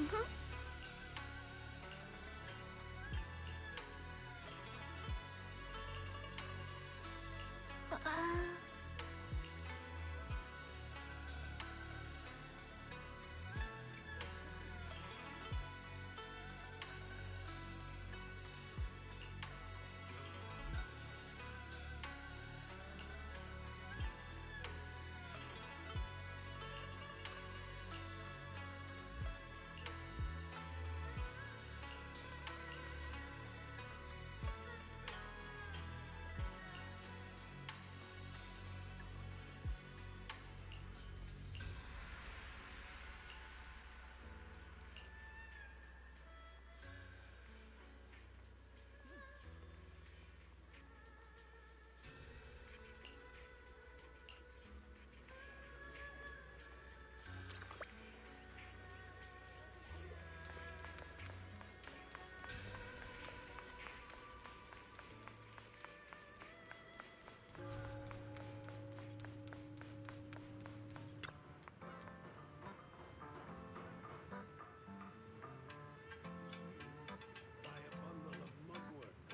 Mm-hmm.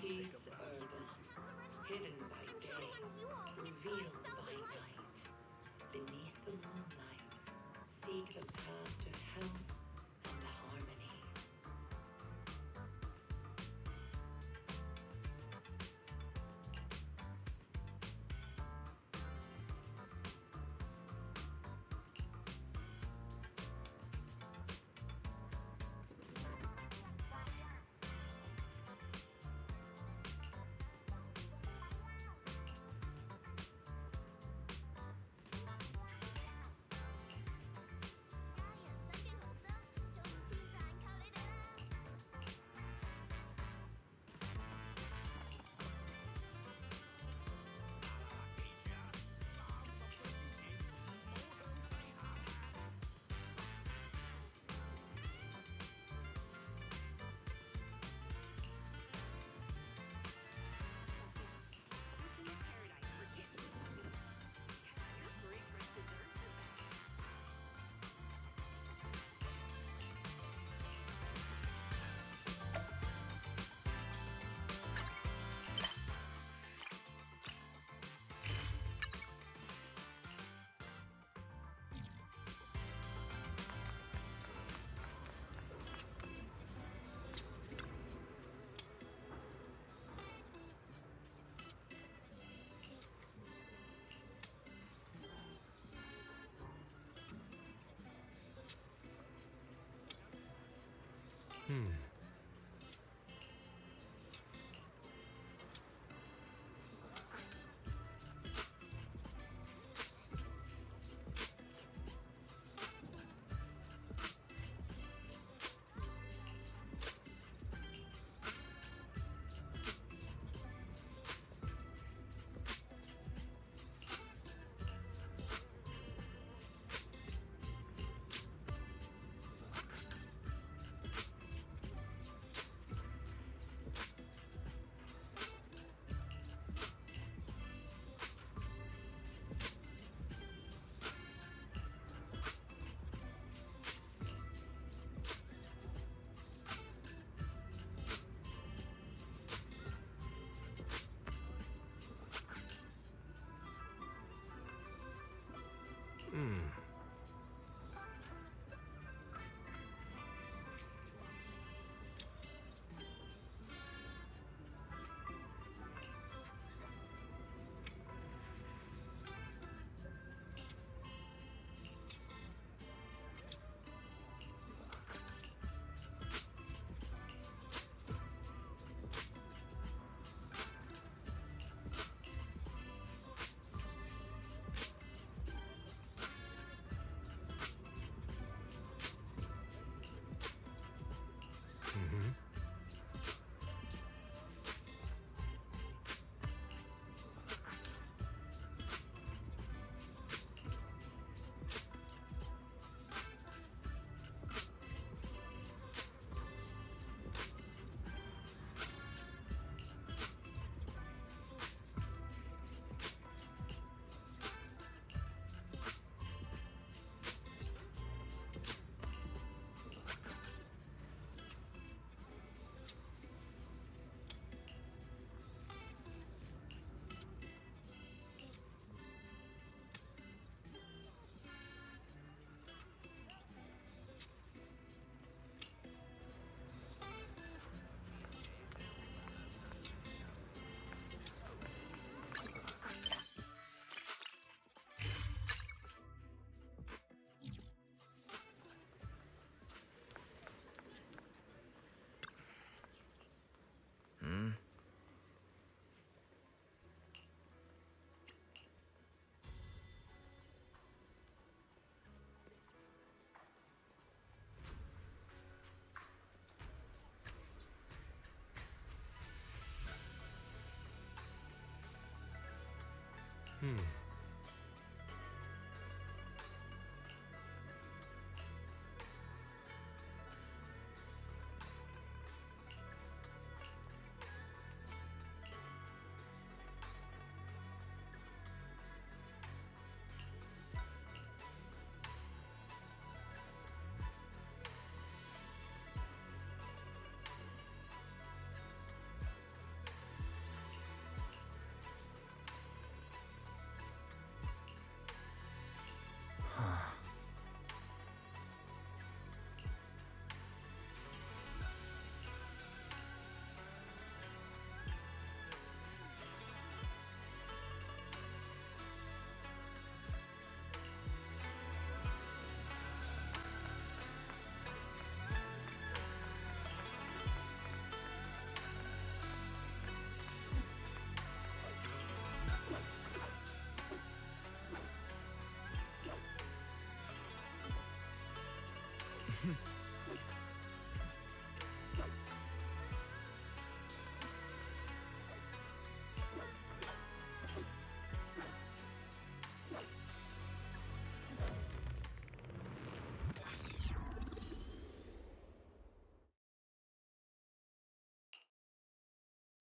Peace odor, hidden by day, revealed by night. Beneath the moonlight, seek the path to health and harmony.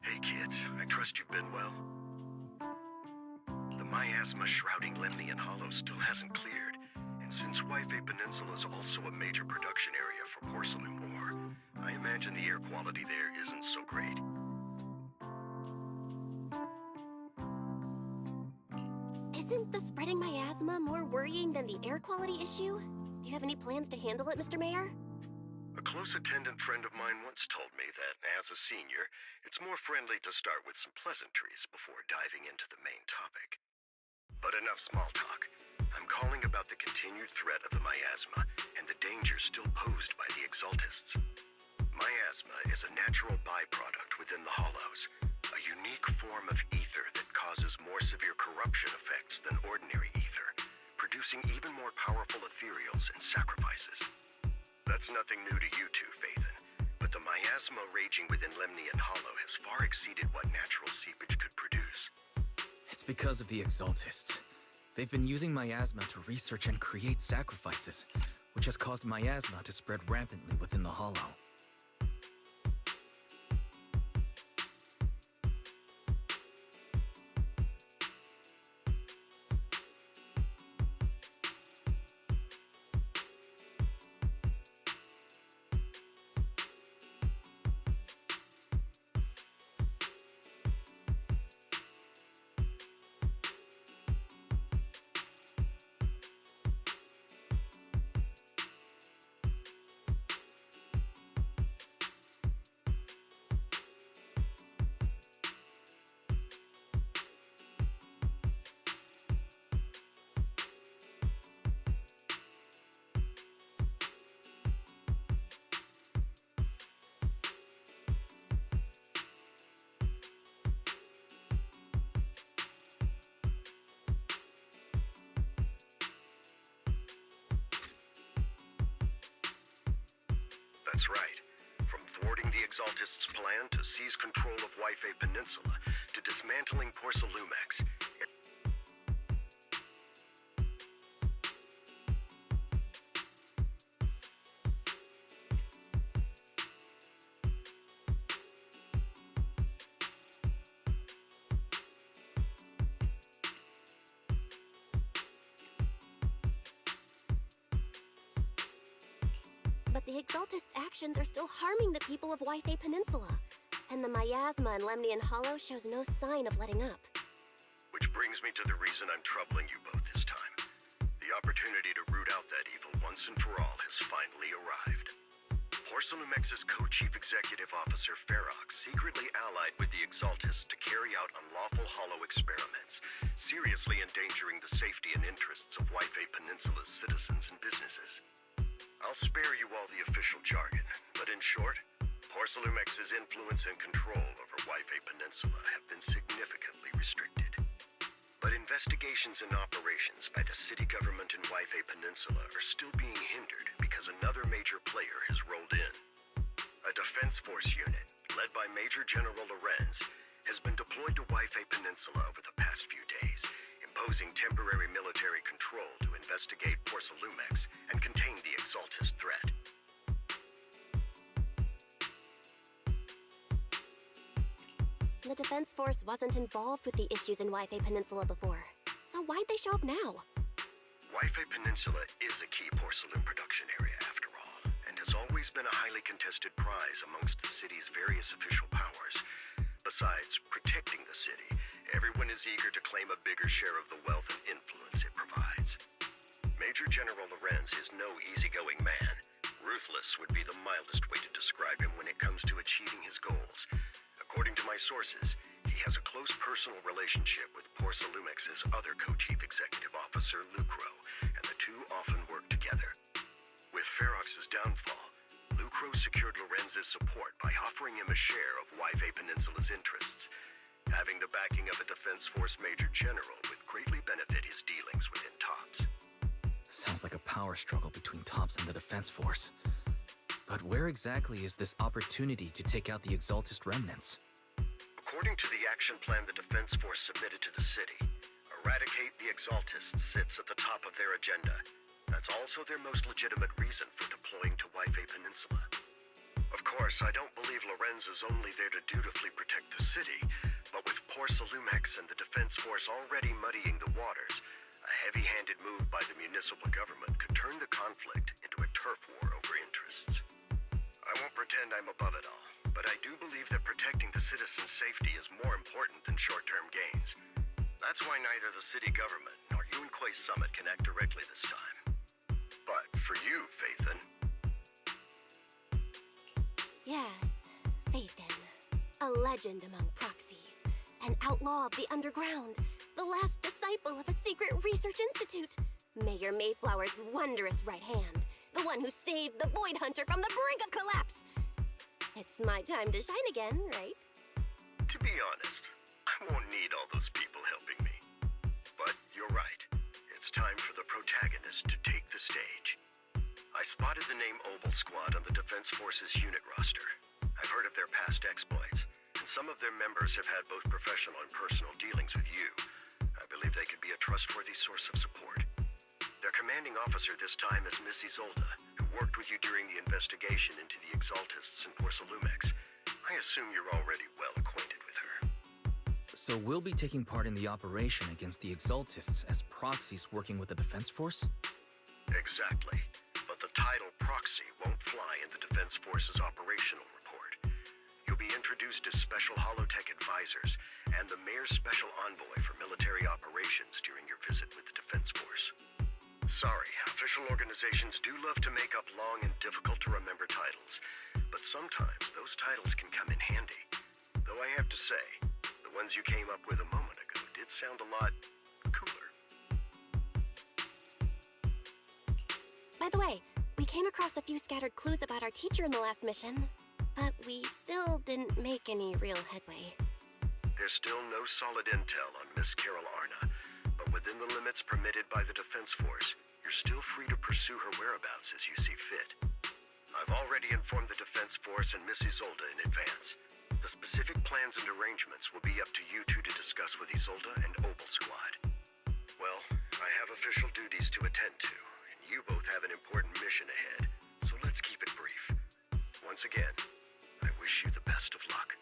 Hey kids, I trust you've been well. The miasma shrouding Lemnian Hollow still hasn't cleared, and since Wi-Fi Peninsula is also a major production area for porcelain ore, I imagine the air quality there isn't so great. Isn't the spreading miasma more worrying than the air quality issue? Do you have any plans to handle it, Mr. Mayor? A close attendant friend of mine once told me that, as a senior, it's more friendly to start with some pleasantries before diving into the main topic. But enough small talk. I'm calling about the continued threat of the miasma and the danger still posed by the Exaltists. Miasma is a natural byproduct within the Hollows, a unique form of ether that causes more severe corruption effects than ordinary ether, producing even more powerful ethereals and sacrifices. That's nothing new to you two, Phaethon, but the miasma raging within Lemnian Hollow has far exceeded what natural seepage could produce. It's because of the Exaltists. They've been using miasma to research and create sacrifices, which has caused miasma to spread rampantly within the Hollow. That's right. From thwarting the Exaltists' plan to seize control of Wi-Fi Peninsula to dismantling Porcelumex. But the Exaltists' actions are still harming the people of Wi-Fi Peninsula, and the miasma in Lemnian Hollow shows no sign of letting up. Which brings me to the reason I'm troubling you both this time. The opportunity to root out that evil once and for all has finally arrived. Porcelumex's co-chief executive officer Ferox secretly allied with the Exaltists to carry out unlawful hollow experiments, seriously endangering the safety and interests of Wi-Fi Peninsula's citizens and businesses. I'll spare you all the official jargon, but in short, Porcelumex's influence and control over Wi-Fi Peninsula have been significantly restricted. But investigations and operations by the city government in Wi-Fi Peninsula are still being hindered because another major player has rolled in. A defense force unit, led by Major General Lorenz, has been deployed to Wi-Fi Peninsula over the past few days, imposing temporary military control to investigate Porcelumex and contain the Exaltist threat. The Defense Force wasn't involved with the issues in Wi-Fi Peninsula before, so why'd they show up now? Wi-Fi Peninsula is a key porcelain production area after all, and has always been a highly contested prize amongst the city's various official powers. Besides protecting the city, everyone is eager to claim a bigger share of the wealth and influence it provides. Major General Lorenz is no easygoing man. Ruthless would be the mildest way to describe him when it comes to achieving his goals. According to my sources, he has a close personal relationship with Porcelumex's other co-chief executive officer, Lucro, and the two often work together. With Ferox's downfall, Lucro secured Lorenz's support by offering him a share of Wi-Fi Peninsula's interests. Having the backing of a Defense Force Major General would greatly benefit his dealings within TOPS. Sounds like a power struggle between Tops and the Defense Force. But where exactly is this opportunity to take out the Exaltist remnants? According to the action plan the Defense Force submitted to the city, eradicate the Exaltists sits at the top of their agenda. That's also their most legitimate reason for deploying to Waifei Peninsula. Of course, I don't believe Lorenz is only there to dutifully protect the city, but with Porsalumex and the Defense Force already muddying the waters, a heavy-handed move by the municipal government could turn the conflict into a turf war over interests. I won't pretend I'm above it all, but I do believe that protecting the citizens' safety is more important than short-term gains. That's why neither the city government nor Yunquei Summit can act directly this time. But for you, Phaethon... Yes, Phaethon. A legend among proxies. An outlaw of the underground. The last disciple of a secret research institute. Mayor Mayflower's wondrous right hand. The one who saved the Void Hunter from the brink of collapse. It's my time to shine again, right? To be honest, I won't need all those people helping me. But you're right. It's time for the protagonist to take the stage. I spotted the name Obel Squad on the Defense Force's unit roster. I've heard of their past exploits, and some of their members have had both professional and personal dealings with you. I believe they could be a trustworthy source of support. Their commanding officer this time is Miss Isolde, who worked with you during the investigation into the Exaltists in Porsalumex. I assume you're already well acquainted with her. So we'll be taking part in the operation against the Exaltists as proxies working with the Defense Force? Exactly. But the title proxy won't fly in the Defense Force's operational report. You'll be introduced as Special Holotech Advisors and the Mayor's Special Envoy for Military Operations during your visit with the Defense Force. Sorry, official organizations do love to make up long and difficult-to-remember titles, but sometimes those titles can come in handy. Though I have to say, the ones you came up with a moment ago did sound a lot cooler. By the way, we came across a few scattered clues about our teacher in the last mission, but we still didn't make any real headway. There's still no solid intel on Miss Carol Arna, but within the limits permitted by the Defense Force, you're still free to pursue her whereabouts as you see fit. I've already informed the Defense Force and Miss Isolde in advance. The specific plans and arrangements will be up to you two to discuss with Isolde and Obel Squad. Well, I have official duties to attend to. You both have an important mission ahead, so let's keep it brief. Once again, I wish you the best of luck.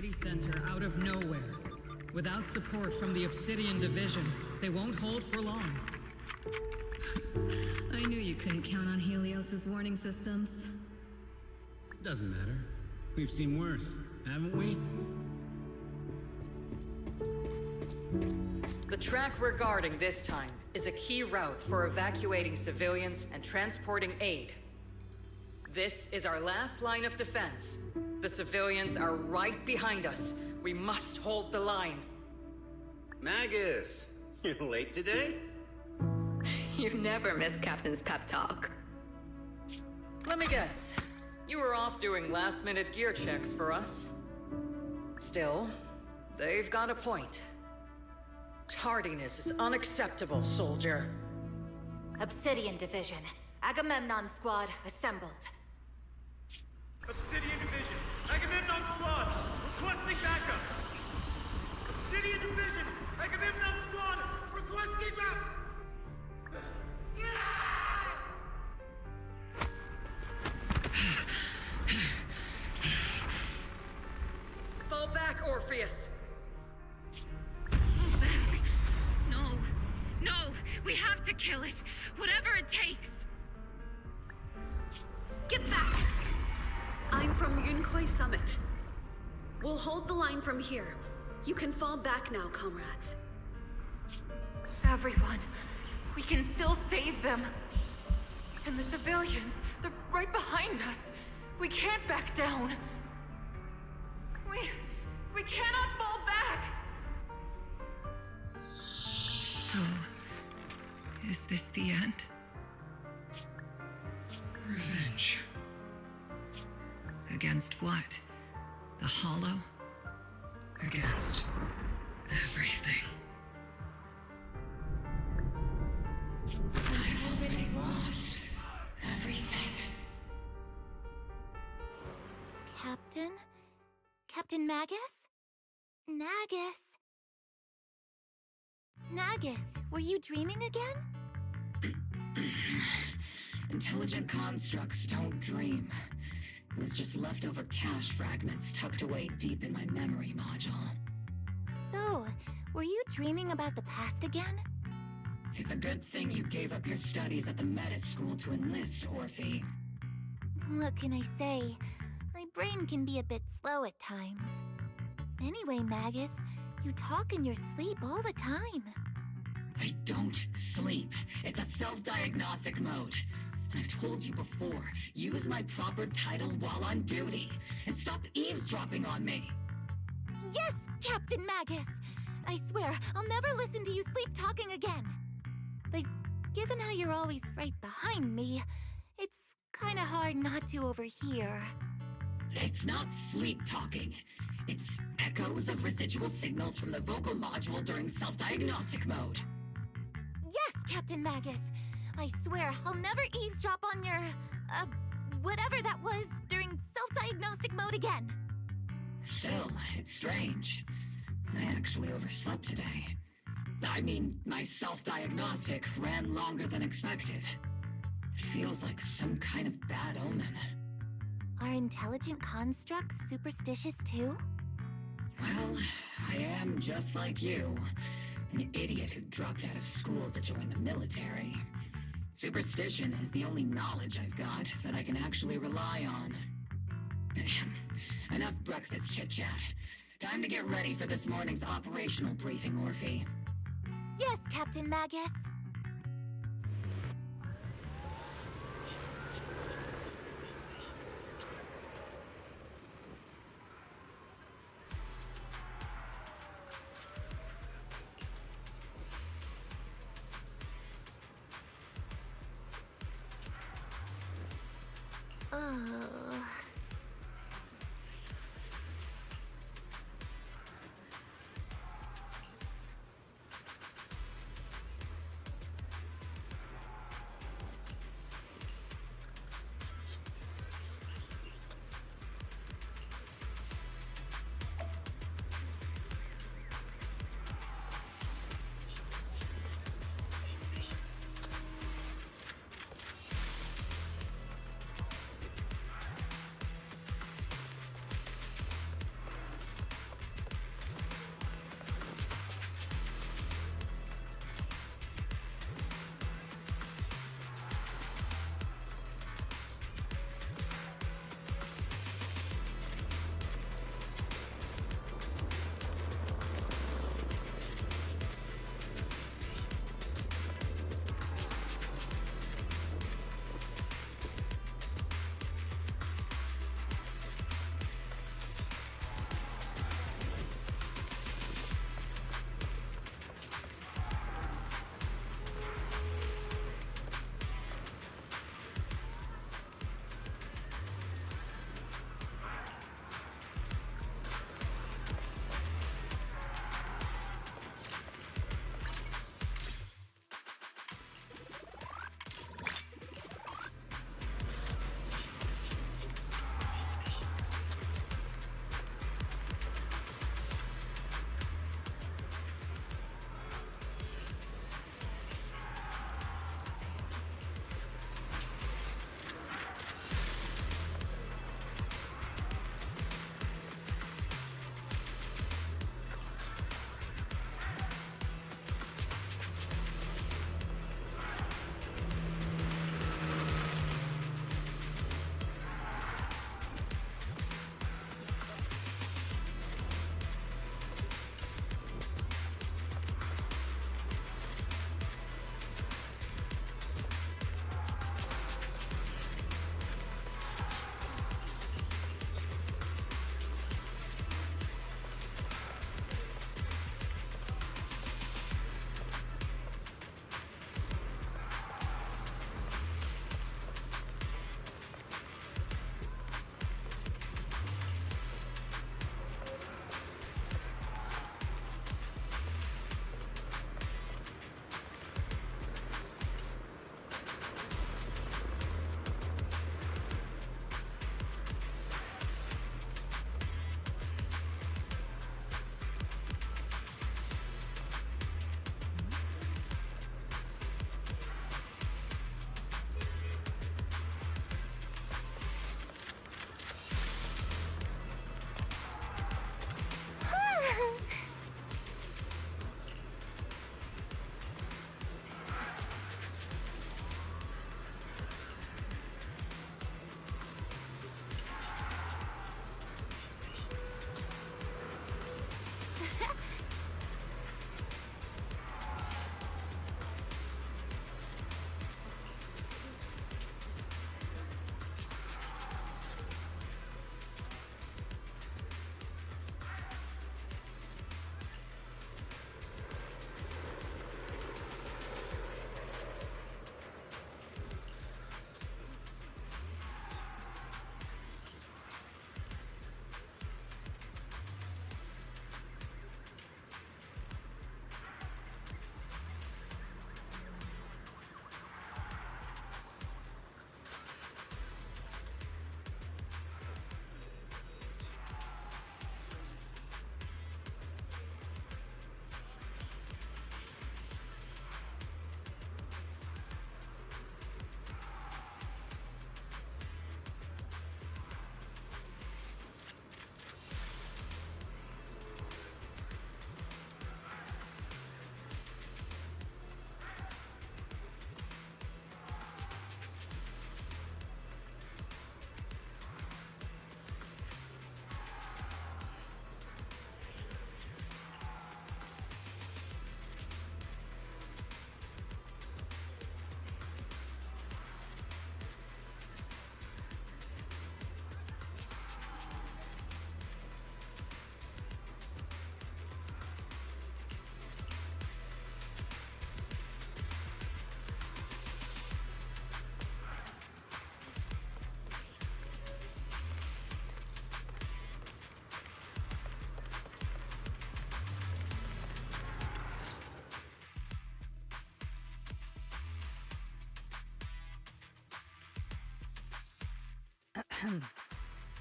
city center out of nowhere. Without support from the Obsidian Division, they won't hold for long. I knew you couldn't count on Helios's warning systems. Doesn't matter. We've seen worse, haven't we? The track we're guarding this time is a key route for evacuating civilians and transporting aid. This is our last line of defense. The civilians are right behind us. We must hold the line. Magus, you're late today? You never miss Captain's pep talk. Let me guess. You were off doing last-minute gear checks for us. Still, they've got a point. Tardiness is unacceptable, soldier. Obsidian Division. Agamemnon Squad assembled. Obsidian Division. Agamemnon Squad. Requesting backup. Obsidian Division. Agamemnon Squad. Requesting backup. Fall back, Orpheus. Fall back. No, we have to kill it. Whatever it takes. Get back! I'm from Yunkoi Summit. We'll hold the line from here. You can fall back now, comrades. Everyone. We can still save them. And the civilians, they're right behind us. We can't back down. We cannot fall back! So, is this the end? Revenge. Against what? The Hollow? Against everything. I've already lost everything. Captain? Captain Magus? Nagus, were you dreaming again? Intelligent constructs don't dream. It was just leftover cache fragments tucked away deep in my memory module. So, were you dreaming about the past again? It's a good thing you gave up your studies at the Meta School to enlist, Orphe. What can I say? My brain can be a bit slow at times. Anyway, Magus, you talk in your sleep all the time. I don't sleep. It's a self-diagnostic mode. And I've told you before, use my proper title while on duty, and stop eavesdropping on me. Yes, Captain Magus! I swear, I'll never listen to you sleep-talking again. But given how you're always right behind me, it's kinda hard not to overhear. It's not sleep-talking. It's echoes of residual signals from the vocal module during self-diagnostic mode. Yes, Captain Magus! I swear, I'll never eavesdrop on your, whatever that was during self-diagnostic mode again. Still, it's strange. I actually overslept today. I mean, my self-diagnostic ran longer than expected. It feels like some kind of bad omen. Are intelligent constructs superstitious too? Well, I am just like you. An idiot who dropped out of school to join the military. Superstition is the only knowledge I've got that I can actually rely on. Enough breakfast chit-chat. Time to get ready for this morning's operational briefing, Orphe. Yes, Captain Magus.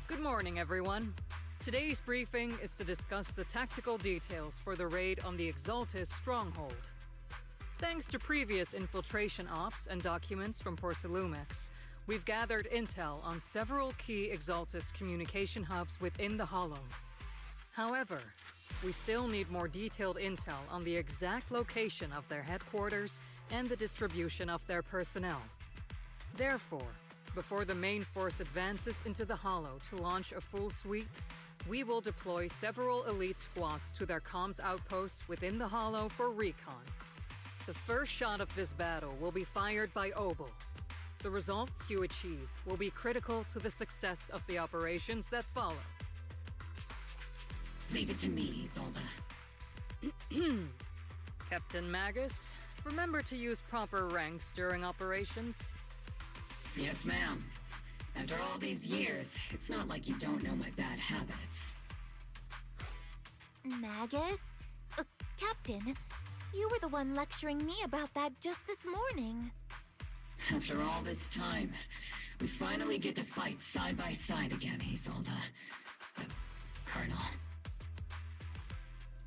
Good morning, everyone. Today's briefing is to discuss the tactical details for the raid on the Exaltists stronghold. Thanks to previous infiltration ops and documents from Porcelumex, we've gathered intel on several key Exaltist communication hubs within the Hollow. However, we still need more detailed intel on the exact location of their headquarters and the distribution of their personnel. Therefore, before the main force advances into the Hollow to launch a full sweep, we will deploy several elite squads to their comms outposts within the Hollow for recon. The first shot of this battle will be fired by Obel. The results you achieve will be critical to the success of the operations that follow. Leave it to me, Isolde. Captain Magus, remember to use proper ranks during operations. Yes, ma'am. After all these years, it's not like you don't know my bad habits. Magus? Captain, you were the one lecturing me about that just this morning. After all this time, we finally get to fight side by side again, Isolde. Colonel.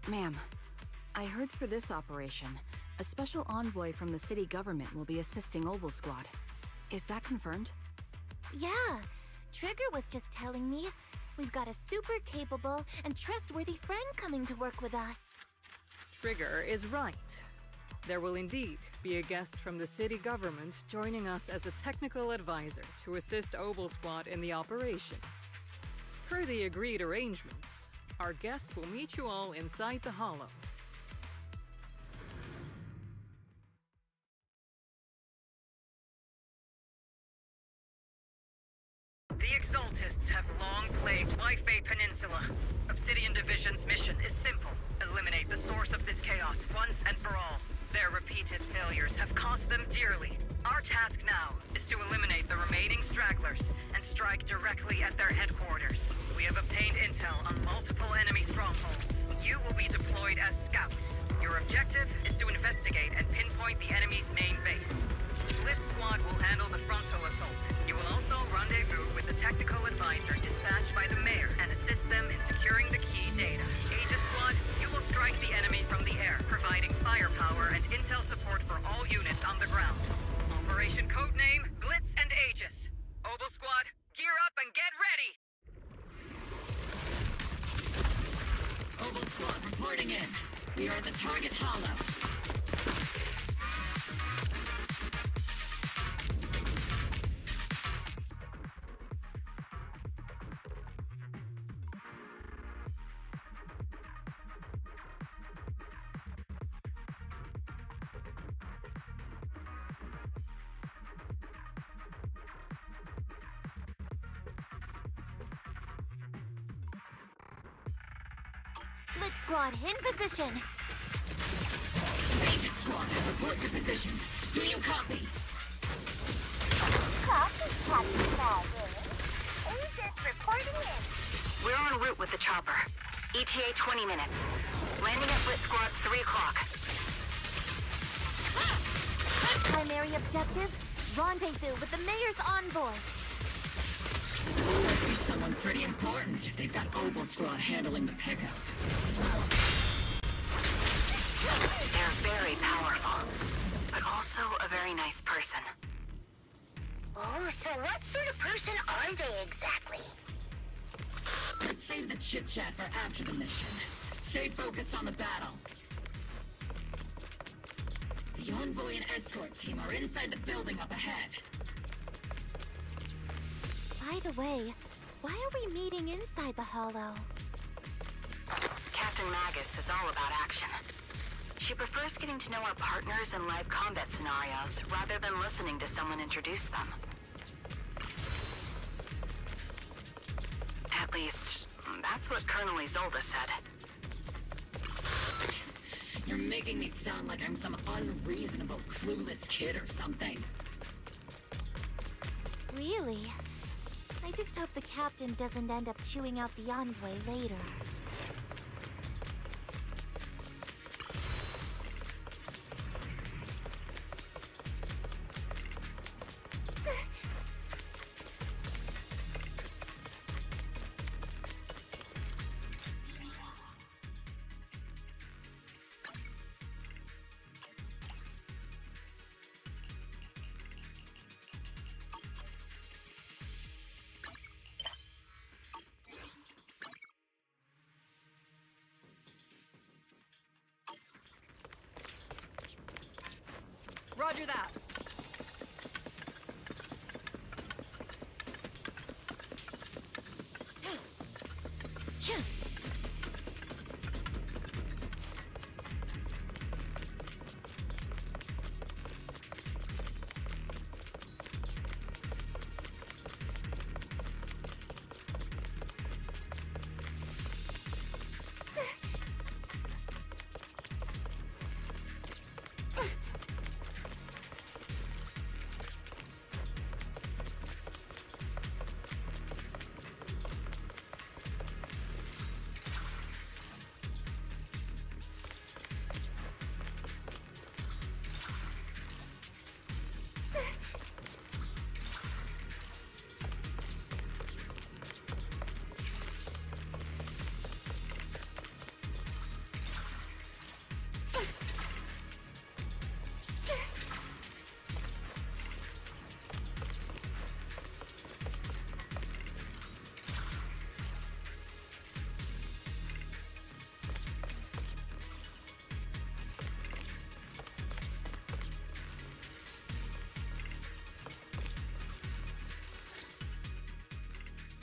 Ma'am, I heard for this operation, a special envoy from the city government will be assisting Obel Squad. Is that confirmed? Yeah, Trigger was just telling me we've got a super capable and trustworthy friend coming to work with us. Trigger is right. There will indeed be a guest from the city government joining us as a technical advisor to assist Obel Squad in the operation. Per the agreed arrangements, our guest will meet you all inside the Hollow. The Exaltists have long plagued Waifei Peninsula. Obsidian Division's mission is simple. Eliminate the source of this chaos once and for all. Their repeated failures have cost them dearly. Our task now is to eliminate the remaining stragglers and strike directly at their headquarters. We have obtained intel on multiple enemy strongholds. You will be deployed as scouts. Your objective is to investigate and pinpoint the enemy's main base. Blitz Squad will handle the frontal assault. You will also rendezvous with the technical advisor dispatched by the mayor and assist them in securing the key data. Aegis Squad, you will strike the enemy from the air, providing firepower and intel support for all units on the ground. Operation codename Glitz and Aegis. Obel Squad, gear up and get ready! Obel Squad reporting in. We are at the target hollow. Blitz Squad, in position! Aegis Squad, report your position. Do you copy? Copy, Captain Magus. Aegis reporting in. We're en route with the chopper. ETA 20 minutes. Landing at Blitz Squad 3 o'clock. Primary objective, rendezvous with the mayor's envoy. Must be someone pretty important if they've got Obel Squad handling the pickup. They're very powerful, but also a very nice person. Oh, so what sort of person are they exactly? Let's save the chit-chat for after the mission. Stay focused on the battle. The envoy and escort team are inside the building up ahead. By the way, why are we meeting inside the Hollow? Captain Magus is all about action. She prefers getting to know our partners in live combat scenarios rather than listening to someone introduce them. At least, that's what Colonel Isolde said. You're making me sound like I'm some unreasonable, clueless kid or something. Really? I just hope the captain doesn't end up chewing out the envoy later. Roger that.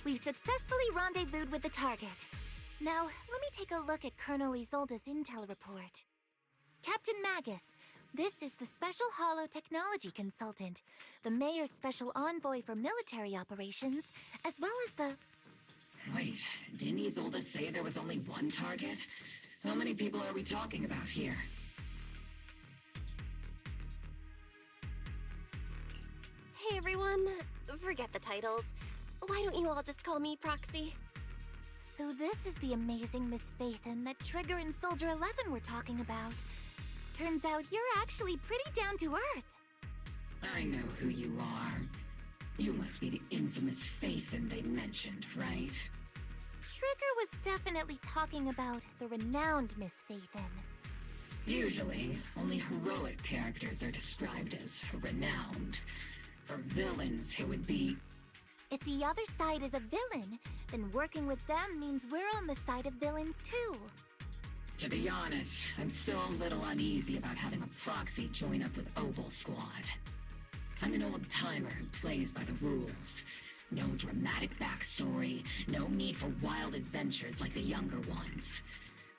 We've successfully rendezvoused with the target. Now, let me take a look at Colonel Isolde's intel report. Captain Magus, this is the Special Hollow Technology Consultant, the Mayor's Special Envoy for Military Operations, as well as the... Wait, didn't Isolde say there was only one target? How many people are we talking about here? Hey everyone, forget the titles. Why don't you all just call me Proxy? So this is the amazing Miss Phaethon that Trigger and Soldier 11 were talking about. Turns out you're actually pretty down to earth. I know who you are. You must be the infamous Phaethon they mentioned, right? Trigger was definitely talking about the renowned Miss Phaethon. Usually, only heroic characters are described as renowned. For villains, it would be... If the other side is a villain, then working with them means we're on the side of villains too. To be honest, I'm still a little uneasy about having a proxy join up with Obel Squad. I'm an old-timer who plays by the rules. No dramatic backstory, no need for wild adventures like the younger ones.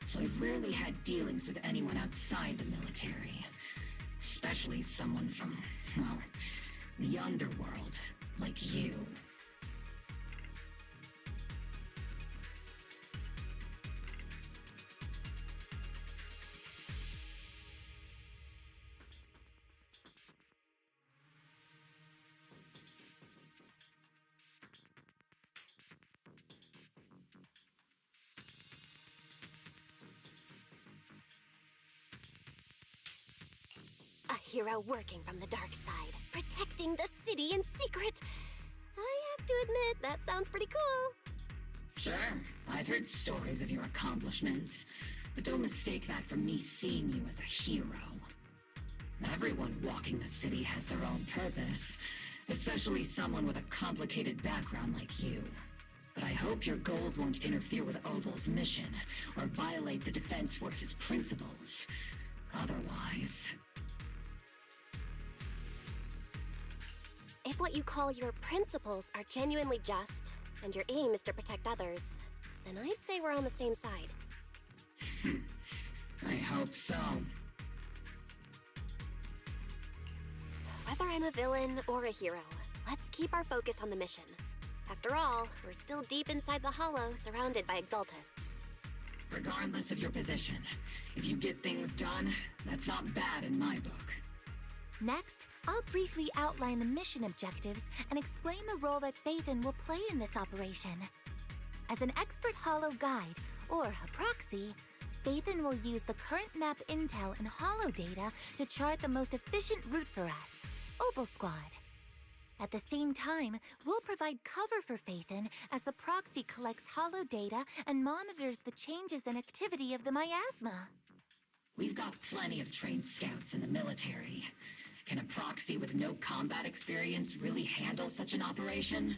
So I've rarely had dealings with anyone outside the military. Especially someone from, well, the underworld, like you. A hero working from the dark side, protecting the city in secret. I have to admit, that sounds pretty cool. Sure, I've heard stories of your accomplishments, but don't mistake that for me seeing you as a hero. Everyone walking the city has their own purpose, especially someone with a complicated background like you. But I hope your goals won't interfere with Obel's mission, or violate the Defense Force's principles. Otherwise... If what you call your principles are genuinely just, and your aim is to protect others, then I'd say we're on the same side. I hope so. Whether I'm a villain or a hero, let's keep our focus on the mission. After all, we're still deep inside the Hollow, surrounded by Exaltists. Regardless of your position, if you get things done, that's not bad in my book. Next, I'll briefly outline the mission objectives and explain the role that Phaethon will play in this operation. As an expert Hollow guide, or a proxy, Phaethon will use the current map intel and Hollow data to chart the most efficient route for us, Obel Squad. At the same time, we'll provide cover for Phaethon as the proxy collects Hollow data and monitors the changes and activity of the miasma. We've got plenty of trained scouts in the military. Can a proxy with no combat experience really handle such an operation?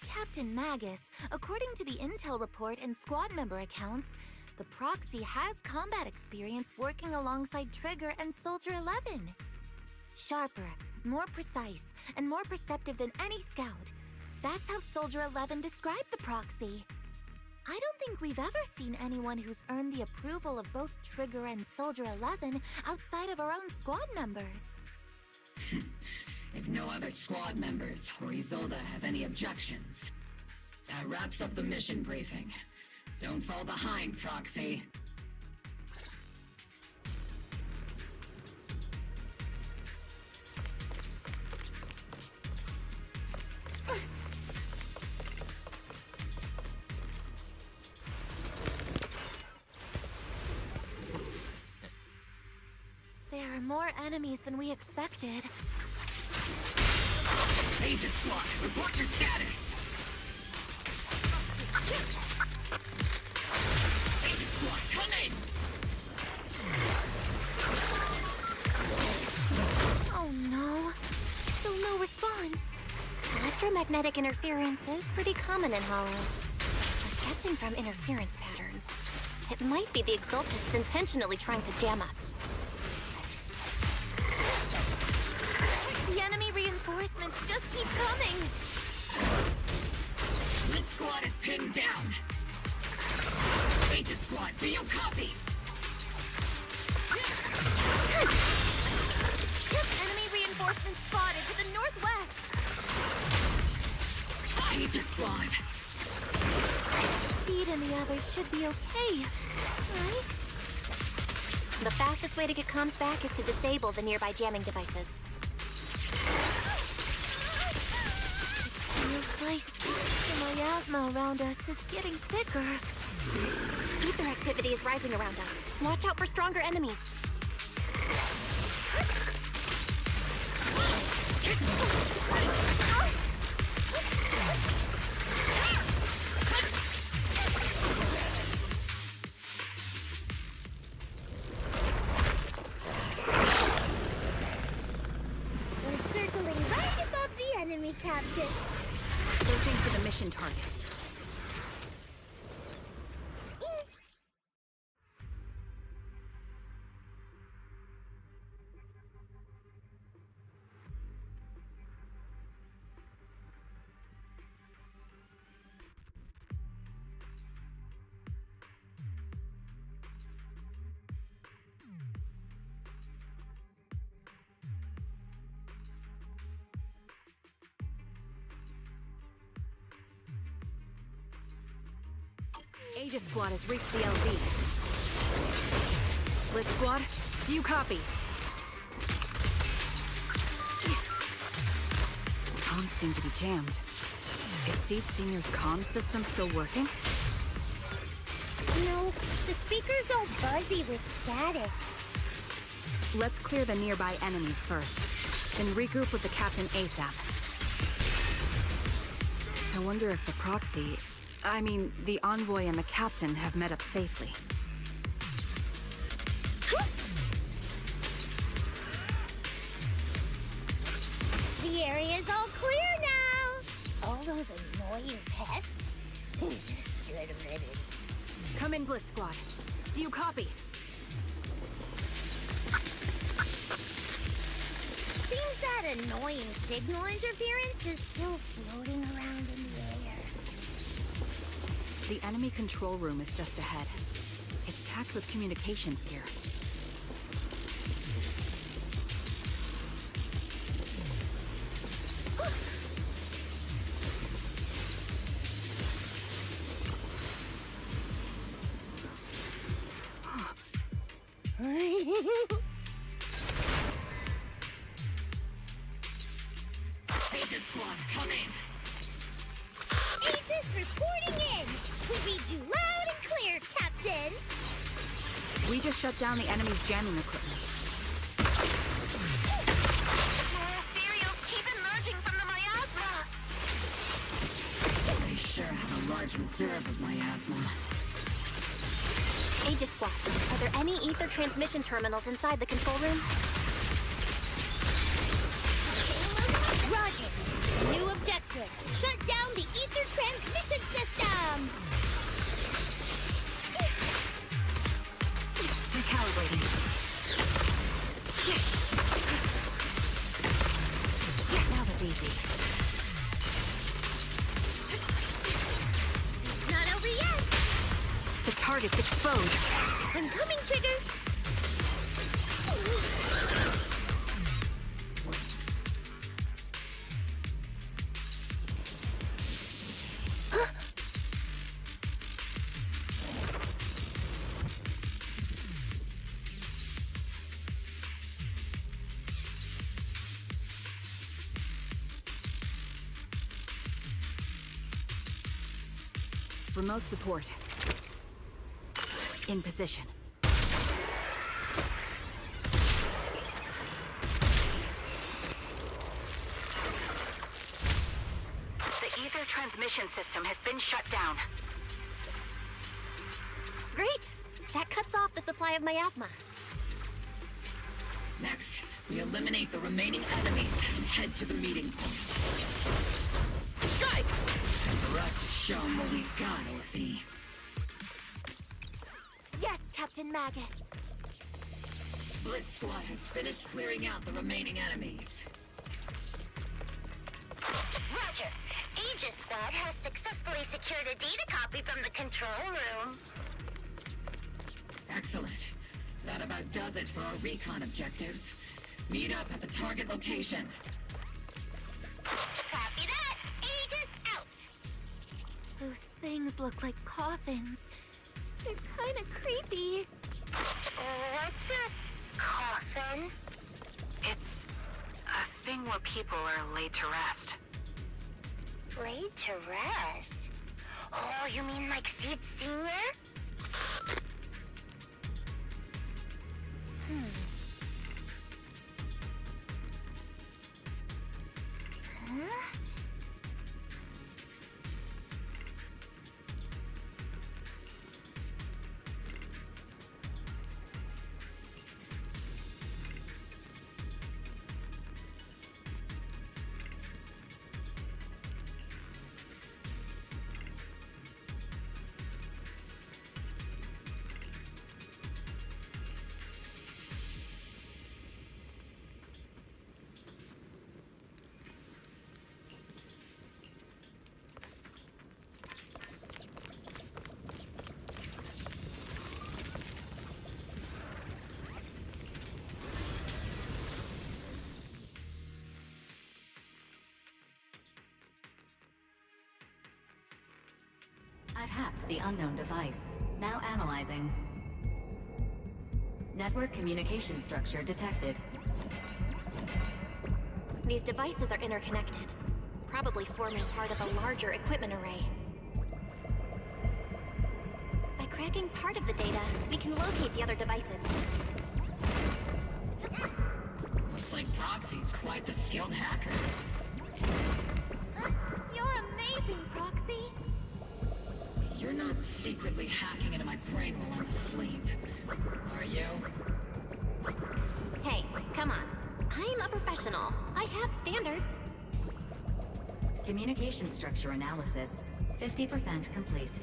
Captain Magus, according to the intel report and squad member accounts, the proxy has combat experience working alongside Trigger and Soldier 11. Sharper, more precise, and more perceptive than any scout. That's how Soldier 11 described the proxy. I don't think we've ever seen anyone who's earned the approval of both Trigger and Soldier 11 outside of our own squad members. If no other squad members or Isolde have any objections, that wraps up the mission briefing. Don't fall behind, Proxy. There are more enemies than we expected. Aegis Squad, report your status! Aegis Squad, come in! Oh no. Still no response. Electromagnetic interference is pretty common in Hollows. I'm guessing from interference patterns. It might be the Exaltists intentionally trying to jam us. The enemy reinforcements just keep coming! This squad is pinned down! Aegis Squad, do you copy? Enemy reinforcements spotted to the northwest! Aegis Squad! Seed and the others should be okay, right? The fastest way to get comms back is to disable the nearby jamming devices. Feels like the miasma around us is getting thicker. Ether activity is rising around us. Watch out for stronger enemies. We're circling right above the enemy, Captain. Searching for the mission target. Aegis Squad has reached the LZ. Blitz Squad, do you copy? Comms seem to be jammed. Is Seed Senior's comm system still working? No, the speaker's all buzzy with static. Let's clear the nearby enemies first, then regroup with the Captain ASAP. I wonder if the proxy... the envoy and the captain have met up safely. The area's all clear now! All those annoying pests? Good riddance. Come in, Blitz Squad. Do you copy? Seems that annoying signal interference is still floating around in the air. The enemy control room is just ahead. It's packed with communications gear. Aegis Squad, come in! Aegis reporting in! We read you loud and clear, Captain! We just shut down the enemy's jamming equipment. Cereals keep emerging from the miasma! They sure have a large reserve of miasma. Aegis Squad, are there any ether transmission terminals inside the control room? Roger! New objective! Shut down the ether transmission system! Recalibrating. target's exposed. I'm coming, Trigger! Remote support. In position. The ether transmission system has been shut down. Great! That cuts off the supply of miasma. Next, we eliminate the remaining enemies and head to the meeting point. Strike! And for us to show them what we got, Orphe. Yes, Captain Magus. Split Squad has finished clearing out the remaining enemies. Roger. Aegis Squad has successfully secured a data copy from the control room. Excellent. That about does it for our recon objectives. Meet up at the target location. Copy that. Aegis out. Those things look like coffins. They're kinda creepy. What's a coffin? It's a thing where people are laid to rest. Laid to rest? Oh, you mean like Seed Senior? Huh? I've hacked the unknown device. Now analyzing. Network communication structure detected. These devices are interconnected, probably forming part of a larger equipment array. By cracking part of the data, we can locate the other devices. Looks like Proxy's quite the skilled hacker. You're amazing, Proxy! You're not secretly hacking into my brain while I'm asleep, are you? Hey, come on. I'm a professional. I have standards. Communication structure analysis. 50% complete.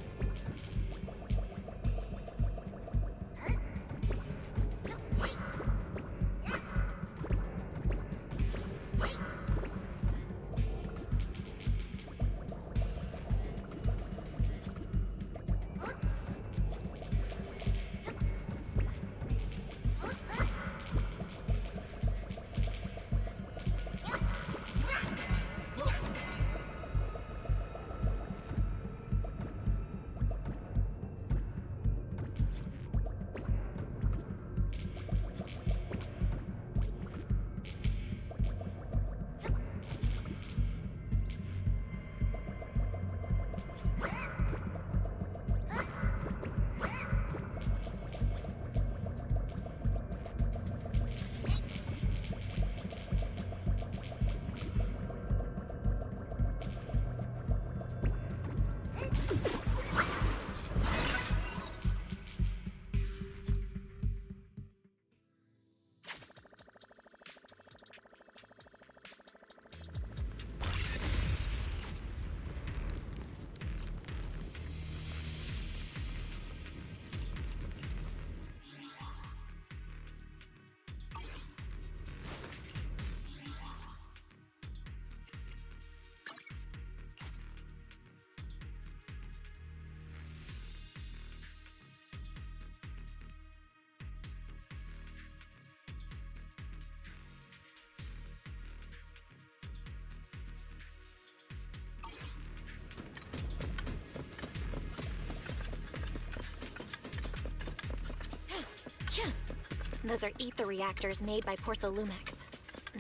Those are ether reactors made by Porcelumex.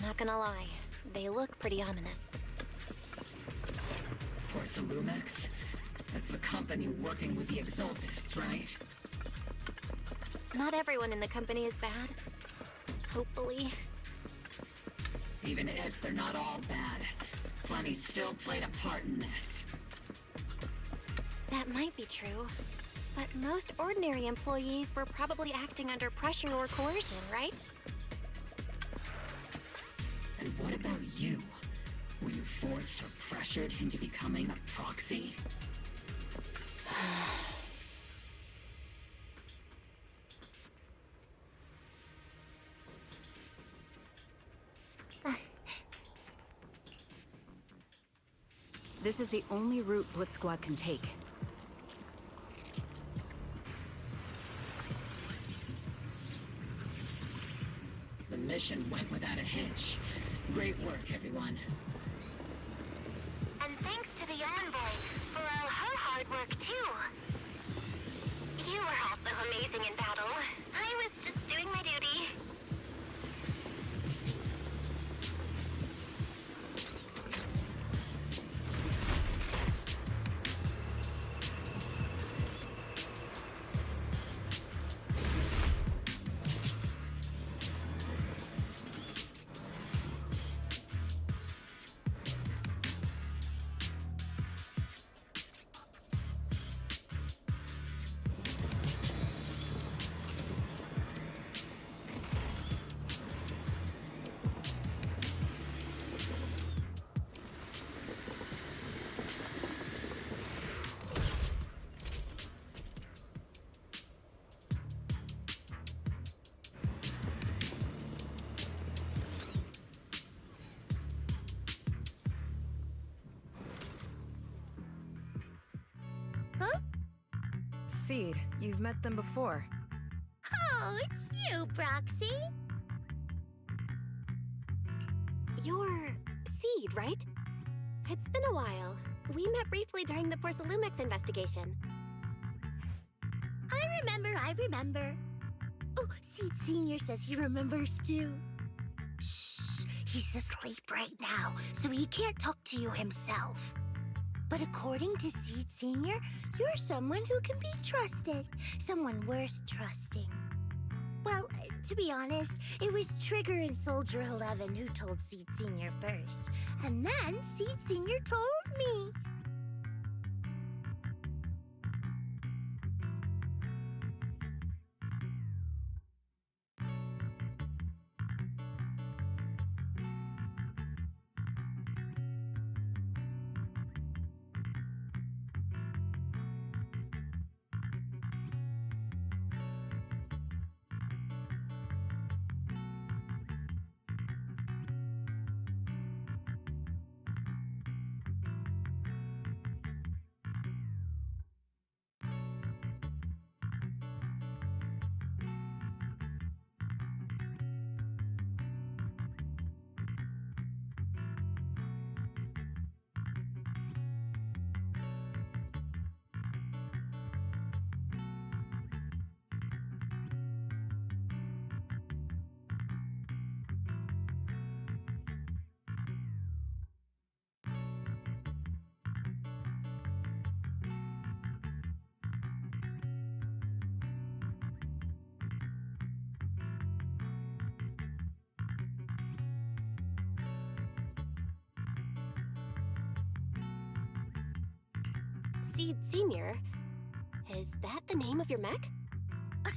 Not gonna lie, they look pretty ominous. Porcelumex? That's the company working with the Exaltists, right? Not everyone in the company is bad. Hopefully. Even if they're not all bad, plenty still played a part in this. That might be true. But most ordinary employees were probably acting under pressure or coercion, right? And what about you? Were you forced or pressured into becoming a proxy? This is the only route Blitz Squad can take. The mission went without a hitch. Great work, everyone. And thanks to the envoy for all her hard work, too. You were also amazing in battle. I was just doing my duty. Seed, you've met them before. Oh, it's you, Proxy. You're Seed, right? It's been a while. We met briefly during the Porcelumex investigation. I remember. Oh, Seed Senior says he remembers too. Shh, he's asleep right now, so he can't talk to you himself. But according to Seed Senior, you're someone who can be trusted. Someone worth trusting. Well, to be honest, it was Trigger and Soldier 11 who told Seed Senior first. And then Seed Senior told me. Seed Senior? Is that the name of your mech?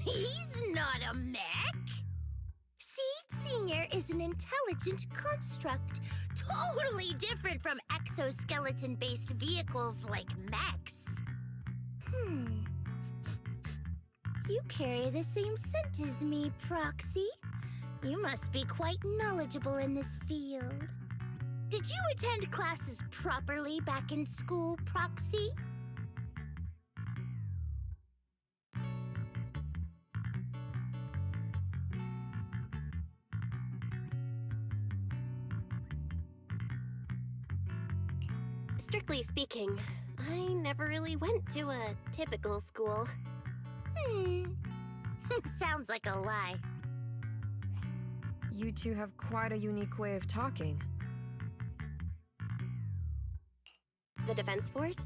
He's not a mech. Seed Senior is an intelligent construct, totally different from exoskeleton-based vehicles like mechs. You carry the same scent as me, Proxy. You must be quite knowledgeable in this field. Did you attend classes properly back in school, Proxy? Strictly speaking, I never really went to a typical school. Sounds like a lie. You two have quite a unique way of talking. The Defense Force,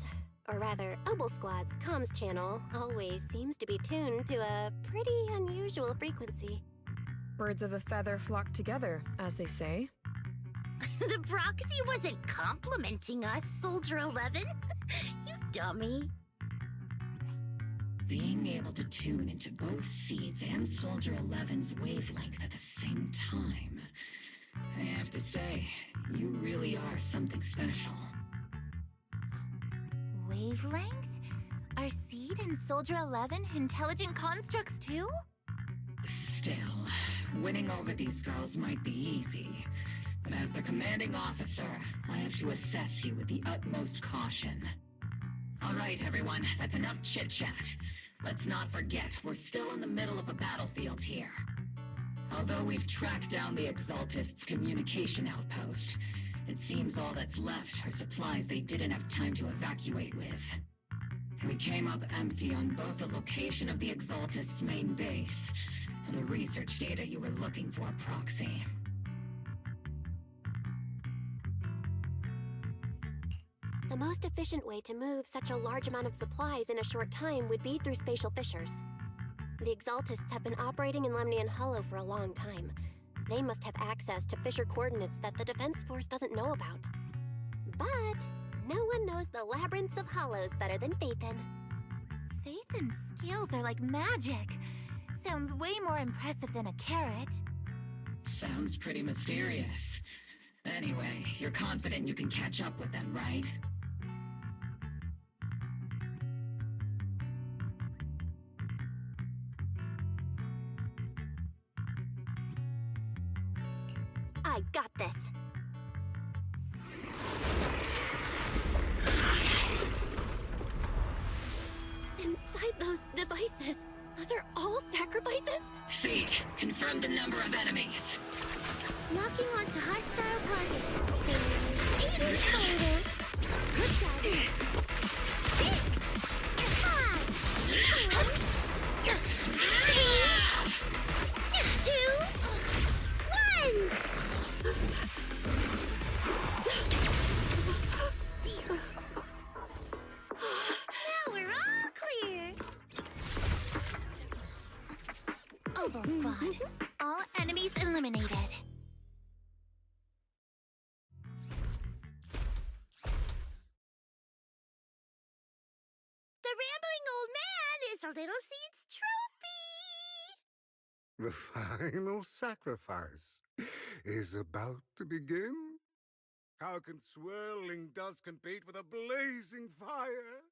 or rather, Obel Squad's comms channel, always seems to be tuned to a pretty unusual frequency. Birds of a feather flock together, as they say. The proxy wasn't complimenting us, Soldier 11. You dummy. Being able to tune into both Seeds and Soldier 11's wavelength at the same time. I have to say, you really are something special. Wavelength? Are Seed and Soldier 11 intelligent constructs too? Still, winning over these girls might be easy. But as their commanding officer, I have to assess you with the utmost caution. All right, everyone, that's enough chit-chat. Let's not forget, we're still in the middle of a battlefield here. Although we've tracked down the Exaltists' communication outpost, it seems all that's left are supplies they didn't have time to evacuate with. We came up empty on both the location of the Exaltists' main base and the research data you were looking for, Proxy. The most efficient way to move such a large amount of supplies in a short time would be through spatial fissures. The Exaltists have been operating in Lemnian Hollow for a long time. They must have access to fissure coordinates that the Defense Force doesn't know about. But no one knows the labyrinths of hollows better than Phaethon. Phaethon's skills are like magic. Sounds way more impressive than a carrot. Sounds pretty mysterious. Anyway, you're confident you can catch up with them, right? I got this. Inside those devices, those are all sacrifices? Seed, confirm the number of enemies. Locking onto hostile targets. 8 in total. Good job. 6. 5. 2. 1. Now we're all clear. Obel Squad. All enemies eliminated. The rambling old man is a little Seed's trophy. The final sacrifice is about to begin. How can swirling dust compete with a blazing fire?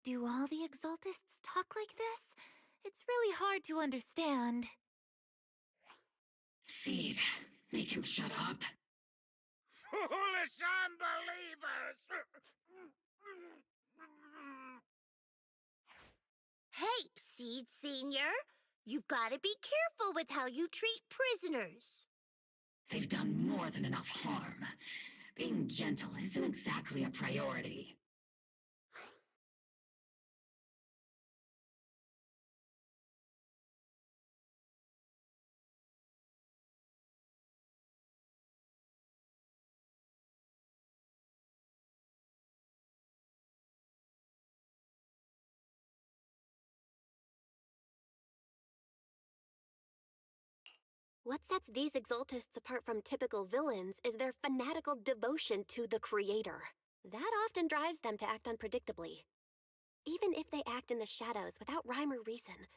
Do all the Exaltists talk like this? It's really hard to understand. Seed, make him shut up. Foolish unbelievers! Hey, Seed Senior, you've got to be careful with how you treat prisoners. They've done more than enough harm. Being gentle isn't exactly a priority. What sets these Exaltists apart from typical villains is their fanatical devotion to the Creator. That often drives them to act unpredictably. Even if they act in the shadows without rhyme or reason,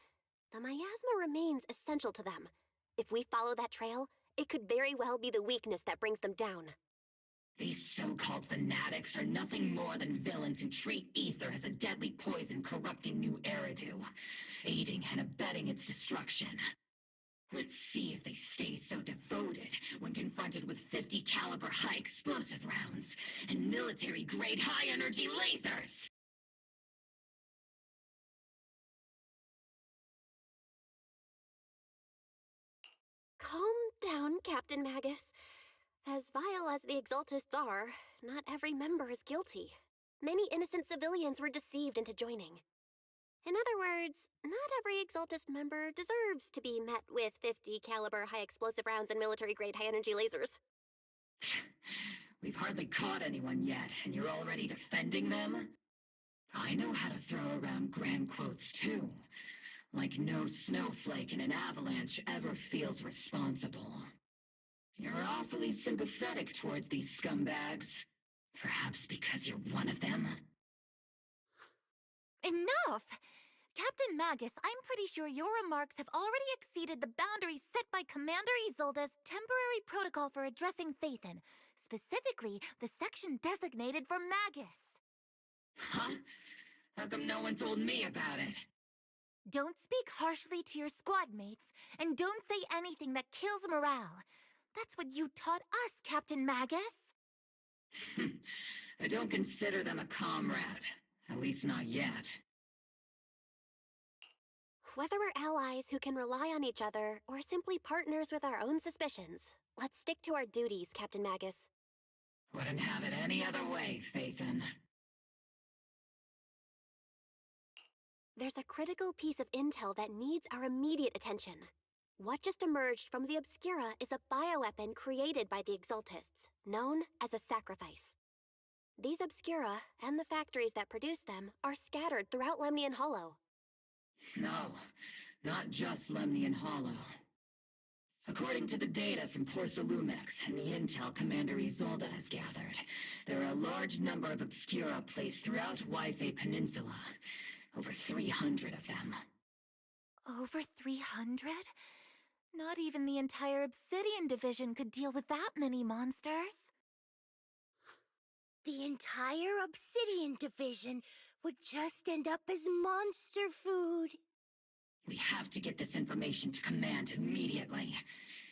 the miasma remains essential to them. If we follow that trail, it could very well be the weakness that brings them down. These so-called fanatics are nothing more than villains who treat ether as a deadly poison corrupting New Eridu, aiding and abetting its destruction. Let's see if they stay so devoted when confronted with 50 caliber high explosive rounds and military-grade high-energy lasers! Calm down, Captain Magus. As vile as the Exaltists are, not every member is guilty. Many innocent civilians were deceived into joining. In other words, not every Exaltist member deserves to be met with 50 caliber high explosive rounds and military grade high energy lasers. We've hardly caught anyone yet, and you're already defending them? I know how to throw around grand quotes too. Like no snowflake in an avalanche ever feels responsible. You're awfully sympathetic towards these scumbags. Perhaps because you're one of them? Enough! Captain Magus, I'm pretty sure your remarks have already exceeded the boundaries set by Commander Isolde's temporary protocol for addressing Phaethon, specifically the section designated for Magus. Huh? How come no one told me about it? Don't speak harshly to your squad mates, and don't say anything that kills morale. That's what you taught us, Captain Magus. I don't consider them a comrade. At least not yet. Whether we're allies who can rely on each other, or simply partners with our own suspicions, let's stick to our duties, Captain Magus. Wouldn't have it any other way, Phaethon. There's a critical piece of intel that needs our immediate attention. What just emerged from the Obscura is a bioweapon created by the Exaltists, known as a sacrifice. These Obscura, and the factories that produce them, are scattered throughout Lemnian Hollow. No, not just Lemnian Hollow. According to the data from Porcelumex and the intel Commander Isolde has gathered, there are a large number of Obscura placed throughout Yphae Peninsula. Over 300 of them. Over 300? Not even the entire Obsidian Division could deal with that many monsters. The entire Obsidian Division would just end up as monster food. We have to get this information to Command immediately.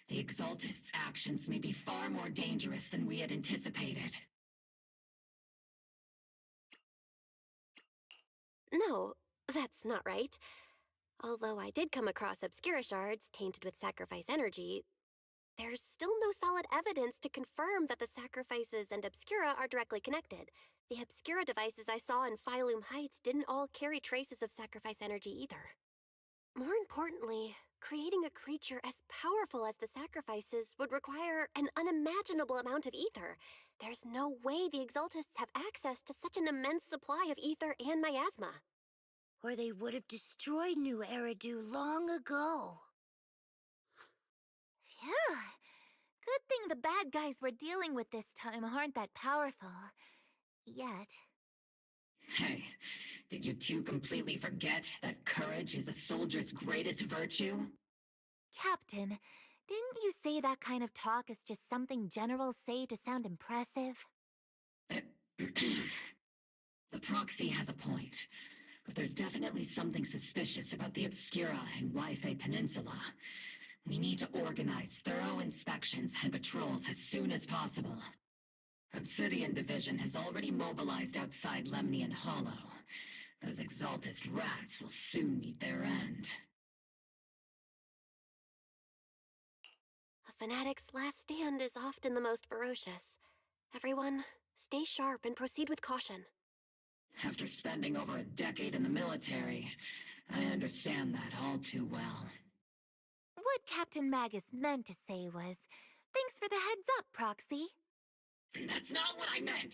The Exaltists' actions may be far more dangerous than we had anticipated. No, that's not right. Although I did come across Obscura shards tainted with sacrifice energy, there's still no solid evidence to confirm that the sacrifices and Obscura are directly connected. The Obscura devices I saw in Phylum Heights didn't all carry traces of sacrifice energy either. More importantly, creating a creature as powerful as the sacrifices would require an unimaginable amount of ether. There's no way the Exaltists have access to such an immense supply of ether and miasma. Or they would have destroyed New Eridu long ago. Phew. Good thing the bad guys we're dealing with this time aren't that powerful. Yet. Hey, did you two completely forget that courage is a soldier's greatest virtue? Captain, didn't you say that kind of talk is just something generals say to sound impressive? The proxy has a point, but there's definitely something suspicious about the Obscura and Yphae Peninsula. We need to organize thorough inspections and patrols as soon as possible. Obsidian Division has already mobilized outside Lemnian Hollow. Those Exaltist rats will soon meet their end. A fanatic's last stand is often the most ferocious. Everyone, stay sharp and proceed with caution. After spending over a decade in the military, I understand that all too well. What Captain Magus meant to say was, thanks for the heads up, Proxy. That's not what I meant!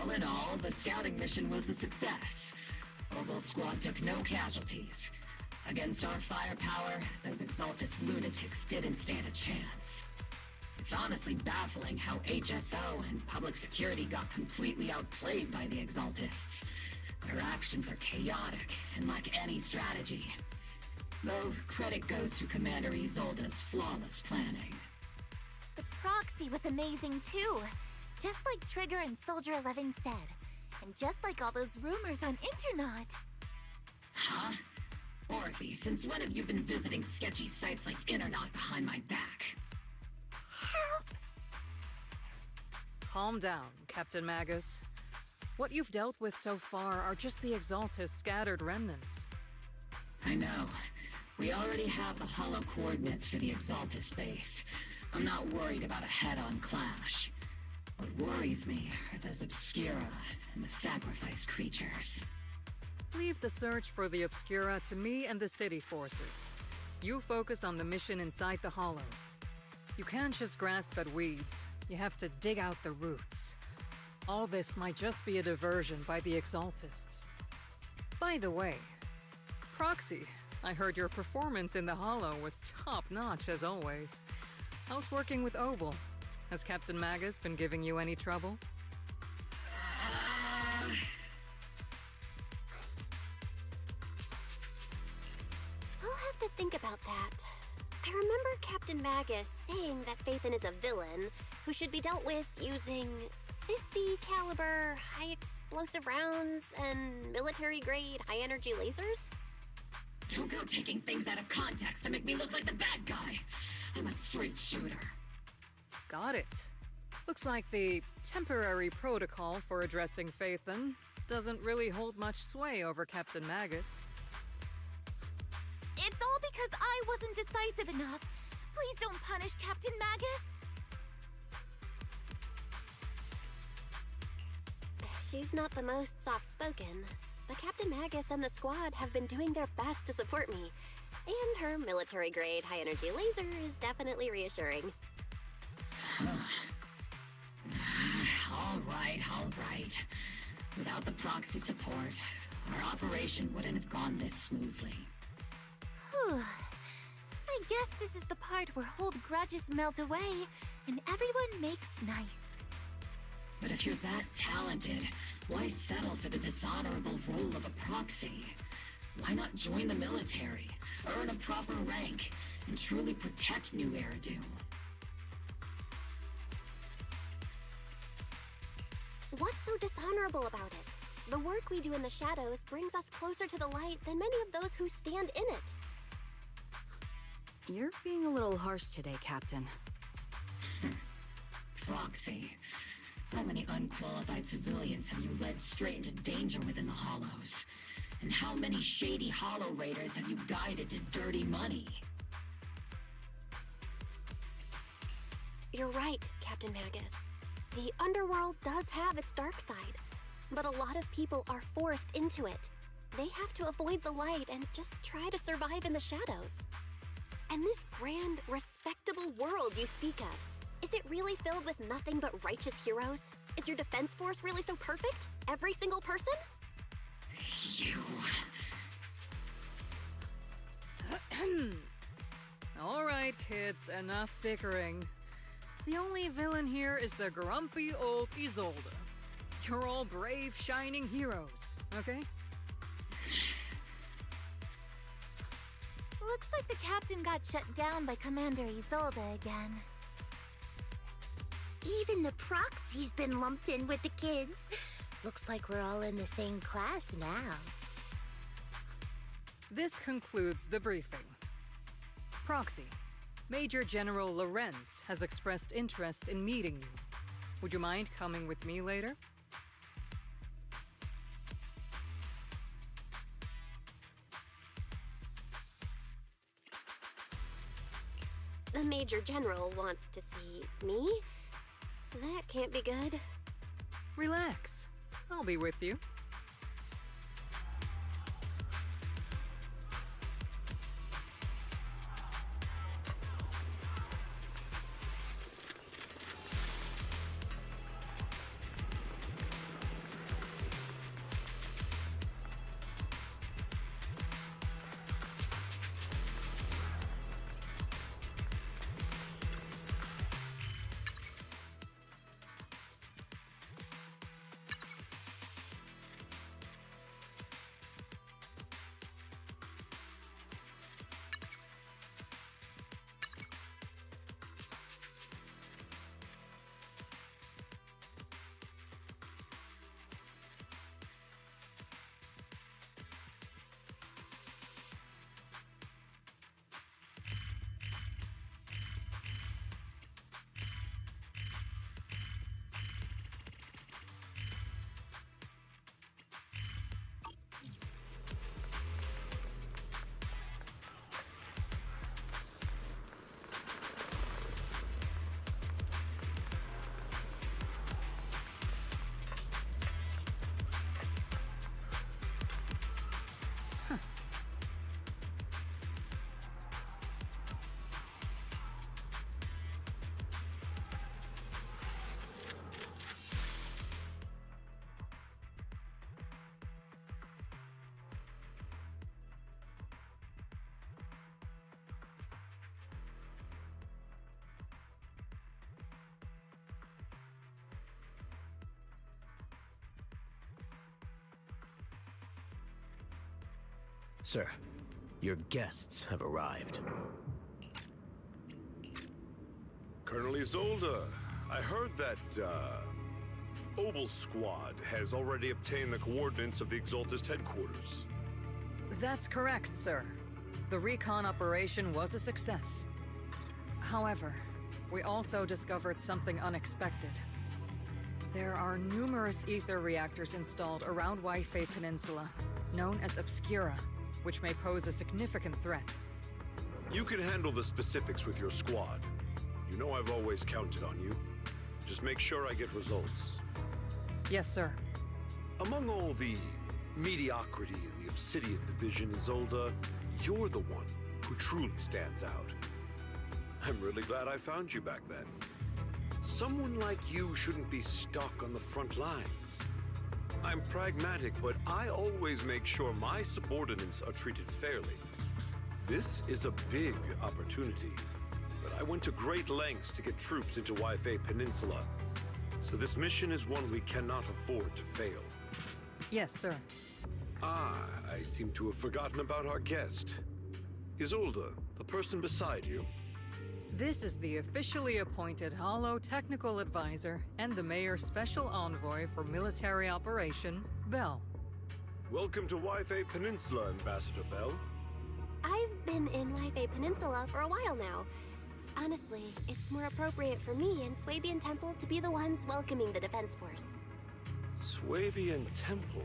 All in all, the scouting mission was a success. Obel Squad took no casualties. Against our firepower, those Exaltist lunatics didn't stand a chance. It's honestly baffling how HSO and public security got completely outplayed by the Exaltists. Their actions are chaotic and lack any strategy. Though credit goes to Commander Isolde's flawless planning. The proxy was amazing too. Just like Trigger and Soldier 11 said. And just like all those rumors on Internet. Huh? Orphe, since when have you been visiting sketchy sites like Internet behind my back? Help! Calm down, Captain Magus. What you've dealt with so far are just the Exaltists' scattered remnants. I know. We already have the hollow coordinates for the Exaltist base. I'm not worried about a head-on clash. What worries me are those Obscura and the Sacrifice creatures. Leave the search for the Obscura to me and the city forces. You focus on the mission inside the Hollow. You can't just grasp at weeds. You have to dig out the roots. All this might just be a diversion by the Exaltists. By the way, Proxy, I heard your performance in the Hollow was top-notch as always. How's working with Obel? Has Captain Magus been giving you any trouble? I'll have to think about that. I remember Captain Magus saying that Phaethon is a villain who should be dealt with using 50 caliber, high explosive rounds and military-grade high-energy lasers? Don't go taking things out of context to make me look like the bad guy. I'm a straight shooter. Got it. Looks like the temporary protocol for addressing Phaethon doesn't really hold much sway over Captain Magus. It's all because I wasn't decisive enough. Please don't punish Captain Magus. She's not the most soft-spoken, but Captain Magus and the squad have been doing their best to support me. And her military-grade high-energy laser is definitely reassuring. All right. Without the proxy support, our operation wouldn't have gone this smoothly. Whew. I guess this is the part where old grudges melt away and everyone makes nice. But if you're that talented, why settle for the dishonorable role of a proxy? Why not join the military, earn a proper rank, and truly protect New Eridu? What's so dishonorable about it? The work we do in the shadows brings us closer to the light than many of those who stand in it. You're being a little harsh today, Captain. Proxy. How many unqualified civilians have you led straight into danger within the Hollows? And how many shady Hollow Raiders have you guided to dirty money? You're right, Captain Magus. The underworld does have its dark side. but a lot of people are forced into it. They have to avoid the light and just try to survive in the shadows. And this grand, respectable world you speak of, is it really filled with nothing but righteous heroes? Is your defense force really so perfect? Every single person? You... All right, kids, enough bickering. The only villain here is the grumpy old Isolde. You're all brave, shining heroes, okay? Looks like the captain got shut down by Commander Isolde again. Even the proxy's been lumped in with the kids. Looks like we're all in the same class now. This concludes the briefing. Proxy, Major General Lorenz has expressed interest in meeting you. Would you mind coming with me later? The Major General wants to see me? That can't be good. Relax. I'll be with you. Sir, your guests have arrived. Colonel Isolde, I heard that, Obel Squad has already obtained the coordinates of the Exaltist headquarters. That's correct, sir. The recon operation was a success. However, we also discovered something unexpected. There are numerous ether reactors installed around Wi-Fi Peninsula, known as Obscura, which may pose a significant threat. You can handle the specifics with your squad. You know I've always counted on you. Just make sure I get results. Yes, sir. Among all the mediocrity in the Obsidian Division, Isolde, you're the one who truly stands out. I'm really glad I found you back then. Someone like you shouldn't be stuck on the front lines. I'm pragmatic, but I always make sure my subordinates are treated fairly. This is a big opportunity, but I went to great lengths to get troops into Wi-Fi Peninsula. So this mission is one we cannot afford to fail. Yes, sir. Ah, I seem to have forgotten about our guest. Isolde, the person beside you. This is the officially appointed Hollow Technical Advisor and the Mayor's Special Envoy for Military Operation, Bell. Welcome to Wi-Fi Peninsula, Ambassador Bell. I've been in Wi-Fi Peninsula for a while now. Honestly, it's more appropriate for me and Swabian Temple to be the ones welcoming the Defense Force. Swabian Temple?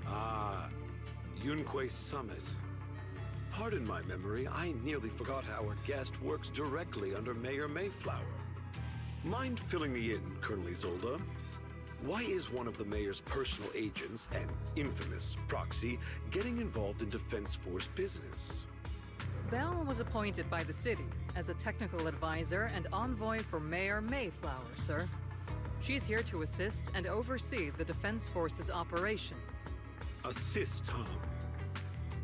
Ah, Yunque Summit. Pardon my memory, I nearly forgot our guest works directly under Mayor Mayflower. Mind filling me in, Colonel Isolde? Why is one of the mayor's personal agents, an infamous proxy, getting involved in Defense Force business? Belle was appointed by the city as a technical advisor and envoy for Mayor Mayflower, sir. She's here to assist and oversee the Defense Force's operation. Assist, huh?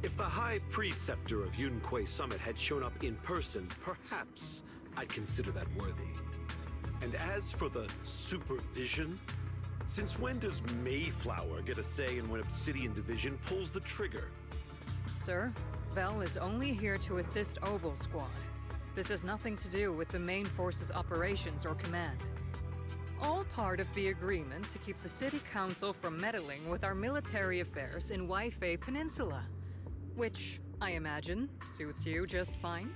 If the High Preceptor of Yunquay Summit had shown up in person, perhaps I'd consider that worthy. And as for the supervision, since when does Mayflower get a say in when Obsidian Division pulls the trigger? Sir, Belle is only here to assist Obel Squad. This has nothing to do with the main force's operations or command. All part of the agreement to keep the City Council from meddling with our military affairs in Waifei Peninsula. Which, I imagine, suits you just fine?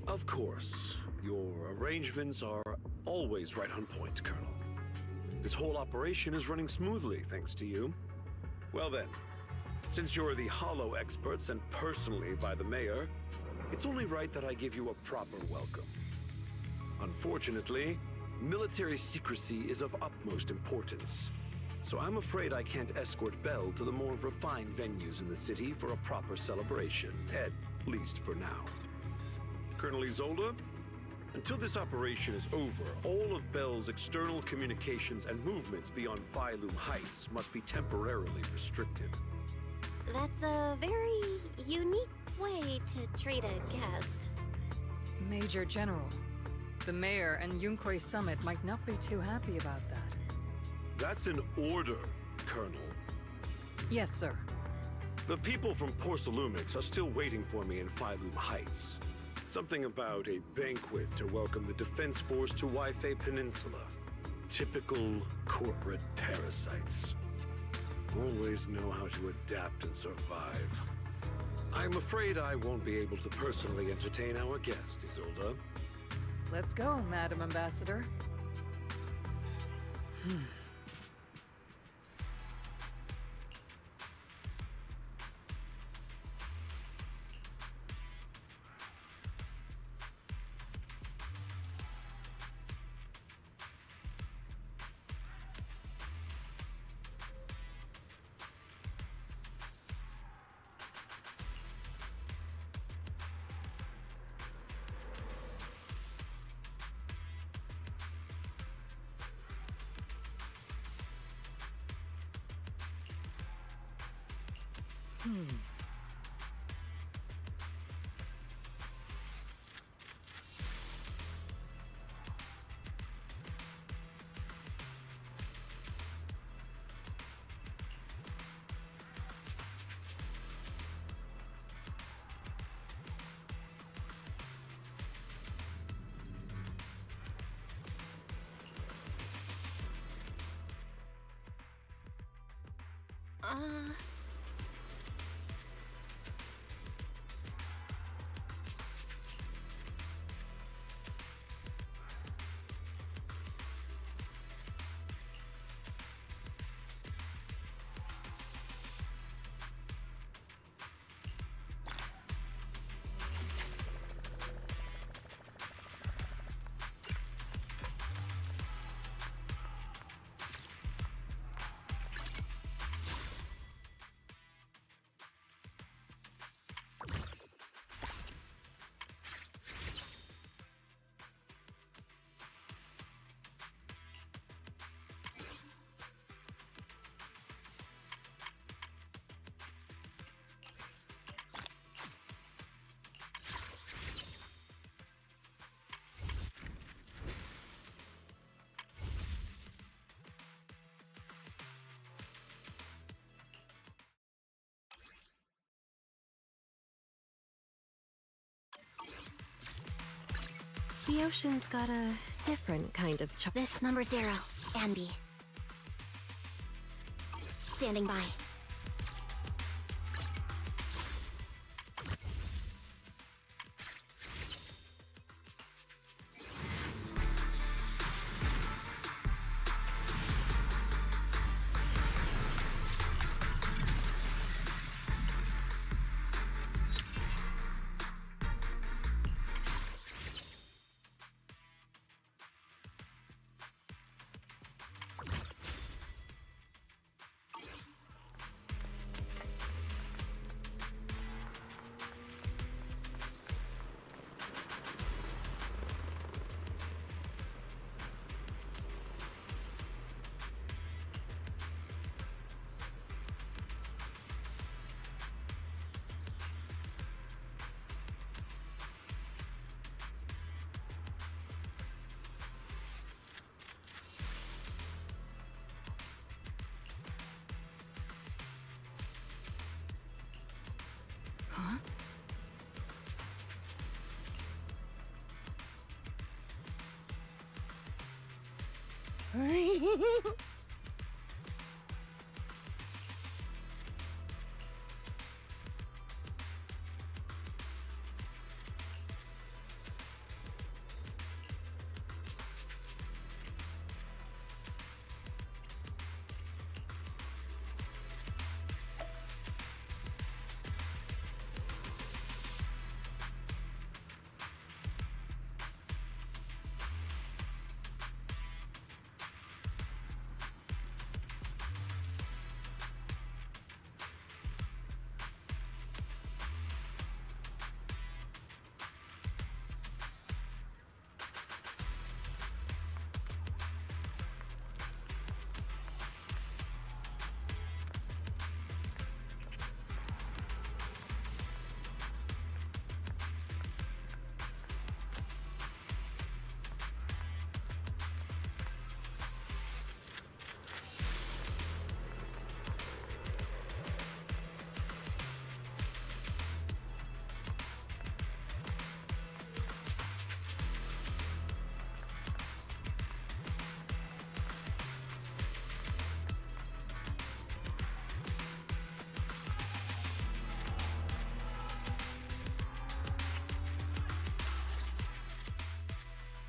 Of course. Your arrangements are always right on point, Colonel. This whole operation is running smoothly, thanks to you. Well then, since you're the Hollow experts and personally by the Mayor, it's only right that I give you a proper welcome. Unfortunately, military secrecy is of utmost importance. So I'm afraid I can't escort Belle to the more refined venues in the city for a proper celebration, at least for now. Colonel Isolde, until this operation is over, all of Belle's external communications and movements beyond Phylum Heights must be temporarily restricted. That's a very unique way to treat a guest. Major General, the Mayor and Yunquay Summit might not be too happy about that. That's an order, Colonel. Yes, sir. The people from Porcelumix are still waiting for me in Phylum Heights. Something about a banquet to welcome the Defense Force to Waifei Peninsula. Typical corporate parasites. Always know how to adapt and survive. I'm afraid I won't be able to personally entertain our guest, Isolde. Let's go, Madam Ambassador. The ocean's got a different kind of This number 0, Anby. Standing by. Huh?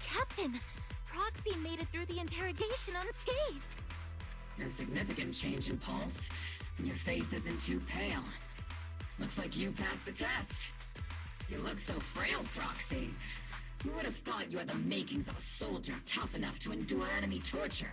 Captain, Proxy made it through the interrogation unscathed. No significant change in pulse, and your face isn't too pale. Looks like you passed the test. You look so frail, Proxy. Who would have thought you had the makings of a soldier tough enough to endure enemy torture?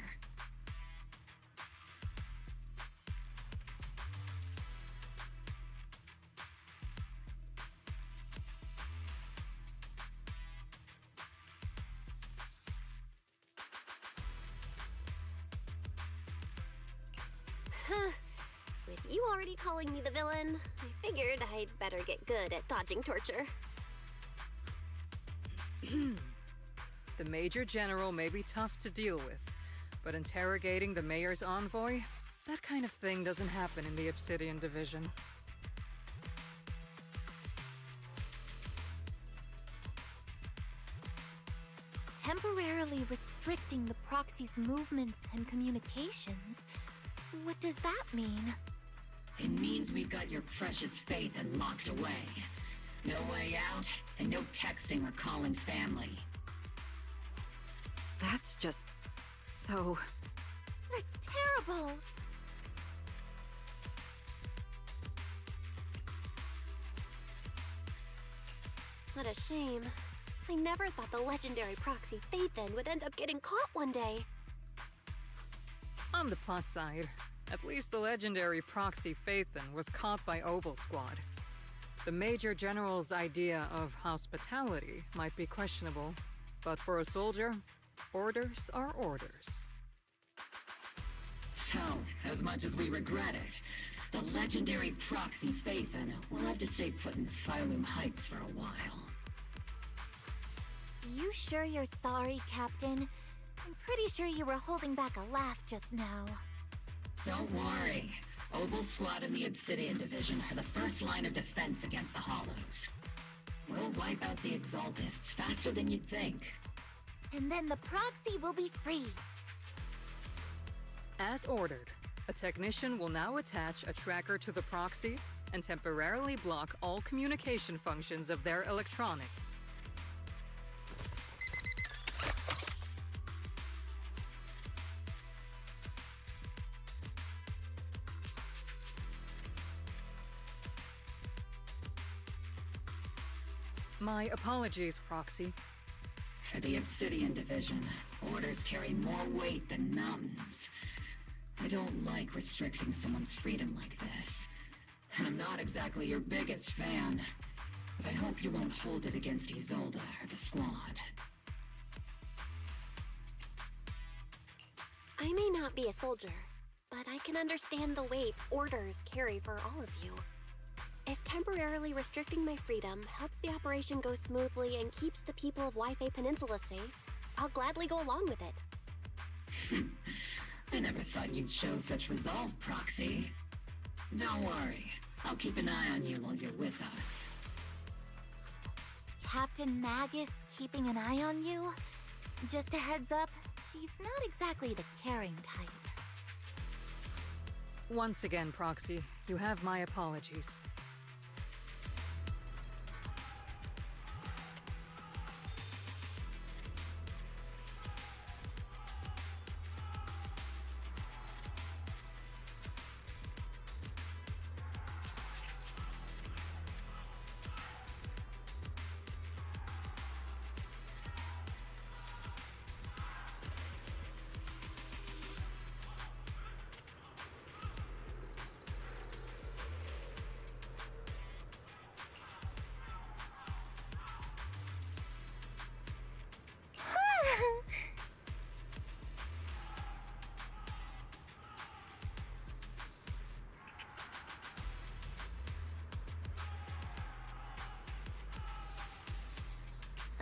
With you already calling me the villain, I figured I'd better get good at dodging torture. The Major General may be tough to deal with, but interrogating the Mayor's envoy? That kind of thing doesn't happen in the Obsidian Division. Temporarily restricting the Proxy's movements and communications. What does that mean? It means we've got your precious Phaethon locked away. No way out, and no texting or calling family. That's just... so... That's terrible! What a shame. I never thought the legendary proxy Phaethon would end up getting caught one day. On the plus side, at least the legendary proxy Phaethon was caught by Obel Squad. The Major General's idea of hospitality might be questionable, but for a soldier, orders are orders. So, as much as we regret it, the legendary proxy Phaethon will have to stay put in Phylum Heights for a while. You sure you're sorry, Captain? I'm pretty sure you were holding back a laugh just now. Don't worry. Obel Squad and the Obsidian Division are the first line of defense against the Hollows. We'll wipe out the Exaltists faster than you'd think. And then the proxy will be free. As ordered, a technician will now attach a tracker to the proxy and temporarily block all communication functions of their electronics. My apologies, Proxy. For the Obsidian Division, orders carry more weight than mountains. I don't like restricting someone's freedom like this. And I'm not exactly your biggest fan. But I hope you won't hold it against Isolde or the Squad. I may not be a soldier, but I can understand the weight orders carry for all of you. If temporarily restricting my freedom helps the operation go smoothly and keeps the people of Wi-Fi Peninsula safe, I'll gladly go along with it. I never thought you'd show such resolve, Proxy. Don't worry. I'll keep an eye on you while you're with us. Captain Magus keeping an eye on you? Just a heads up, she's not exactly the caring type. Once again, Proxy, you have my apologies.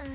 Huh?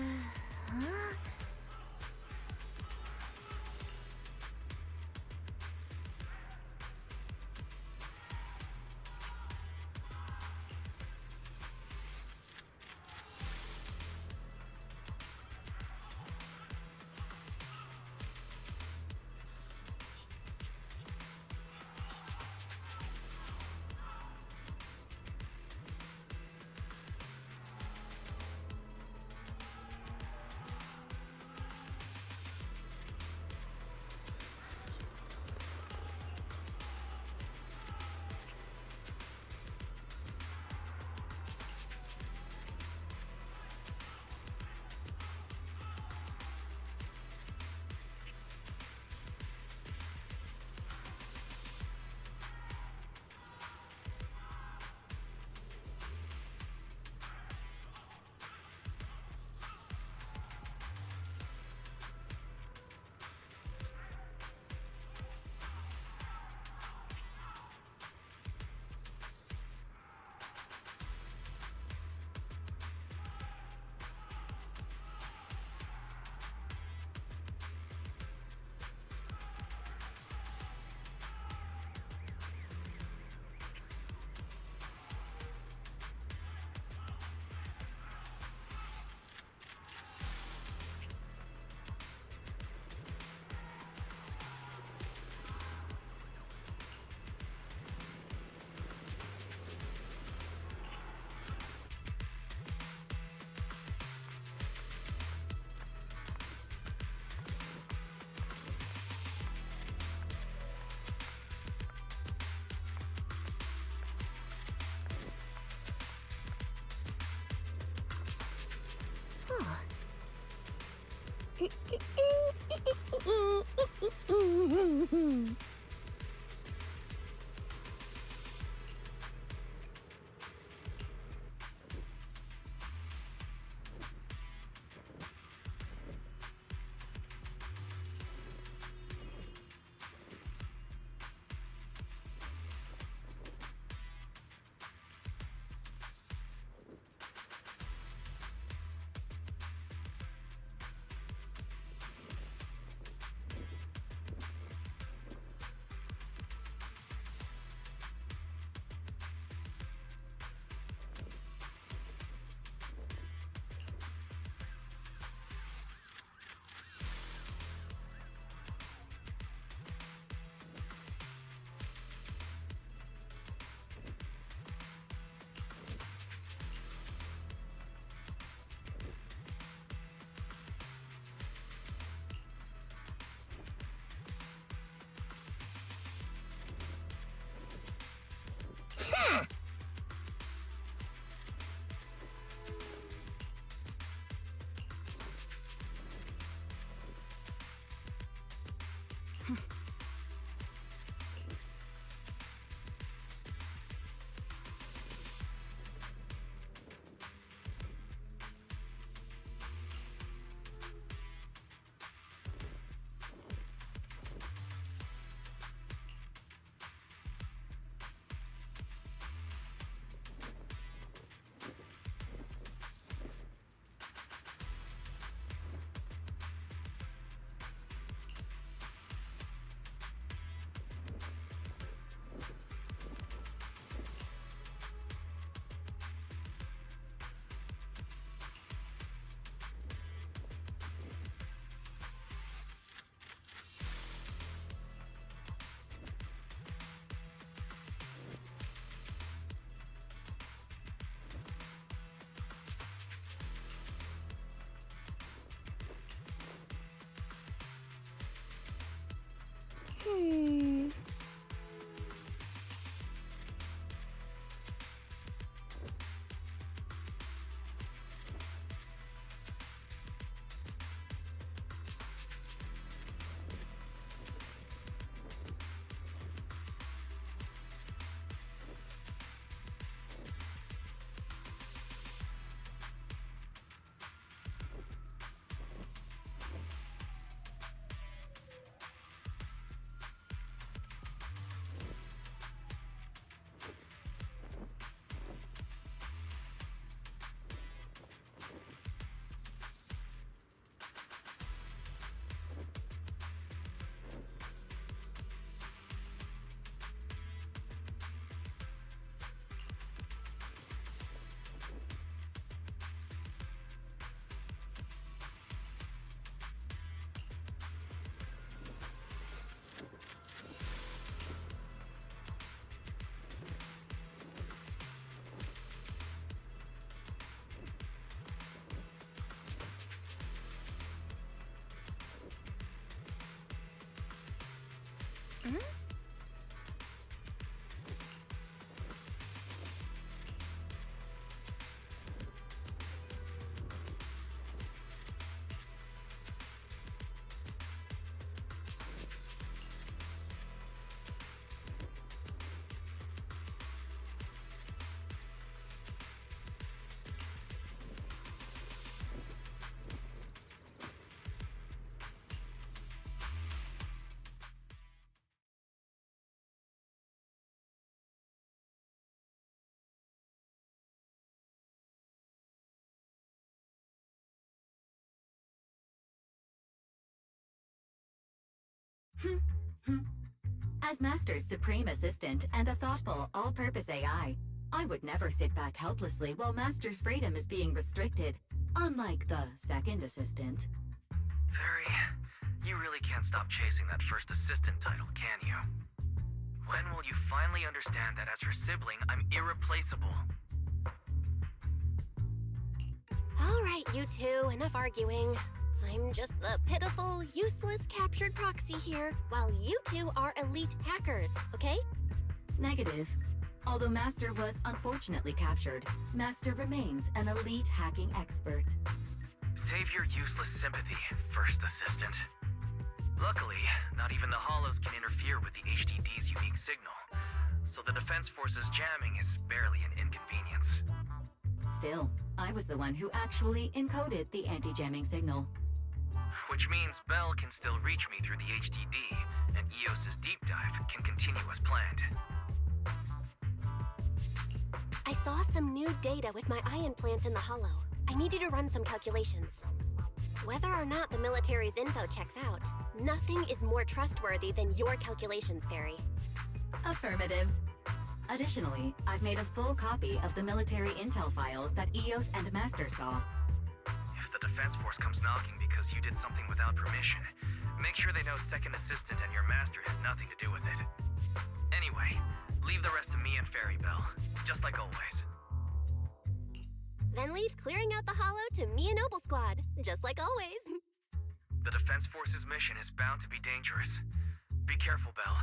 As Master's supreme assistant and a thoughtful, all-purpose AI, I would never sit back helplessly while Master's freedom is being restricted, unlike the second assistant. Fairy, you really can't stop chasing that first assistant title, can you? When will you finally understand that as her sibling, I'm irreplaceable? All right, you two, enough arguing. I'm just the pitiful, useless captured proxy here, while you two are elite hackers, okay? Negative. Although Master was unfortunately captured, Master remains an elite hacking expert. Save your useless sympathy, first assistant. Luckily, not even the Hollows can interfere with the HDD's unique signal, so the Defense Force's jamming is barely an inconvenience. Still, I was the one who actually encoded the anti-jamming signal. Which means Bell can still reach me through the HDD, and EOS's deep dive can continue as planned. I saw some new data with my eye implants in the Hollow. I need you to run some calculations. Whether or not the military's info checks out, nothing is more trustworthy than your calculations, Fairy. Affirmative. Additionally, I've made a full copy of the military intel files that EOS and Master saw. If the Defense Force comes knocking because you did something without permission, make sure they know Second Assistant and your Master had nothing to do with it. Anyway, leave the rest to me and Fairy Bell, just like always. Then leave clearing out the Hollow to me and Noble Squad, just like always. The Defense Force's mission is bound to be dangerous. Be careful, Bell.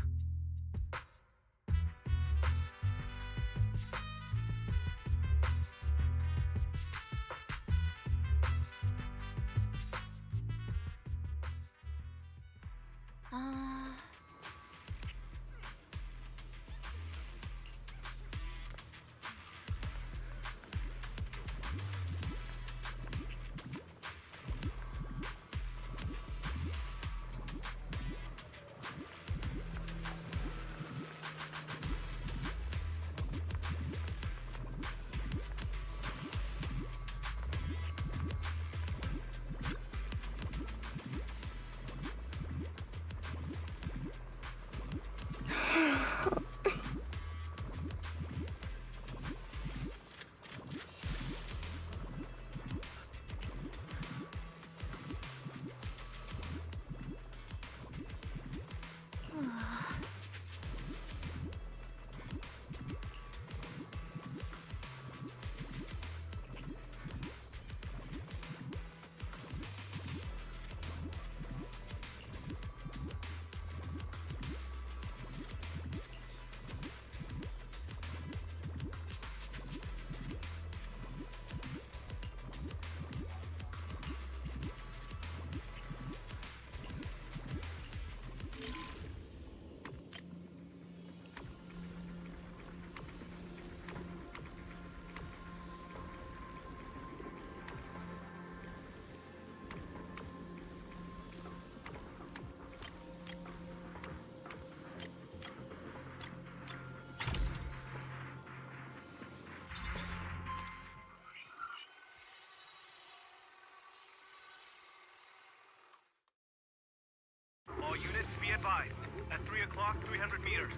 All units be advised. At 3 o'clock, 300 meters.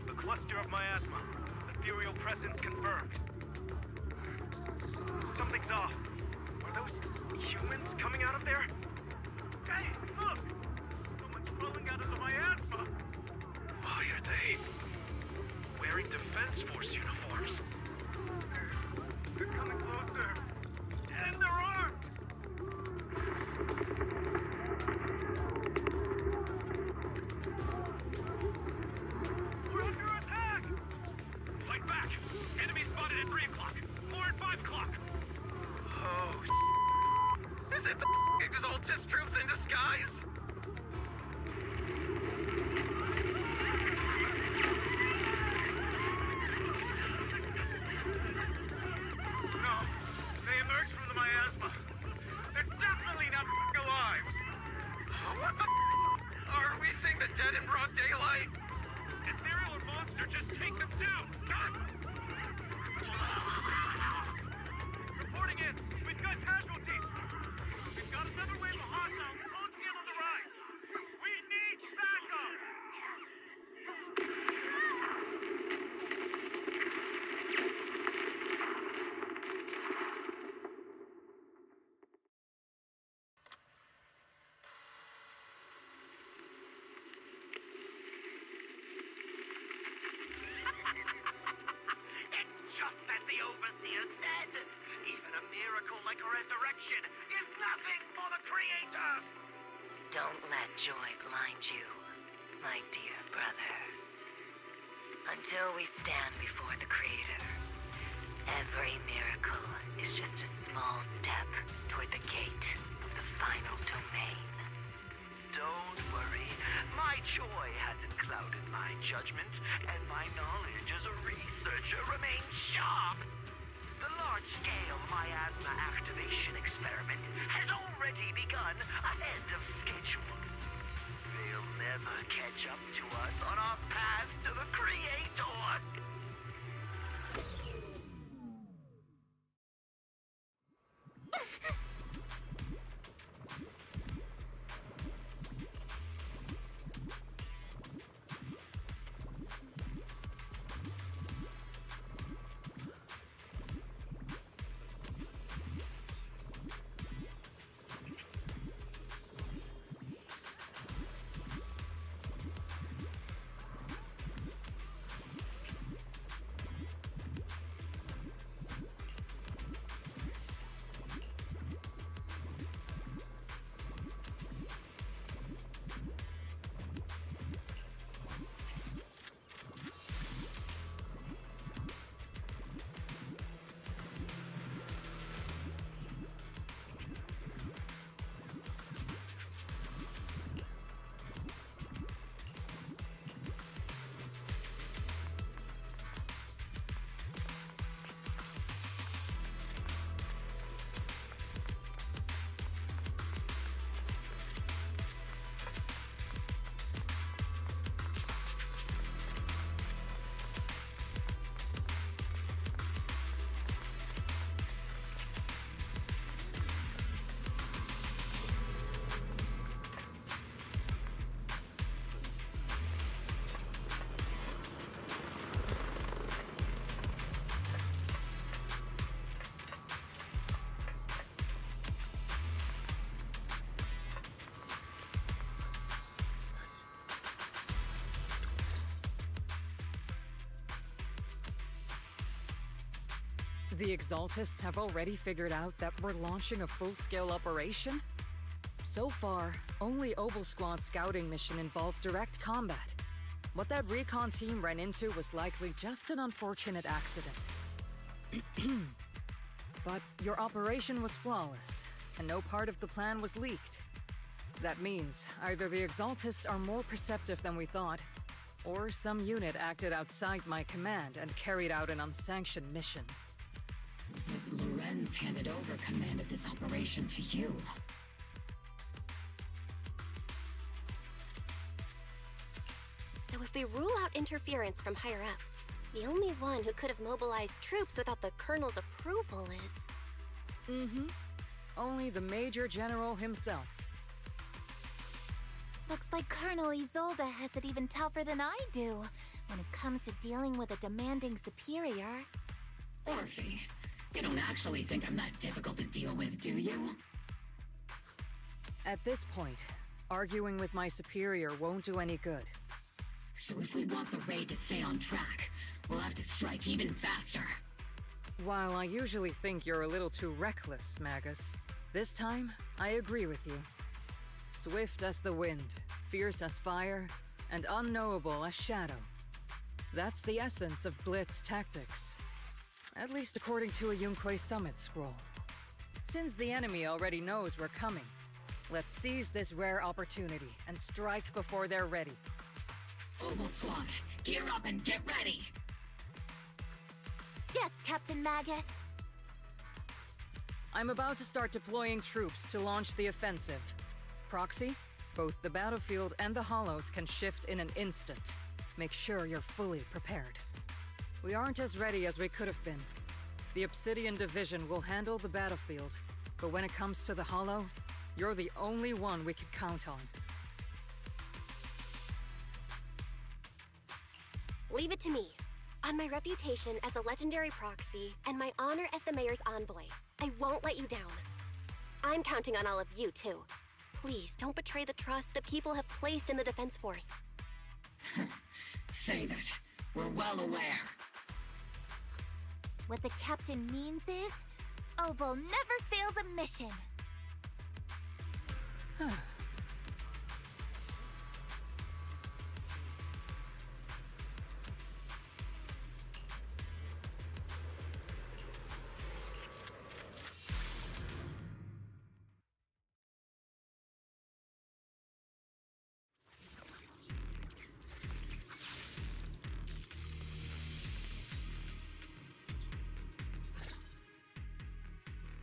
A cluster of miasma. Ethereal presence confirmed. Something's off. Are those humans coming out of there? Hey, look! Someone's crawling out of the miasma! Why are they wearing Defense Force uniforms? They're coming closer. And they're armed! The Exaltist troops in disguise? No, they emerged from the miasma. They're definitely not alive. What the Are we seeing the dead in broad daylight? Ethereal or monster, just take them too! Reporting in! We've got casualties! We've got another wave of hostiles closing in on the rise! We need backup! It's just as the Overseer said. Even a miracle like a resurrection is nothing for the Creator. Don't let joy blind you, my dear brother. Until we stand before the Creator, every miracle is just a small step toward the gate of the final domain. Don't worry. My joy hasn't clouded my judgment, and my knowledge as a researcher remains sharp. The large-scale miasma activation experiment has already begun ahead of schedule. They'll never catch up to us on our path to the Creator. The Exaltists have already figured out that we're launching a full-scale operation? So far, only Obel Squad's scouting mission involved direct combat. What that recon team ran into was likely just an unfortunate accident. But your operation was flawless, and no part of the plan was leaked. That means either the Exaltists are more perceptive than we thought, or some unit acted outside my command and carried out an unsanctioned mission. But Lorenz handed over command of this operation to you. So if we rule out interference from higher up, the only one who could have mobilized troops without the Colonel's approval is... Mm-hmm. Only the Major General himself. Looks like Colonel Isolde has it even tougher than I do when it comes to dealing with a demanding superior. Orphe, you don't actually think I'm that difficult to deal with, do you? At this point, arguing with my superior won't do any good. So if we want the raid to stay on track, we'll have to strike even faster. While I usually think you're a little too reckless, Magus, this time, I agree with you. Swift as the wind, fierce as fire, and unknowable as shadow. That's the essence of Blitz tactics. At least according to a Yunque Summit scroll. Since the enemy already knows we're coming, let's seize this rare opportunity and strike before they're ready. Obel Squad, gear up and get ready! Yes, Captain Magus. I'm about to start deploying troops to launch the offensive. Proxy, both the battlefield and the Hollows can shift in an instant. Make sure you're fully prepared. We aren't as ready as we could have been. The Obsidian Division will handle the battlefield, but when it comes to the Hollow, you're the only one we can count on. Leave it to me. On my reputation as a legendary proxy and my honor as the mayor's envoy, I won't let you down. I'm counting on all of you, too. Please, don't betray the trust the people have placed in the Defense Force. Save it. We're well aware. What the captain means is, Obel never fails a mission.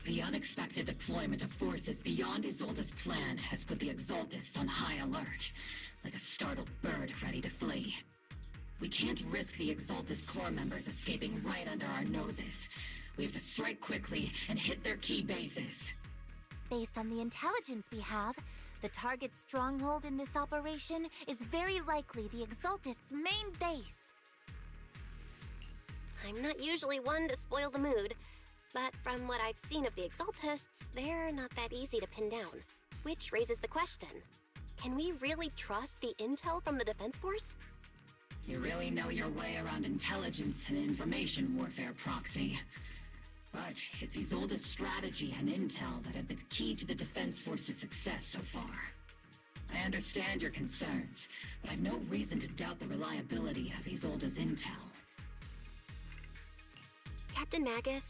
The unexpected deployment of forces beyond Isolde's plan has put the Exaltists on high alert, like a startled bird ready to flee. We can't risk the Exaltist core members escaping right under our noses. We have to strike quickly and hit their key bases. Based on the intelligence we have, the target's stronghold in this operation is very likely the Exaltists' main base. I'm not usually one to spoil the mood, but from what I've seen of the Exaltists, they're not that easy to pin down. Which raises the question, can we really trust the intel from the Defense Force? You really know your way around intelligence and information warfare, Proxy. But it's Isolde's strategy and intel that have been key to the Defense Force's success so far. I understand your concerns, but I've no reason to doubt the reliability of Isolde's intel. Captain Magus,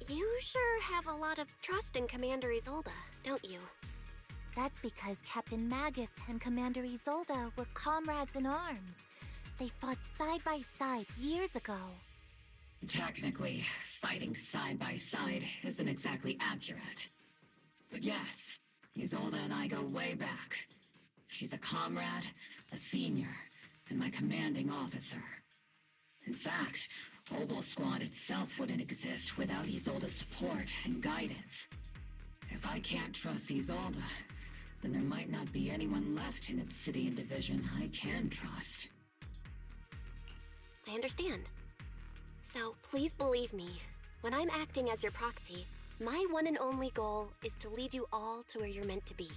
you sure have a lot of trust in Commander Isolde, don't you? That's because Captain Magus and Commander Isolde were comrades in arms. They fought side by side years ago. Technically, fighting side by side isn't exactly accurate. But yes, Isolde and I go way back. She's a comrade, a senior, and my commanding officer. In fact, Obel Squad itself wouldn't exist without Isolde's support and guidance. If I can't trust Isolde, then there might not be anyone left in Obsidian Division I can trust. I understand. So please believe me, when I'm acting as your proxy, my one and only goal is to lead you all to where you're meant to be.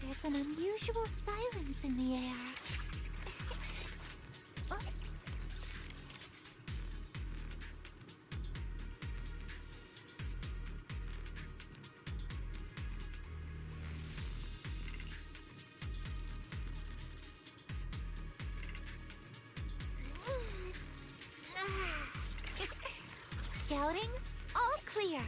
There's an unusual silence in the air. Oh. Scouting? All clear.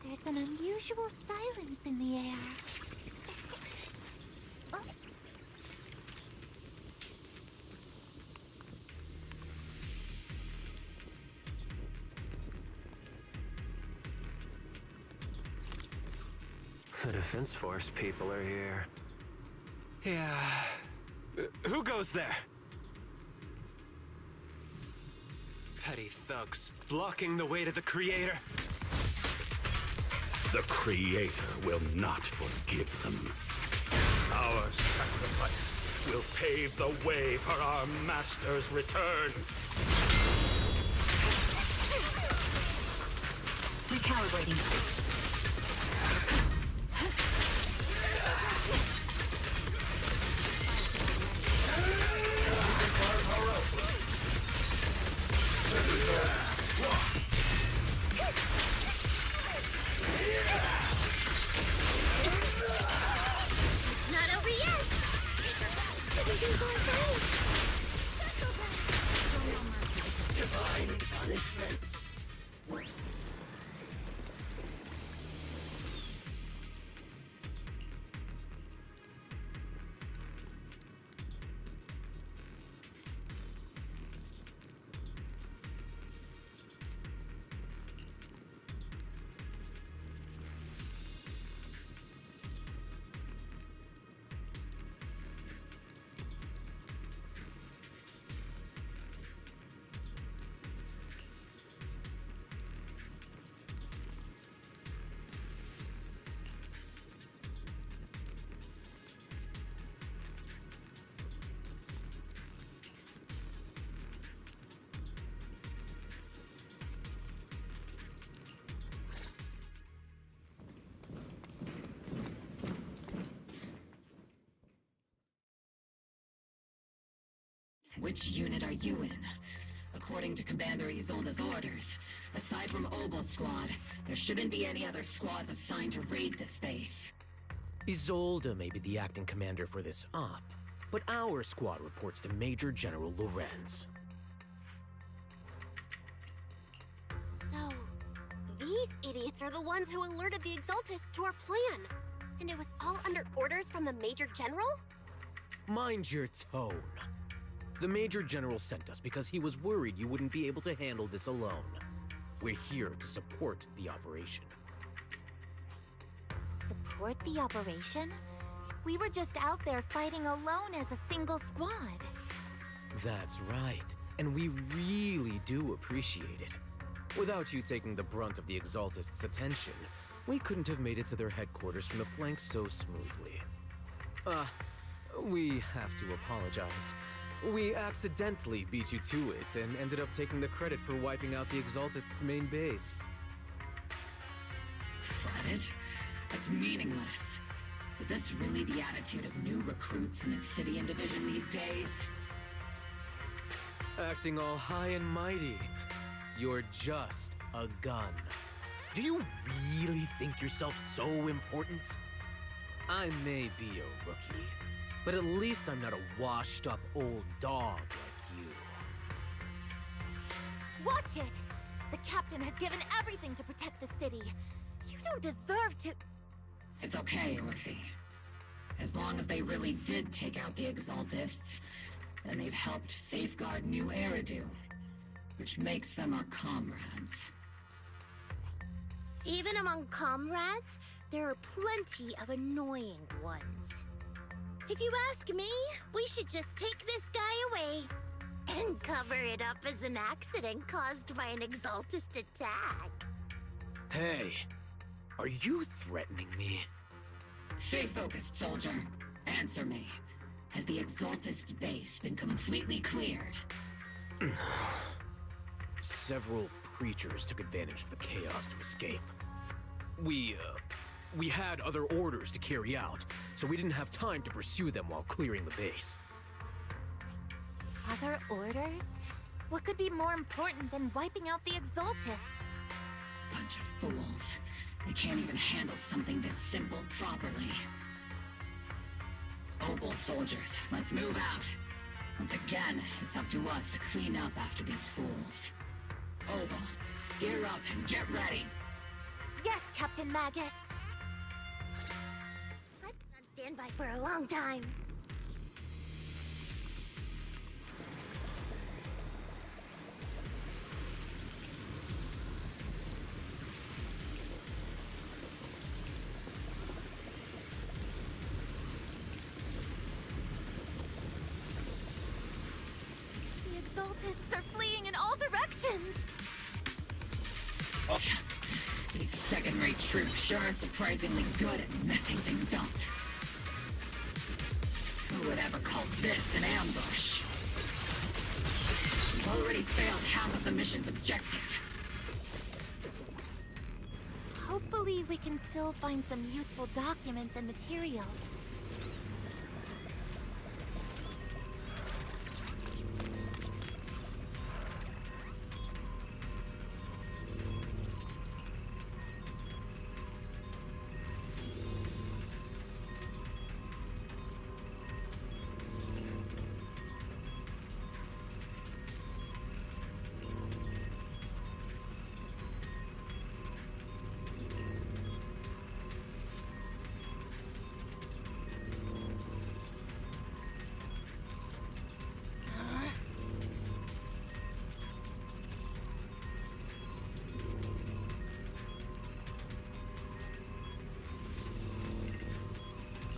There's an unusual silence in the air. Oh. The Defense Force people are here. Yeah. Who goes there? Petty thugs blocking the way to the Creator. The Creator will not forgive them. Our sacrifice will pave the way for our master's return. Recalibrating. Not over yet! Divine punishment. Which unit are you in? According to Commander Isolde's orders, aside from Obel Squad, there shouldn't be any other squads assigned to raid this base. Isolde may be the acting commander for this op, but our squad reports to Major General Lorenz. So, these idiots are the ones who alerted the Exaltists to our plan. And it was all under orders from the Major General? Mind your tone. The Major General sent us because he was worried you wouldn't be able to handle this alone. We're here to support the operation. Support the operation? We were just out there fighting alone as a single squad. That's right, and we really do appreciate it. Without you taking the brunt of the Exaltists' attention, we couldn't have made it to their headquarters from the flank so smoothly. We have to apologize. We accidentally beat you to it and ended up taking the credit for wiping out the Exaltists' main base. Credit? That's meaningless. Is this really the attitude of new recruits in Obsidian Division these days? Acting all high and mighty. You're just a gun. Do you really think yourself so important? I may be a rookie, but at least I'm not a washed-up old dog like you. Watch it! The captain has given everything to protect the city. You don't deserve to... It's okay, Orphe. As long as they really did take out the Exaltists, then they've helped safeguard New Eridu, which makes them our comrades. Even among comrades, there are plenty of annoying ones. If you ask me, we should just take this guy away and cover it up as an accident caused by an Exaltist attack. Hey, are you threatening me? Stay focused, soldier. Answer me. Has the Exaltist base been completely cleared? Several preachers took advantage of the chaos to escape. We had other orders to carry out, so we didn't have time to pursue them while clearing the base. Other orders? What could be more important than wiping out the Exaltists? Bunch of fools. They can't even handle something this simple properly. Obel soldiers, let's move out. Once again, it's up to us to clean up after these fools. Obel, gear up and get ready. Yes, Captain Magus. I've been on standby for a long time. The Exaltists are fleeing in all directions! These second-rate troops sure are surprisingly good at messing things up. Who would ever call this an ambush? We've already failed half of the mission's objective. Hopefully we can still find some useful documents and materials.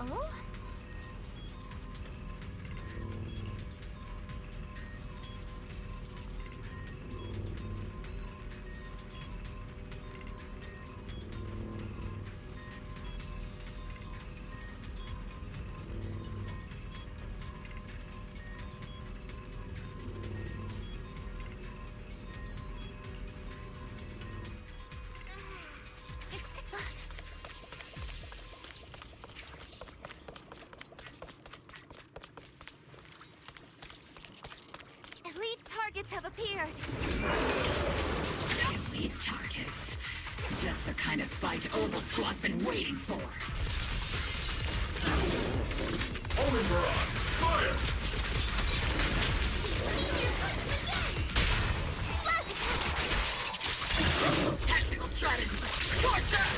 Oh? Elite targets have appeared. Elite targets. Just the kind of fight Oval Squad's been waiting for. Omen barrage! Fire! Tactical strategy! Torture!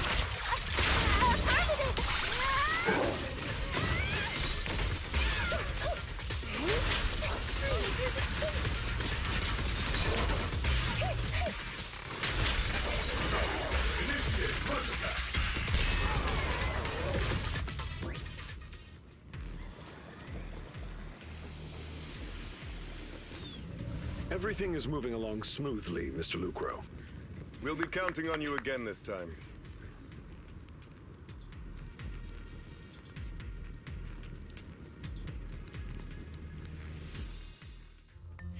Everything is moving along smoothly, Mr. Lucro. We'll be counting on you again this time.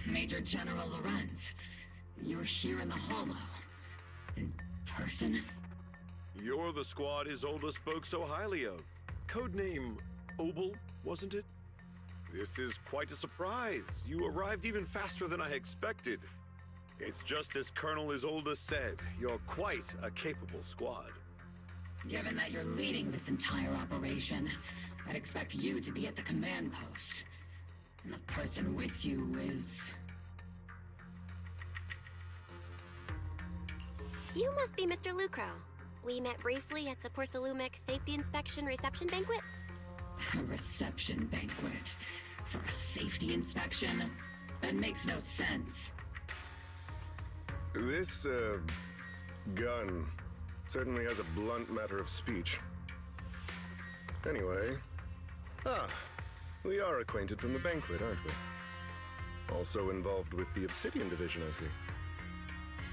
Major General Lorenz, you're here in the Hollow. In person? You're the squad Isolde spoke so highly of. Codename Obel, wasn't it? This is quite a surprise. You arrived even faster than I expected. It's just as Colonel Isolde said, you're quite a capable squad. Given that you're leading this entire operation, I'd expect you to be at the command post. And the person with you is... You must be Mr. Lucro. We met briefly at the Porcelumic Safety Inspection Reception Banquet? A reception banquet? For a safety inspection? That makes no sense. This, gun certainly has a blunt matter of speech. Anyway... we are acquainted from the banquet, aren't we? Also involved with the Obsidian Division, I see.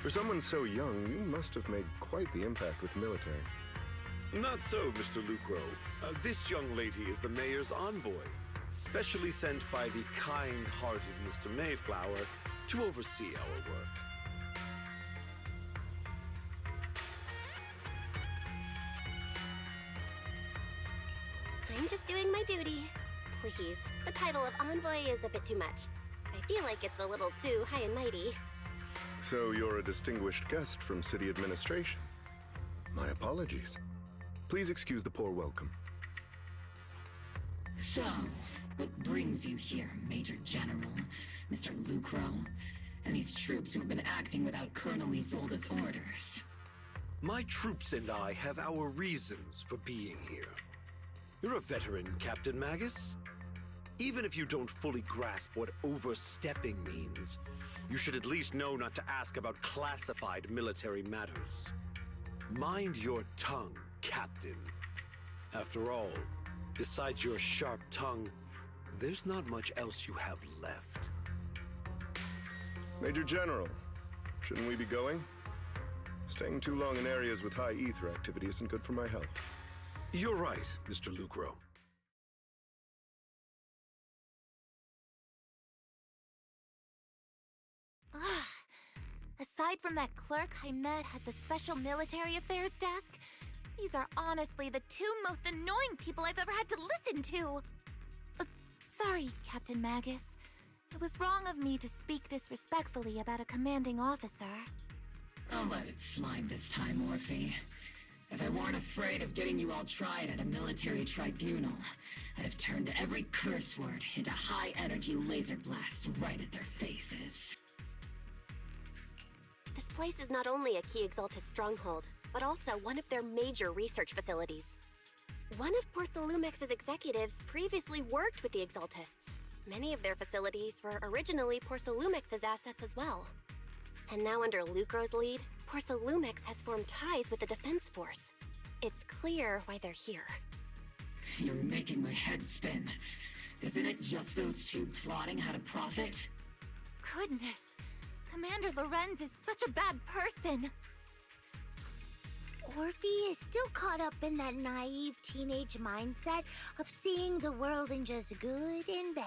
For someone so young, you must have made quite the impact with the military. Not so, Mr. Lucro. This young lady is the mayor's envoy, specially sent by the kind-hearted Mr. Mayflower to oversee our work. I'm just doing my duty. Please, the title of envoy is a bit too much. I feel like it's a little too high and mighty. So you're a distinguished guest from city administration. My apologies. Please excuse the poor welcome. So, what brings you here, Major General, Mr. Lucro, and these troops who've been acting without Colonel Isolde's orders? My troops and I have our reasons for being here. You're a veteran, Captain Magus. Even if you don't fully grasp what overstepping means, you should at least know not to ask about classified military matters. Mind your tongue, Captain. After all, besides your sharp tongue, there's not much else you have left. Major General, shouldn't we be going? Staying too long in areas with high ether activity isn't good for my health. You're right, Mr. Lucro. Aside from that clerk I met at the Special Military Affairs desk, these are honestly the two most annoying people I've ever had to listen to. Sorry, Captain Magus. It was wrong of me to speak disrespectfully about a commanding officer. I'll let it slide this time, Orphe. If I weren't afraid of getting you all tried at a military tribunal, I'd have turned every curse word into high-energy laser blasts right at their faces. This place is not only a key Exaltist stronghold, but also one of their major research facilities. One of Porcelumex's executives previously worked with the Exaltists. Many of their facilities were originally Porcelumex's assets as well. And now under Lucro's lead, Porcelumex has formed ties with the Defense Force. It's clear why they're here. You're making my head spin. Isn't it just those two plotting how to profit? Goodness, Commander Lorenz is such a bad person. Orphe is still caught up in that naive teenage mindset of seeing the world in just good and bad.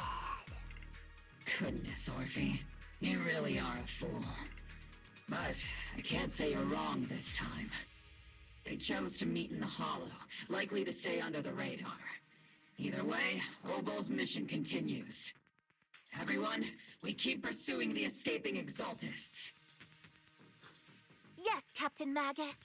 Goodness, Orphe. You really are a fool. But I can't say you're wrong this time. They chose to meet in the Hollow, likely to stay under the radar. Either way, Obol's mission continues. Everyone, we keep pursuing the escaping Exaltists. Yes, Captain Magus.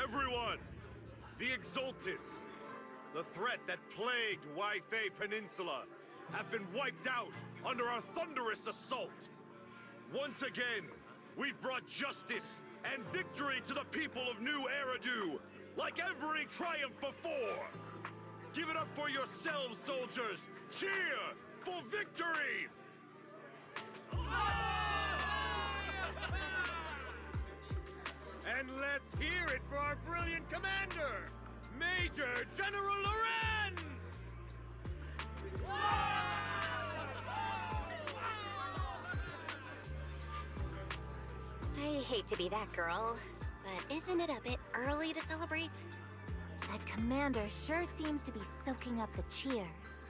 Everyone! The Exaltists, the threat that plagued Waifei Peninsula, have been wiped out under our thunderous assault. Once again, we've brought justice and victory to the people of New Eridu, like every triumph before. Give it up for yourselves, soldiers! Cheer for victory! And let's hear it for our brilliant commander, Major General Lorenz! hate to be that girl, but isn't it a bit early to celebrate? That commander sure seems to be soaking up the cheers.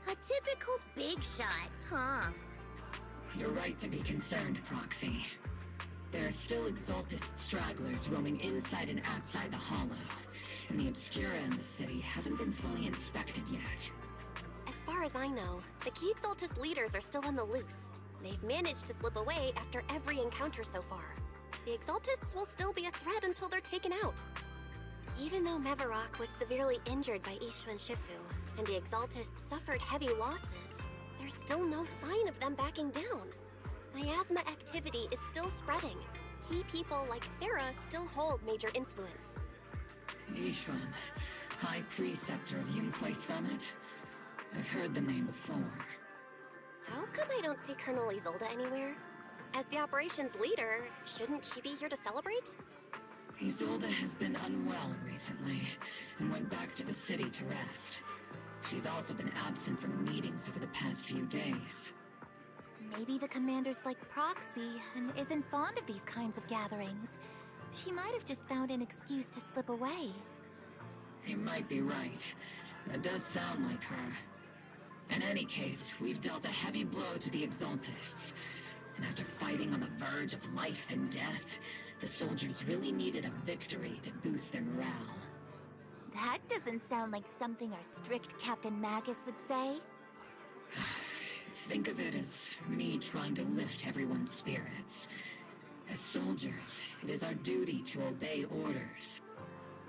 A typical big shot, huh? You're right to be concerned, Proxy. There are still Exaltist stragglers roaming inside and outside the Hollow, and the Obscura in the city haven't been fully inspected yet. As far as I know, the key Exaltist leaders are still on the loose. They've managed to slip away after every encounter so far. The Exaltists will still be a threat until they're taken out. Even though Mevarok was severely injured by Ishu and Shifu, and the Exaltists suffered heavy losses, there's still no sign of them backing down. Miasma activity is still spreading. Key people like Sarah still hold major influence. Ishwan, High Preceptor of Yunkwei Summit? I've heard the name before. How come I don't see Colonel Isolde anywhere? As the operations leader, shouldn't she be here to celebrate? Isolde has been unwell recently, and went back to the city to rest. She's also been absent from meetings over the past few days. Maybe the commander's like Proxy and isn't fond of these kinds of gatherings. She might have just found an excuse to slip away. You might be right. That does sound like her. In any case, we've dealt a heavy blow to the Exaltists. And after fighting on the verge of life and death, the soldiers really needed a victory to boost their morale. That doesn't sound like something our strict Captain Magus would say. Think of it as me trying to lift everyone's spirits. As soldiers, it is our duty to obey orders.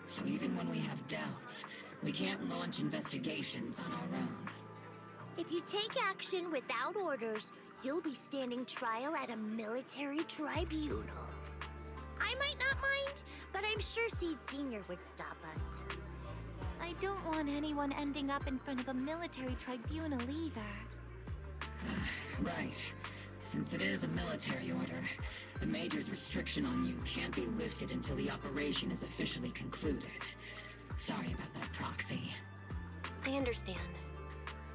So even when we have doubts, we can't launch investigations on our own. If you take action without orders, you'll be standing trial at a military tribunal. I might not mind, but I'm sure Seed Sr. would stop us. I don't want anyone ending up in front of a military tribunal either. Right. Since it is a military order, the Major's restriction on you can't be lifted until the operation is officially concluded. Sorry about that, Proxy. I understand.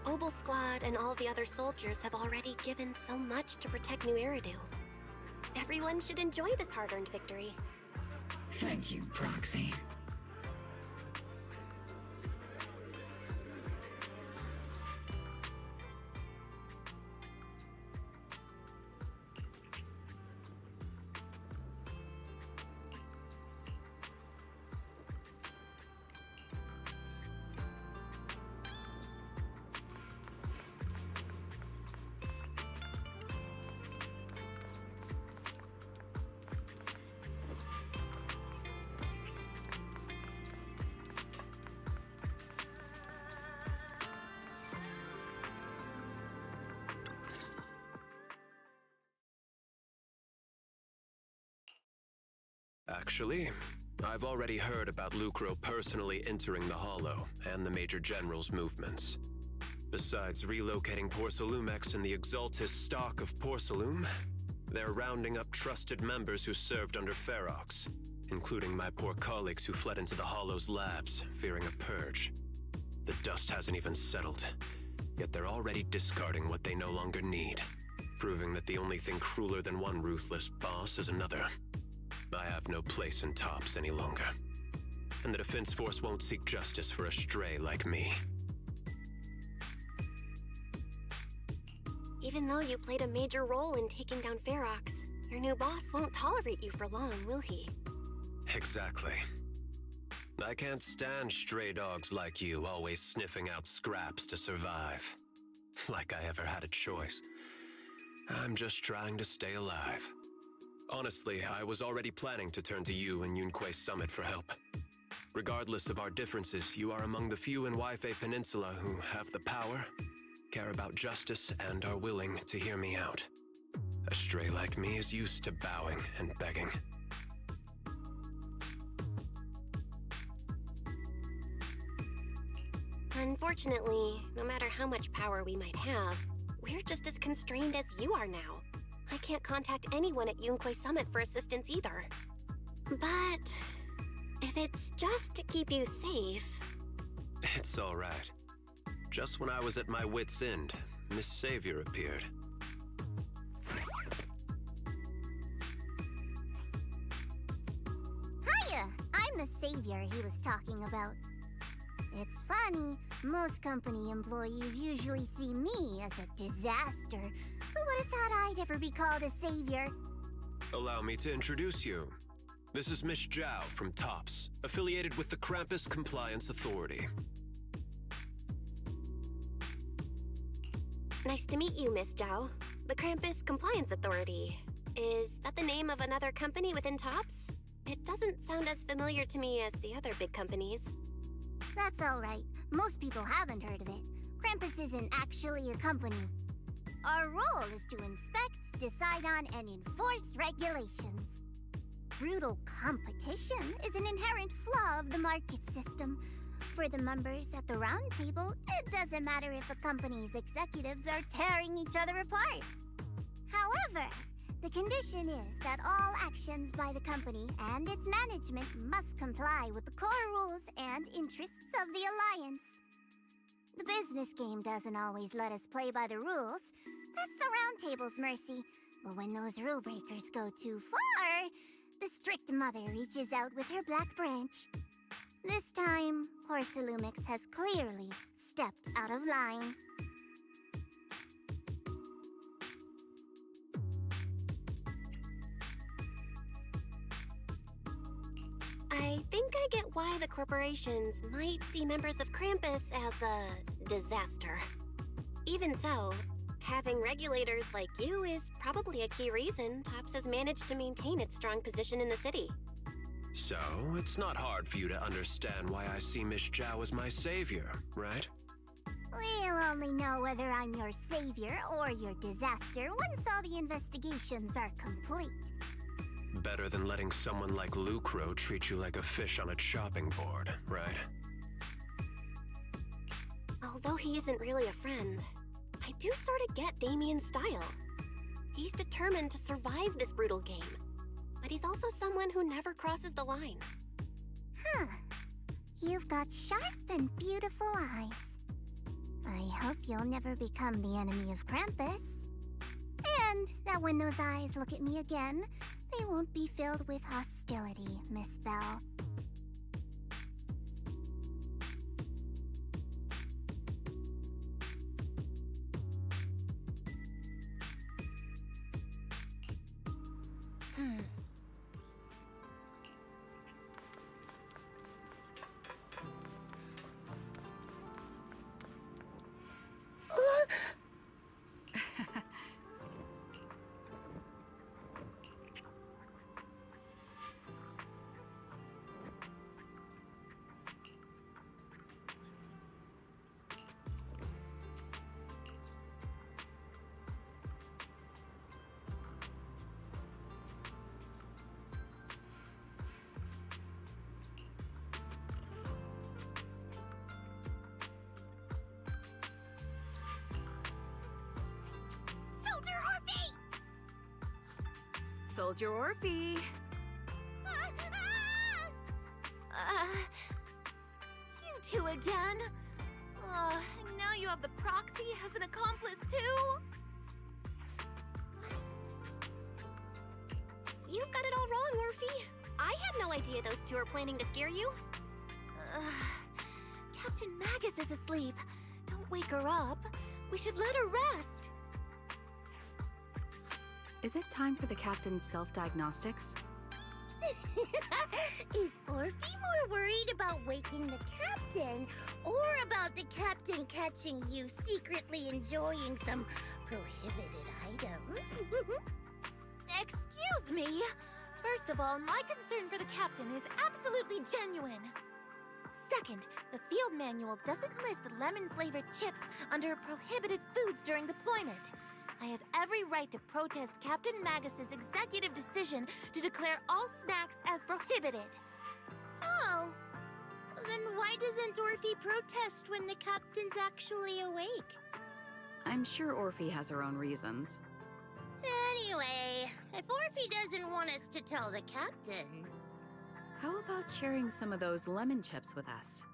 Obel Squad and all the other soldiers have already given so much to protect New Eridu. Everyone should enjoy this hard-earned victory. Thank you, Proxy. Actually, I've already heard about Lucro personally entering the Hollow and the Major General's movements. Besides relocating Porcelumex and the Exaltist stock of Porcelume, they're rounding up trusted members who served under Ferox, including my poor colleagues who fled into the Hollow's labs, fearing a purge. The dust hasn't even settled, yet they're already discarding what they no longer need, proving that the only thing crueler than one ruthless boss is another. I have no place in Tops any longer, and the Defense Force won't seek justice for a stray like me. Even though you played a major role in taking down Ferox, your new boss won't tolerate you for long, will he? Exactly. I can't stand stray dogs like you always sniffing out scraps to survive. Like I ever had a choice. I'm just trying to stay alive. Honestly, I was already planning to turn to you and Yunkwei Summit for help. Regardless of our differences, you are among the few in Waifei Peninsula who have the power, care about justice, and are willing to hear me out. A stray like me is used to bowing and begging. Unfortunately, no matter how much power we might have, we're just as constrained as you are now. I can't contact anyone at Yunkwei Summit for assistance either. But if it's just to keep you safe... It's all right. Just when I was at my wit's end, Miss Savior appeared. savior he was talking about. It's funny, most company employees usually see me as a disaster. Who would have thought I'd ever be called a savior? Allow me to introduce you. This is Miss Zhao from TOPS, affiliated with the Krampus Compliance Authority. Nice to meet you, Miss Zhao. The Krampus Compliance Authority. Is that the name of another company within TOPS? It doesn't sound as familiar to me as the other big companies. That's alright. Most people haven't heard of it. Krampus isn't actually a company. Our role is to inspect, decide on, and enforce regulations. Brutal competition is an inherent flaw of the market system. For the members at the round table, it doesn't matter if a company's executives are tearing each other apart. However, the condition is that all actions by the company and its management must comply with the core rules and interests of the Alliance. The business game doesn't always let us play by the rules. That's the round table's mercy. But when those rule breakers go too far, the strict mother reaches out with her black branch. This time, Porcelumix has clearly stepped out of line. I think I get why the corporations might see members of Krampus as a disaster. Even so, having regulators like you is probably a key reason TOPS has managed to maintain its strong position in the city. So, it's not hard for you to understand why I see Miss Zhao as my savior, right? We'll only know whether I'm your savior or your disaster once all the investigations are complete. Better than letting someone like Lucro treat you like a fish on a chopping board, right? Although he isn't really a friend, I do sort of get Damien's style. He's determined to survive this brutal game, but he's also someone who never crosses the line. Huh. You've got sharp and beautiful eyes. I hope you'll never become the enemy of Krampus. And that when those eyes look at me again, they won't be filled with hostility, Miss Bell. Soldier Orphe! You two again? Now you have the proxy as an accomplice too? You've got it all wrong, Orphe. I had no idea those two are planning to scare you. Captain Magus is asleep. Don't wake her up. We should let her rest. Is it time for the captain's self-diagnostics? Is Orphe more worried about waking the captain, or about the captain catching you secretly enjoying some prohibited items? Excuse me. First of all, my concern for the captain is absolutely genuine. Second, the field manual doesn't list lemon-flavored chips under prohibited foods during deployment. I have every right to protest Captain Magus's executive decision to declare all snacks as prohibited. Oh, then why doesn't Orphe protest when the captain's actually awake? I'm sure Orphe has her own reasons. Anyway, if Orphe doesn't want us to tell the captain... How about sharing some of those lemon chips with us?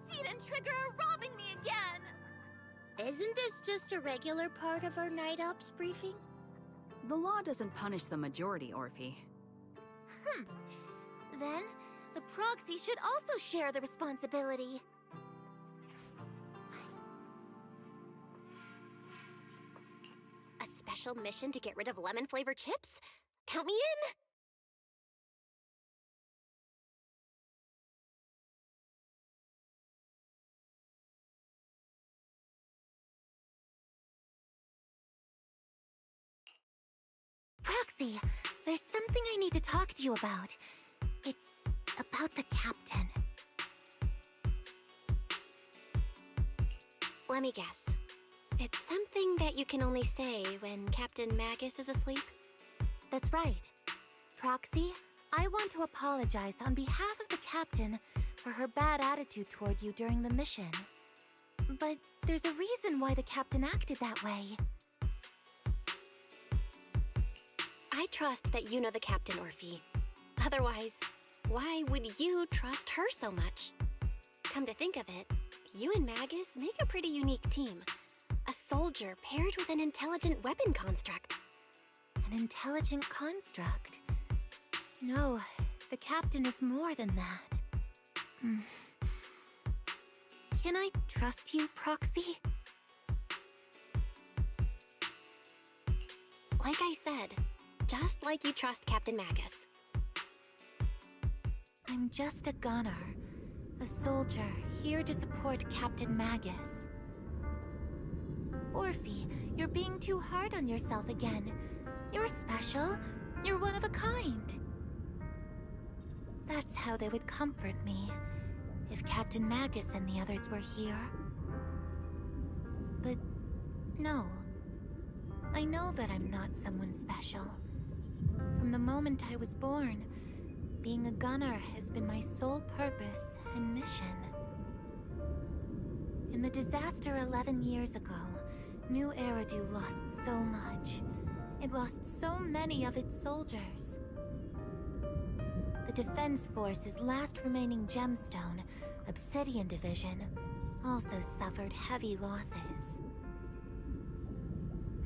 Seed and Trigger are robbing me again! Isn't this just a regular part of our night ops briefing? The law doesn't punish the majority, Orphe. Then, the proxy should also share the responsibility. A special mission to get rid of lemon-flavored chips? Count me in! Proxy, there's something I need to talk to you about. It's about the captain. Let me guess. It's something that you can only say when Captain Magus is asleep? That's right. Proxy, I want to apologize on behalf of the captain for her bad attitude toward you during the mission. But there's a reason why the captain acted that way. I trust that you know the captain, Orphe. Otherwise, why would you trust her so much? Come to think of it, you and Magus make a pretty unique team. A soldier paired with an intelligent weapon construct. An intelligent construct? No, the captain is more than that. Can I trust you, Proxy? Like I said, just like you trust Captain Magus. I'm just a gunner. A soldier, here to support Captain Magus. Orphe, you're being too hard on yourself again. You're special. You're one of a kind. That's how they would comfort me, if Captain Magus and the others were here. But no. I know that I'm not someone special. From the moment I was born, being a gunner has been my sole purpose and mission. In the disaster 11 years ago, New Eridu lost so much. It lost so many of its soldiers. The Defense Force's last remaining gemstone, Obsidian Division, also suffered heavy losses.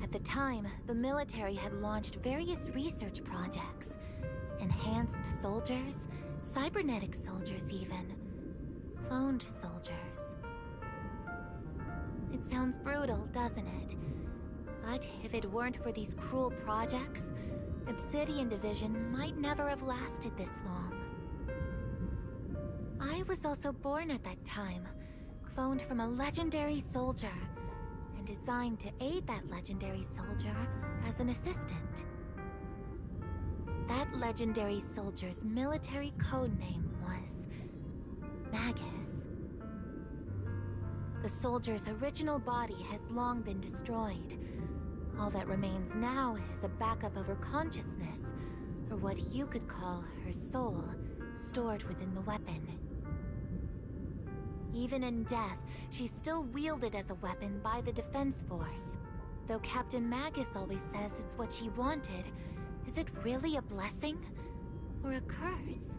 At the time, the military had launched various research projects. Enhanced soldiers, cybernetic soldiers even. Cloned soldiers. It sounds brutal, doesn't it? But if it weren't for these cruel projects, Obsidian Division might never have lasted this long. I was also born at that time, cloned from a legendary soldier, and designed to aid that legendary soldier as an assistant. That legendary soldier's military code name was Magus. The soldier's original body has long been destroyed. All that remains now is a backup of her consciousness, or what you could call her soul, stored within the weapon. Even in death, she's still wielded as a weapon by the Defense Force. Though Captain Magus always says it's what she wanted, is it really a blessing? Or a curse?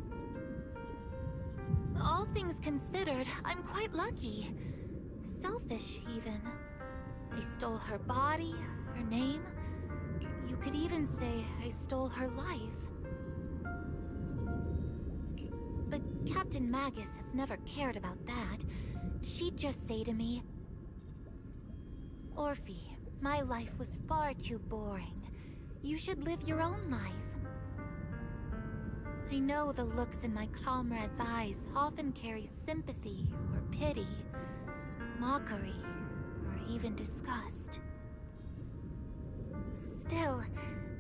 All things considered, I'm quite lucky. Selfish, even. I stole her body, her name. You could even say I stole her life. But Captain Magus has never cared about that. She'd just say to me, Orphe, my life was far too boring. You should live your own life. I know the looks in my comrades' eyes often carry sympathy or pity, mockery, or even disgust. Still,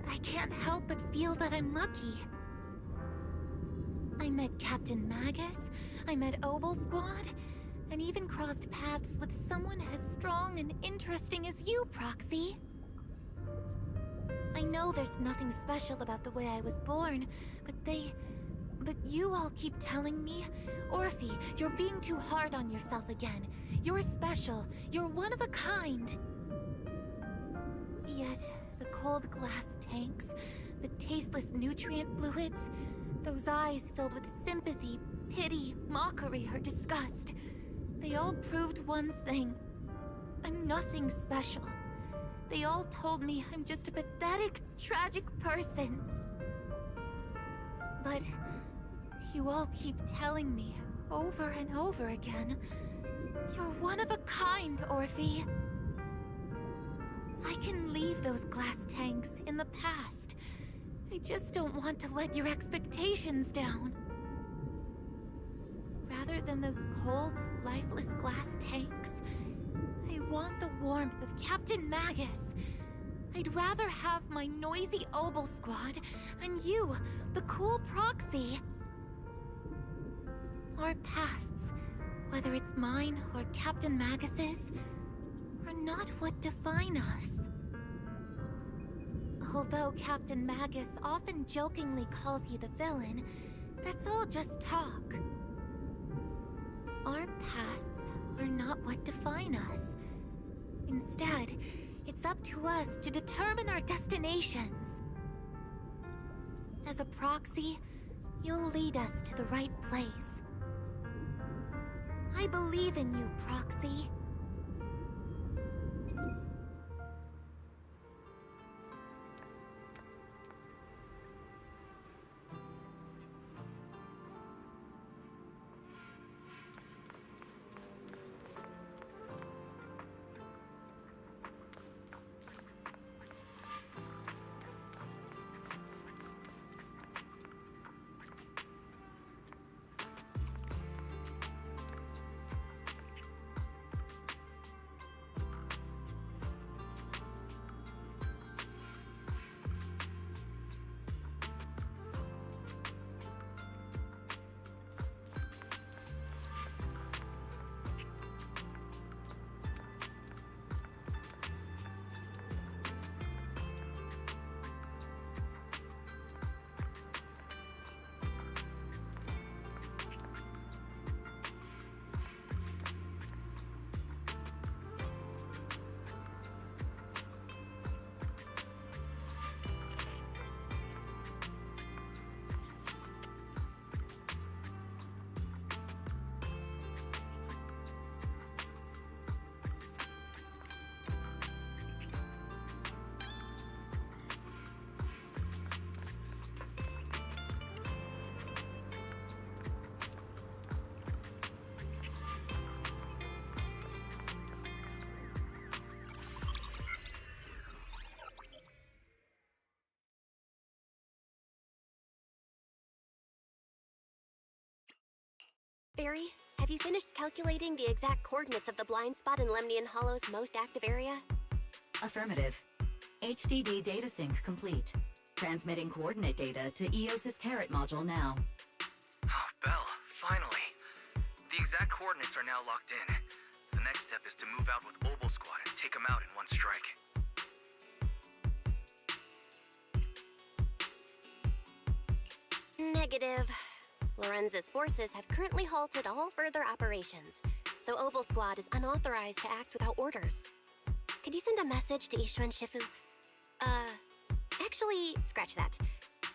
I can't help but feel that I'm lucky. I met Captain Magus, I met Obel Squad, and even crossed paths with someone as strong and interesting as you, Proxy. I know there's nothing special about the way I was born, but you all keep telling me, Orphe, you're being too hard on yourself again. You're special. You're one of a kind. Yet, the cold glass tanks, the tasteless nutrient fluids, those eyes filled with sympathy, pity, mockery, or disgust, they all proved one thing. I'm nothing special. They all told me I'm just a pathetic, tragic person. But You all keep telling me, over and over again, you're one of a kind, Orphe. I can leave those glass tanks in the past. I just don't want to let your expectations down. Rather than those cold, lifeless glass tanks, I want the warmth of Captain Magus. I'd rather have my noisy Obel squad and you, the cool proxy. Our pasts, whether it's mine or Captain Magus's, are not what define us. Although Captain Magus often jokingly calls you the villain, that's all just talk. Our pasts are not what define us. Instead, it's up to us to determine our destinations. As a proxy, you'll lead us to the right place. I believe in you, Proxy. Barry, have you finished calculating the exact coordinates of the blind spot in Lemnian Hollow's most active area? Affirmative. HDD data sync complete. Transmitting coordinate data to EOS's Carrot module now. Oh, Belle, finally. The exact coordinates are now locked in. The next step is to move out with Obel Squad and take them out in one strike. Negative. Lorenz's forces have currently halted all further operations, so Obel Squad is unauthorized to act without orders. Could you send a message to Ishu and Shifu? Actually, scratch that.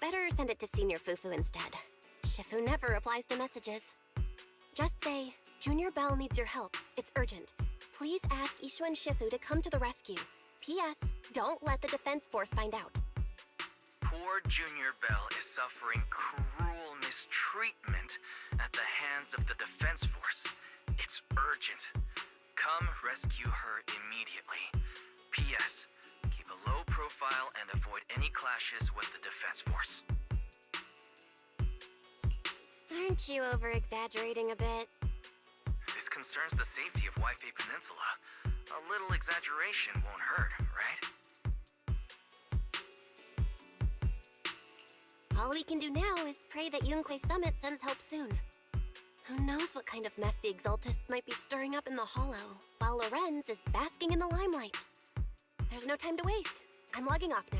Better send it to Senior Fufu instead. Shifu never replies to messages. Just say, Junior Bell needs your help. It's urgent. Please ask Ishu and Shifu to come to the rescue. P.S. Don't let the defense force find out. Poor Junior Bell is suffering cruel mistreatment at the hands of the defense force. It's urgent. Come rescue her immediately. P.S. Keep a low profile and avoid any clashes with the defense force. Aren't you over-exaggerating a bit? This concerns the safety of Waifei Peninsula. A little exaggeration won't hurt, right? All we can do now is pray that Yunquei Summit sends help soon. Who knows what kind of mess the Exaltists might be stirring up in the Hollow, while Lorenz is basking in the limelight. There's no time to waste. I'm logging off now.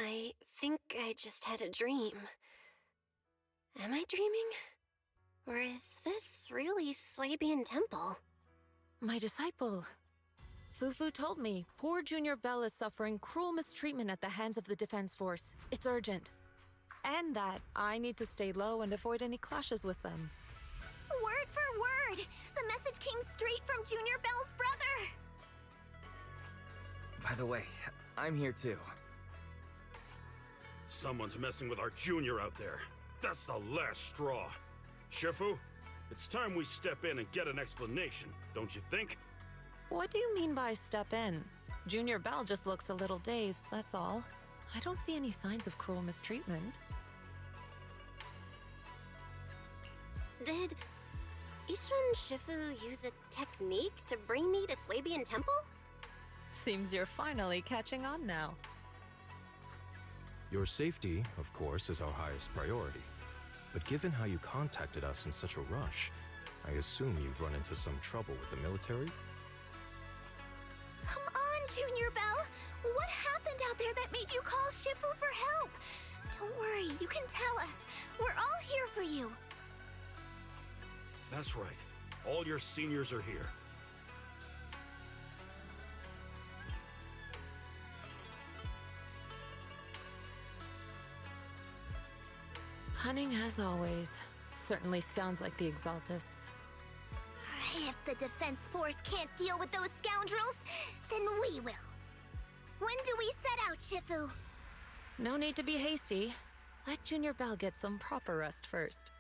I think I just had a dream. Am I dreaming? Or is this really Swabian Temple? My disciple. Fufu told me poor Junior Bell is suffering cruel mistreatment at the hands of the Defense Force. It's urgent. And that I need to stay low and avoid any clashes with them. Word for word! The message came straight from Junior Bell's brother! By the way, I'm here too. Someone's messing with our junior out there. That's the last straw. Shifu, it's time we step in and get an explanation, don't you think? What do you mean by step in? Junior Bell just looks a little dazed, that's all. I don't see any signs of cruel mistreatment. Did Ishun Shifu use a technique to bring me to Swabian Temple? Seems you're finally catching on now. Your safety, of course, is our highest priority. But given how you contacted us in such a rush, I assume you've run into some trouble with the military? Come on, Junior Bell! What happened out there that made you call Shifu for help? Don't worry, you can tell us. We're all here for you. That's right. All your seniors are here. Cunning as always. Certainly sounds like the Exaltists. If the Defense Force can't deal with those scoundrels, then we will. When do we set out, Shifu? No need to be hasty. Let Junior Bell get some proper rest first.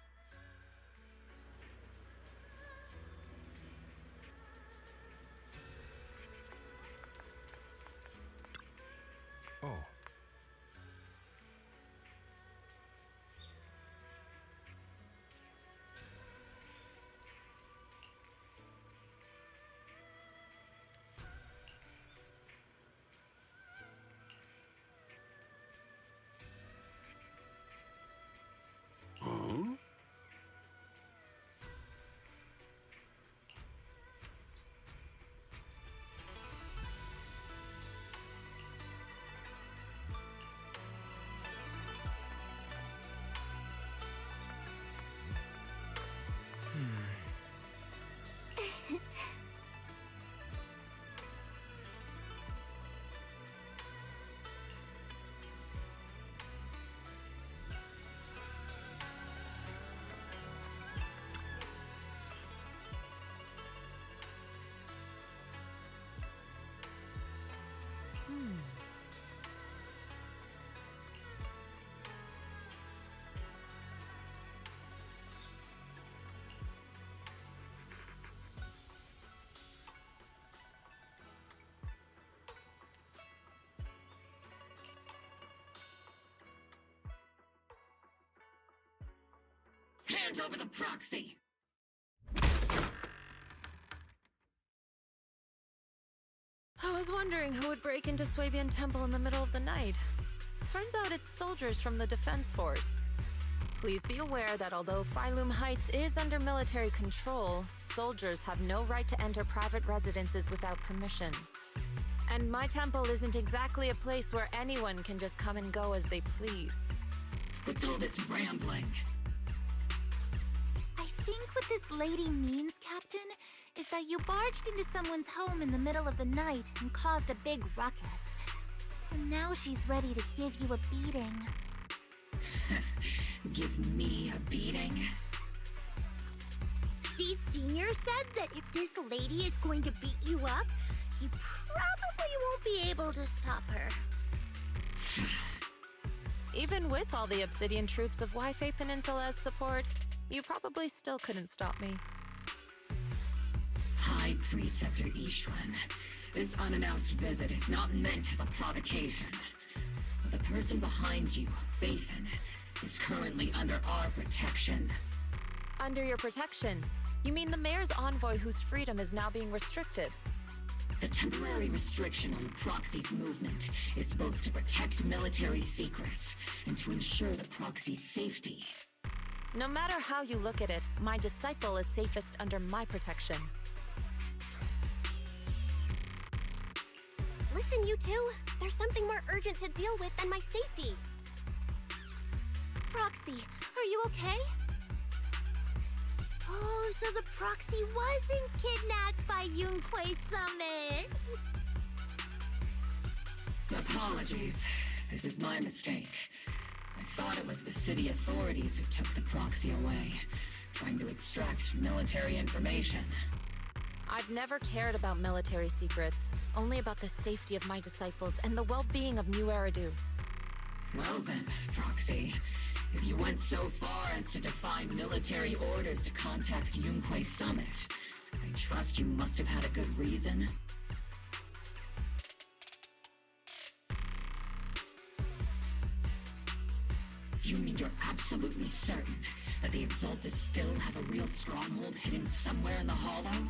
Oh. Huh? Hand over the proxy! I was wondering who would break into Swabian Temple in the middle of the night. Turns out it's soldiers from the Defense Force. Please be aware that although Phylum Heights is under military control, soldiers have no right to enter private residences without permission. And my temple isn't exactly a place where anyone can just come and go as they please. What's all this rambling? I think what this lady means, Captain, is that you barged into someone's home in the middle of the night and caused a big ruckus. And now she's ready to give you a beating. Give me a beating? Seed Sr. said that if this lady is going to beat you up, you probably won't be able to stop her. Even with all the Obsidian troops of Wi-Fi Peninsula's support, you probably still couldn't stop me. High Preceptor Ishwan, this unannounced visit is not meant as a provocation. The person behind you, Phaethon, is currently under our protection. Under your protection? You mean the mayor's envoy whose freedom is now being restricted? The temporary restriction on the proxy's movement is both to protect military secrets and to ensure the proxy's safety. No matter how you look at it, my disciple is safest under my protection. Listen, you two. There's something more urgent to deal with than my safety. Proxy, are you okay? Oh, so the proxy wasn't kidnapped by Yunquei Summit. Apologies. This is my mistake. I thought it was the city authorities who took the proxy away, trying to extract military information. I've never cared about military secrets, only about the safety of my disciples and the well-being of New Eridu. Well then, Proxy, if you went so far as to defy military orders to contact Yunquei Summit, I trust you must have had a good reason. You mean you're absolutely certain that the Exaltists still have a real stronghold hidden somewhere in the Hollow?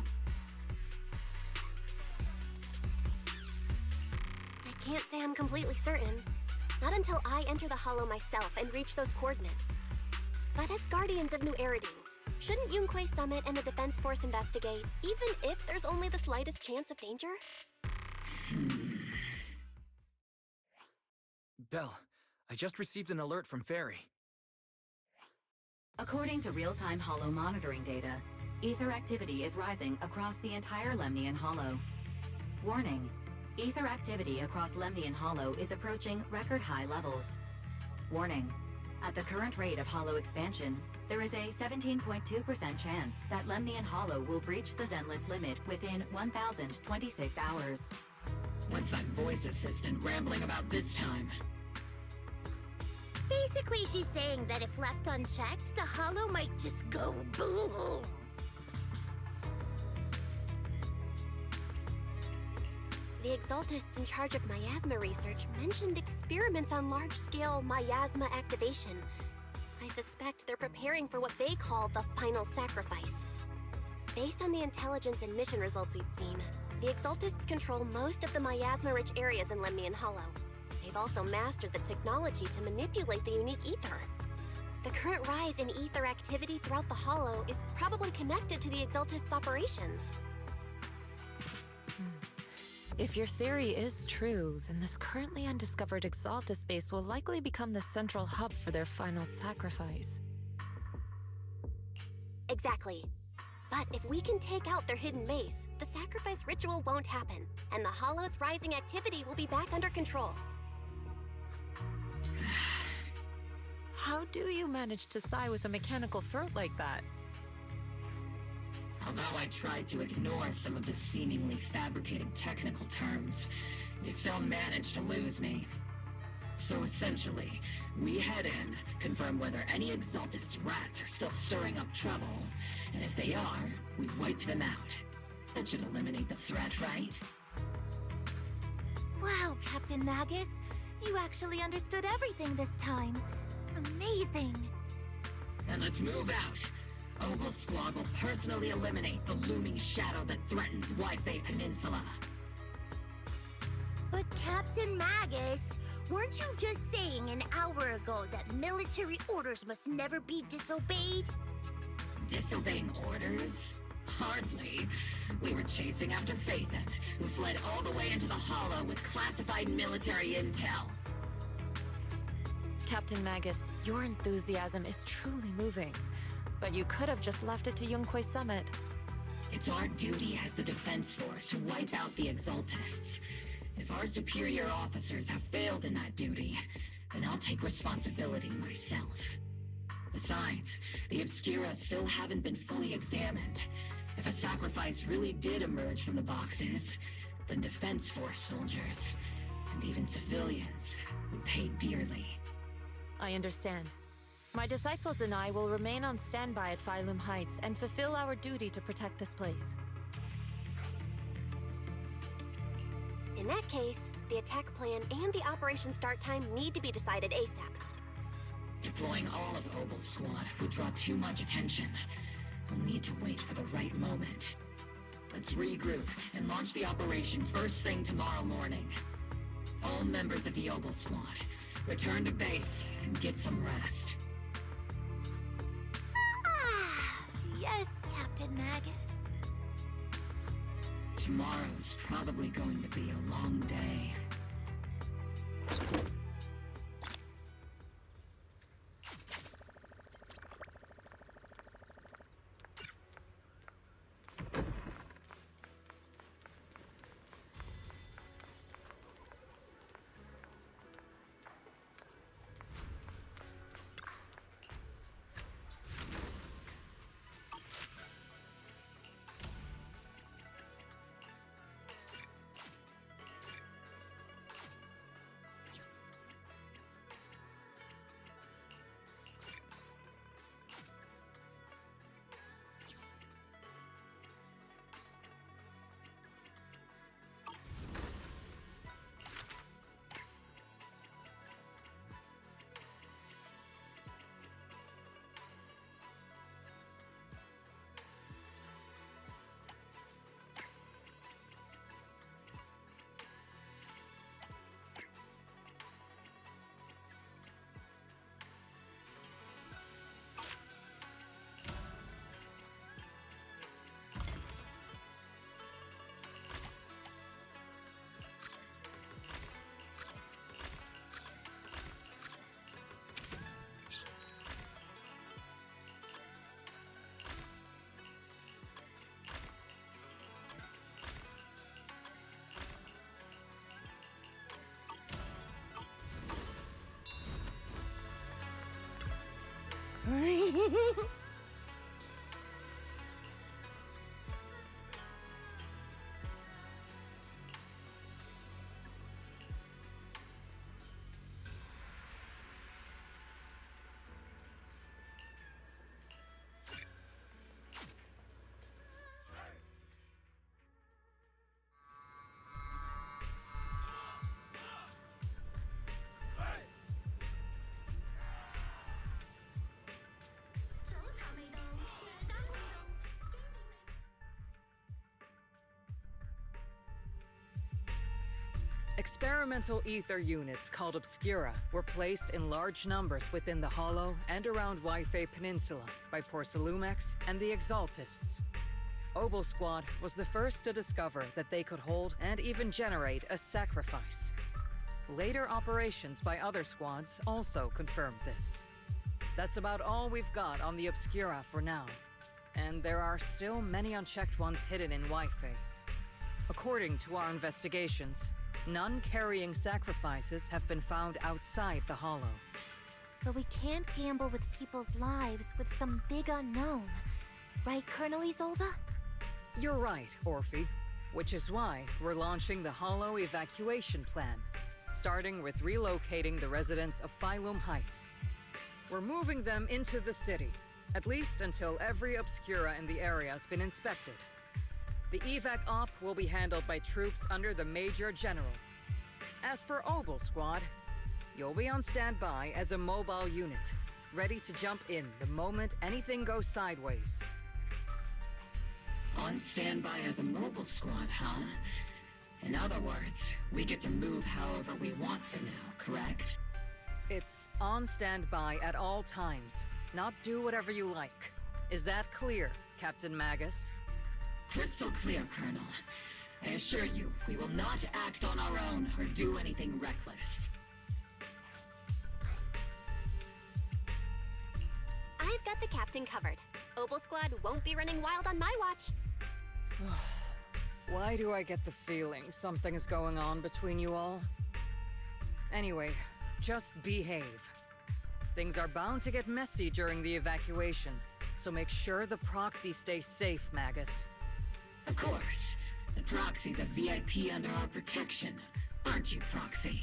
I can't say I'm completely certain. Not until I enter the Hollow myself and reach those coordinates. But as Guardians of New Eridu, shouldn't Yunquei Summit and the Defense Force investigate, even if there's only the slightest chance of danger? Belle, I just received an alert from Fairy. According to real-time Hollow monitoring data, ether activity is rising across the entire Lemnian Hollow. Warning: ether activity across Lemnian Hollow is approaching record-high levels. Warning: at the current rate of Hollow expansion, there is a 17.2% chance that Lemnian Hollow will breach the Zenless limit within 1,026 hours. What's that voice assistant rambling about this time? Basically, she's saying that if left unchecked, the Hollow might just go boom. The Exaltists in charge of miasma research mentioned experiments on large-scale miasma activation. I suspect they're preparing for what they call the final sacrifice. Based on the intelligence and mission results we've seen, the Exaltists control most of the miasma-rich areas in Lemnian Hollow. They've also mastered the technology to manipulate the unique ether. The current rise in ether activity throughout the Hollow is probably connected to the Exaltists' operations. If your theory is true, then this currently undiscovered Exaltist base will likely become the central hub for their final sacrifice. Exactly. But if we can take out their hidden base, the sacrifice ritual won't happen, and the Hollow's rising activity will be back under control. How do you manage to sigh with a mechanical throat like that? Although I tried to ignore some of the seemingly fabricated technical terms, you still managed to lose me. So essentially, we head in, confirm whether any Exaltist rats are still stirring up trouble, and if they are, we wipe them out. That should eliminate the threat, right? Wow, Captain Magus. You actually understood everything this time. Amazing. Then let's move out. Obel Squad will personally eliminate the looming shadow that threatens Wi-Fi Peninsula. But Captain Magus, weren't you just saying an hour ago that military orders must never be disobeyed? Disobeying orders? Hardly. We were chasing after Phaethon, who fled all the way into the Hollow with classified military intel. Captain Magus, your enthusiasm is truly moving. But you could have just left it to Yunquei Summit. It's our duty as the Defense Force to wipe out the Exaltists. If our superior officers have failed in that duty, then I'll take responsibility myself. Besides, the Obscura still haven't been fully examined. If a sacrifice really did emerge from the boxes, then Defense Force soldiers, and even civilians, would pay dearly. I understand. My disciples and I will remain on standby at Phylum Heights and fulfill our duty to protect this place. In that case, the attack plan and the operation start time need to be decided ASAP. Deploying all of Obel's squad would draw too much attention. We'll need to wait for the right moment. Let's regroup and launch the operation first thing tomorrow morning. All members of the Obel squad, return to base and get some rest. Yes, Captain Magus. Tomorrow's probably going to be a long day. Experimental ether units called Obscura were placed in large numbers within the Hollow and around Waifei Peninsula by Porcelumex and the Exaltists. Obel Squad was the first to discover that they could hold and even generate a sacrifice. Later operations by other squads also confirmed this. That's about all we've got on the Obscura for now, and there are still many unchecked ones hidden in Waifei. According to our investigations, none carrying sacrifices have been found outside the Hollow. But we can't gamble with people's lives with some big unknown. Right, Colonel Isolde? You're right, Orphe. Which is why we're launching the Hollow evacuation plan, starting with relocating the residents of Phylum Heights. We're moving them into the city, at least until every Obscura in the area has been inspected. The evac op will be handled by troops under the Major General. As for Obel Squad, you'll be on standby as a mobile unit, ready to jump in the moment anything goes sideways. On standby as a mobile squad, huh? In other words, we get to move however we want for now, correct? It's on standby at all times, not do whatever you like. Is that clear, Captain Magus? Crystal clear, Colonel. I assure you, we will not act on our own or do anything reckless. I've got the captain covered. Obel Squad won't be running wild on my watch. Why do I get the feeling something is going on between you all? Anyway, just behave. Things are bound to get messy during the evacuation, so make sure the proxy stays safe, Magus. Of course. The Proxy's a VIP under our protection, aren't you, Proxy?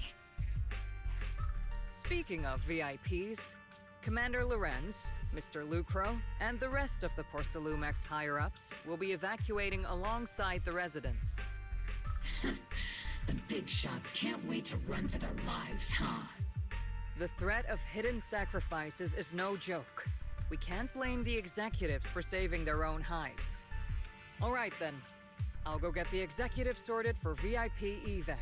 Speaking of VIPs, Commander Lorenz, Mr. Lucro, and the rest of the Porcelumex higher-ups will be evacuating alongside the residents. The big shots can't wait to run for their lives, huh? The threat of hidden sacrifices is no joke. We can't blame the executives for saving their own hides. All right then. I'll go get the executive sorted for VIP evac.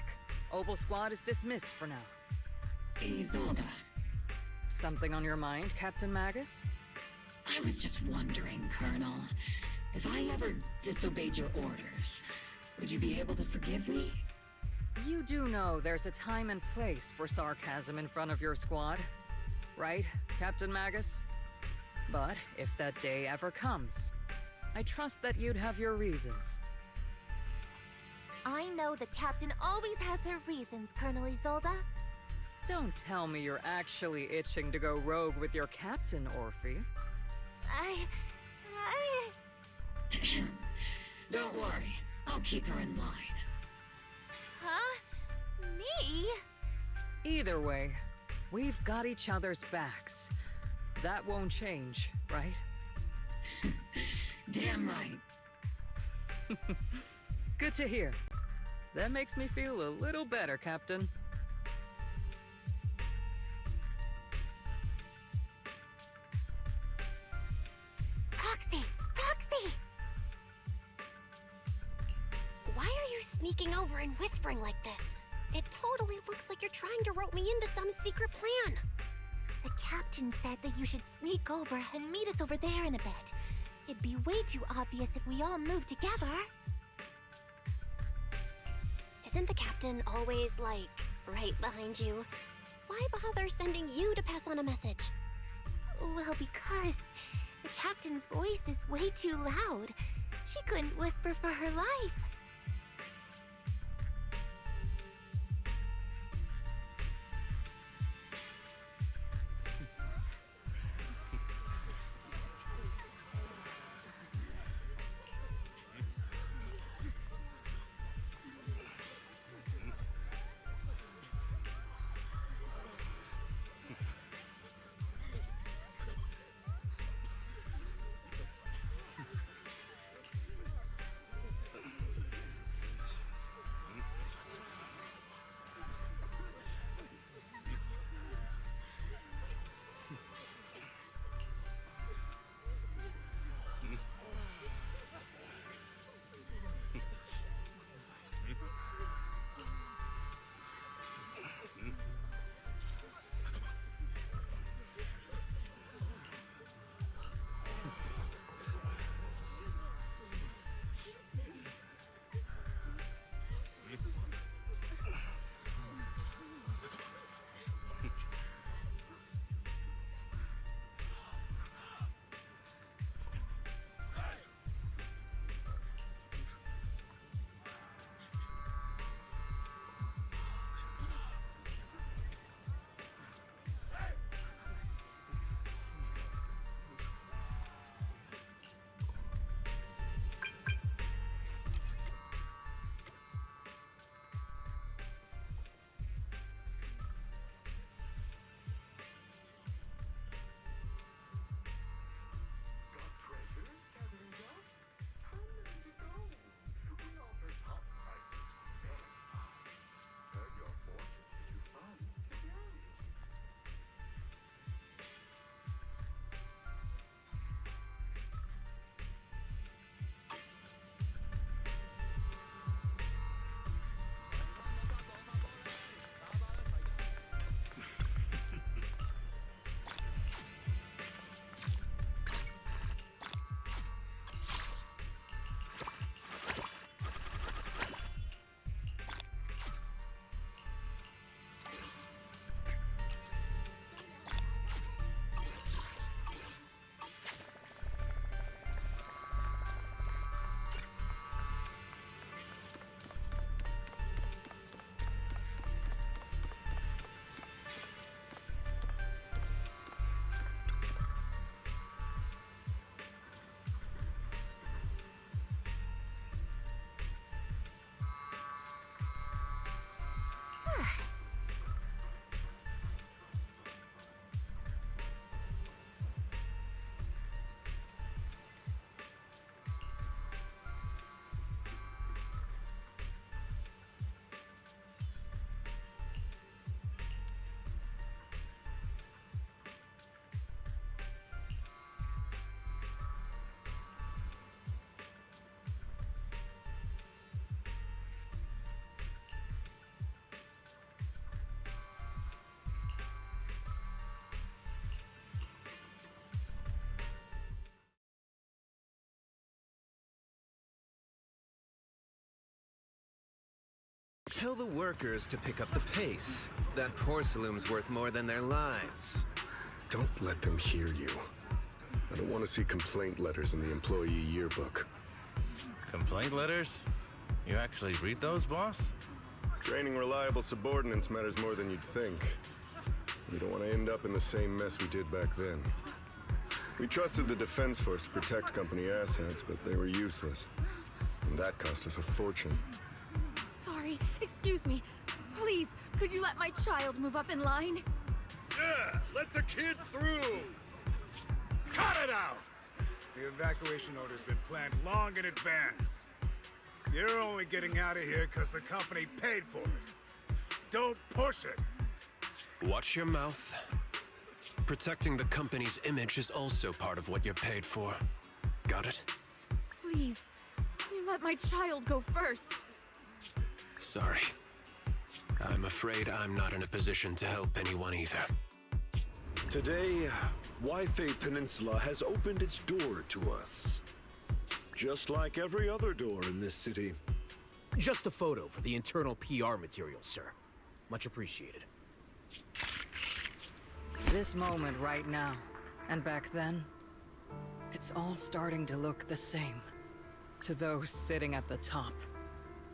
Obel Squad is dismissed for now. Isolde. Something on your mind, Captain Magus? I was just wondering, Colonel, if I ever disobeyed your orders, Would you be able to forgive me? You do know there's a time and place for sarcasm in front of your squad, right, Captain Magus? But if that day ever comes, I trust that you'd have your reasons. I know the captain always has her reasons, Colonel Isolde. Don't tell me you're actually itching to go rogue with your captain, Orphe. Don't worry, I'll keep her in line. Huh? Me? Either way, we've got each other's backs. That won't change, right? Damn right. Good to hear. That makes me feel a little better, Captain. Proxy! Proxy! Why are you sneaking over and whispering like this? It totally looks like you're trying to rope me into some secret plan. The captain said that you should sneak over and meet us over there in a bit. It'd be way too obvious if we all moved together. Isn't the captain always, like, right behind you? Why bother sending you to pass on a message? Well, because the captain's voice is way too loud. She couldn't whisper for her life. Tell the workers to pick up the pace. That porcelain's worth more than their lives. Don't let them hear you. I don't want to see complaint letters in the employee yearbook. Complaint letters? You actually read those, boss? Training reliable subordinates matters more than you'd think. We don't want to end up in the same mess we did back then. We trusted the Defense Force to protect company assets, but they were useless. And that cost us a fortune. Sorry, excuse me. Please, could you let my child move up in line? Yeah, let the kid through! Cut it out! The evacuation order's been planned long in advance. You're only getting out of here because the company paid for it. Don't push it! Watch your mouth. Protecting the company's image is also part of what you're paid for. Got it? Please, can you let my child go first? Sorry. I'm afraid I'm not in a position to help anyone either. Today, Wi-Fi Peninsula has opened its door to us. Just like every other door in this city. Just a photo for the internal PR material, sir. Much appreciated. This moment right now, and back then, it's all starting to look the same. To those sitting at the top,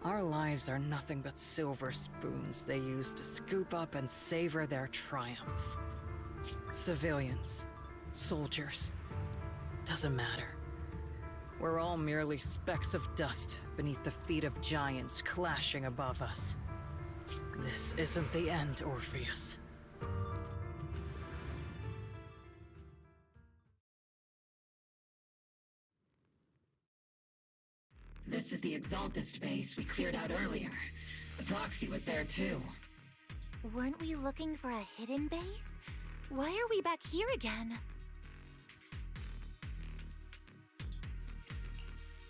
our lives are nothing but silver spoons they use to scoop up and savor their triumph. Civilians, soldiers, doesn't matter. We're all merely specks of dust beneath the feet of giants clashing above us. This isn't the end, Orpheus. This is the Exaltist base we cleared out earlier. The proxy was there too. Weren't we looking for a hidden base? Why are we back here again?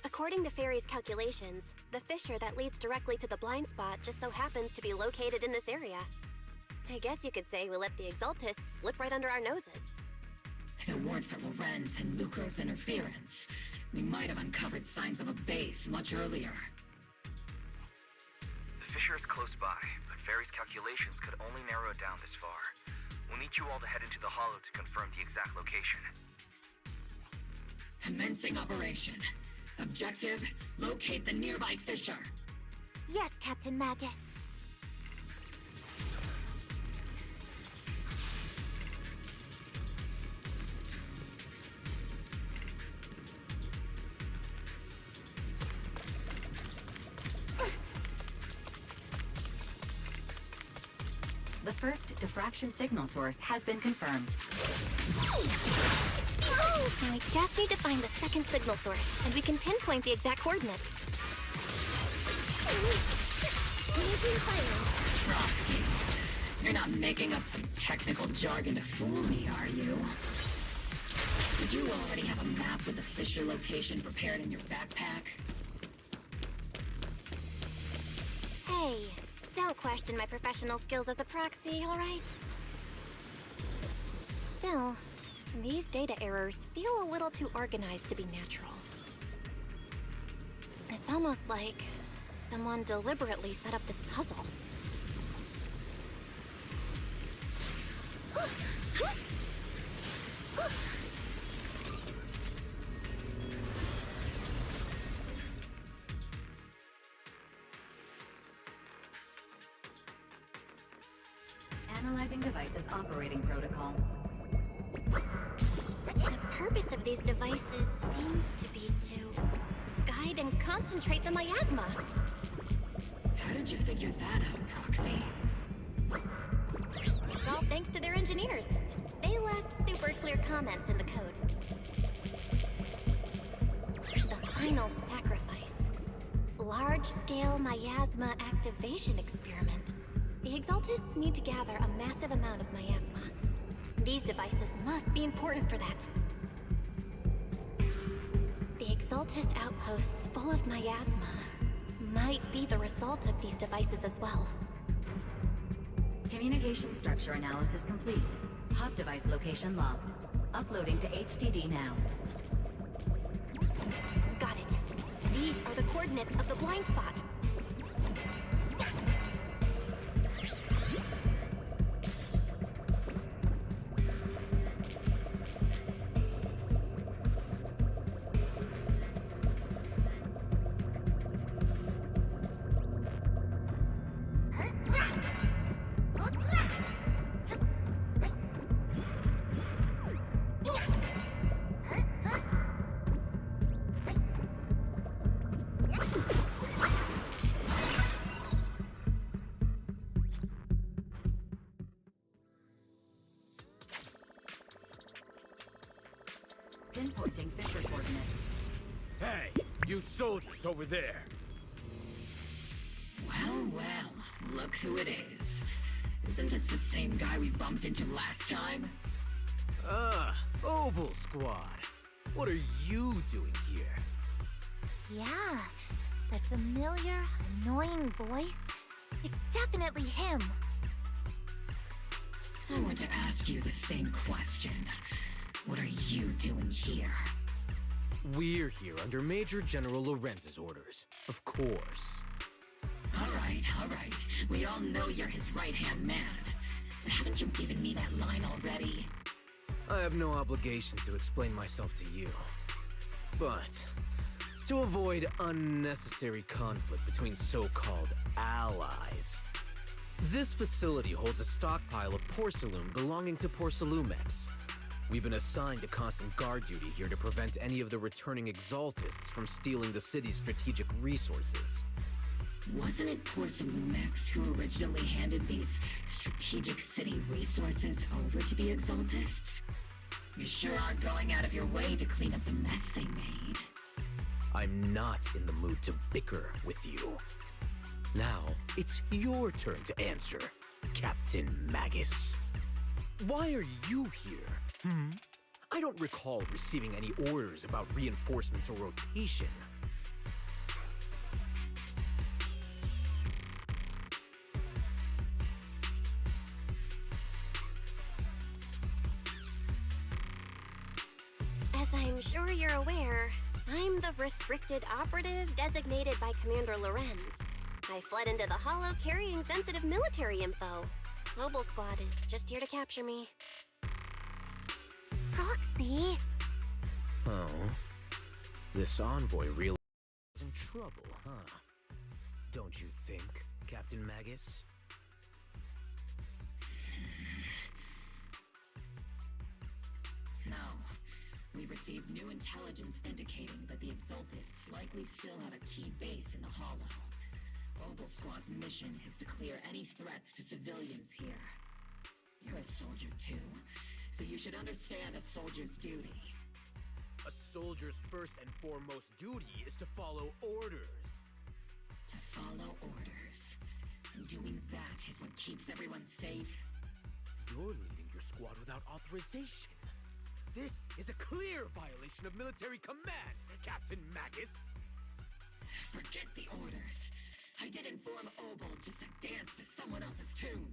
According to Fairy's calculations, the fissure that leads directly to the blind spot just so happens to be located in this area. I guess you could say we let the Exaltists slip right under our noses. If it weren't for Lorenz and Lucro's interference, we might have uncovered signs of a base much earlier. The fissure is close by, but Fairy's calculations could only narrow it down this far. We'll need you all to head into the hollow to confirm the exact location. Commencing operation. Objective, locate the nearby fissure. Yes, Captain Magus. The first diffraction signal source has been confirmed. Now we just need to find the second signal source, and we can pinpoint the exact coordinates. Proxy, you're not making up some technical jargon to fool me, are you? Did you already have a map with the fissure location prepared in your backpack? Hey, don't question my professional skills as a proxy, all right? Still, these data errors feel a little too organized to be natural. It's almost like someone deliberately set up this puzzle. Analyzing device's operating protocol. The purpose of these devices seems to be to guide and concentrate the miasma. How did you figure that out, Proxy? It's all thanks to their engineers. They left super clear comments in the code. The final sacrifice. Large-scale miasma activation experiment. The Exaltists need to gather a massive amount of miasma. These devices must be important for that. The Exaltist outposts full of miasma might be the result of these devices as well. Communication structure analysis complete. Hub device location logged. Uploading to HDD now. Got it. These are the coordinates of the blind spot. Pointing fissure coordinates. Hey, you soldiers over there! Well, well, look who it is. Isn't this the same guy we bumped into last time? Obel Squad. What are you doing here? Yeah, that familiar, annoying voice. It's definitely him. I want to ask you the same question. What are you doing here? We're here under Major General Lorenz's orders, of course. All right. We all know you're his right-hand man. But haven't you given me that line already? I have no obligation to explain myself to you. But, to avoid unnecessary conflict between so-called allies, this facility holds a stockpile of porcelain belonging to Porcelumex. We've been assigned to constant guard duty here to prevent any of the returning Exaltists from stealing the city's strategic resources. Wasn't it Porcelumex who originally handed these strategic city resources over to the Exaltists? You sure are going out of your way to clean up the mess they made. I'm not in the mood to bicker with you. Now, it's your turn to answer, Captain Magus. Why are you here? I don't recall receiving any orders about reinforcements or rotation. As I'm sure you're aware, I'm the restricted operative designated by Commander Lorenz. I fled into the Hollow carrying sensitive military info. Mobile Squad is just here to capture me. Proxy? Oh. This envoy really is in trouble, huh? Don't you think, Captain Magus? No. We've received new intelligence indicating that the Exaltists likely still have a key base in the Hollow. Obel Squad's mission is to clear any threats to civilians here. You're a soldier too, so you should understand a soldier's duty. A soldier's first and foremost duty is to follow orders. To follow orders. And doing that is what keeps everyone safe. You're leading your squad without authorization. This is a clear violation of military command, Captain Magus. Forget the orders. I didn't form Obel just to dance to someone else's tune.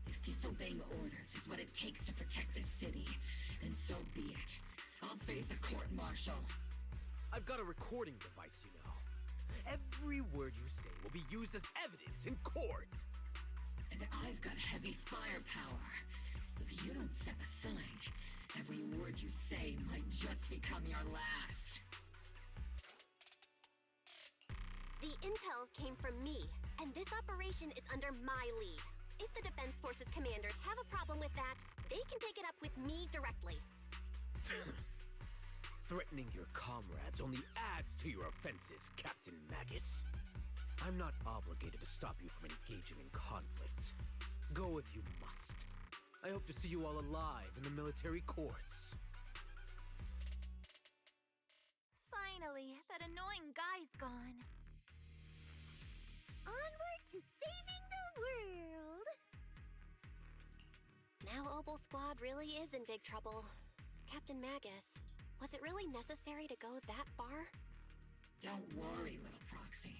If disobeying orders is what it takes to protect this city, then so be it. I'll face a court-martial. I've got a recording device, you know. Every word you say will be used as evidence in court. And I've got heavy firepower. If you don't step aside, every word you say might just become your last. The intel came from me, and this operation is under my lead. If the Defense Forces commanders have a problem with that, they can take it up with me directly. Threatening your comrades only adds to your offenses, Captain Magus. I'm not obligated to stop you from engaging in conflict. Go if you must. I hope to see you all alive in the military courts. Finally, that annoying guy's gone. Onward to saving the world! Now Obel Squad really is in big trouble. Captain Magus, was it really necessary to go that far? Don't worry, little Proxy.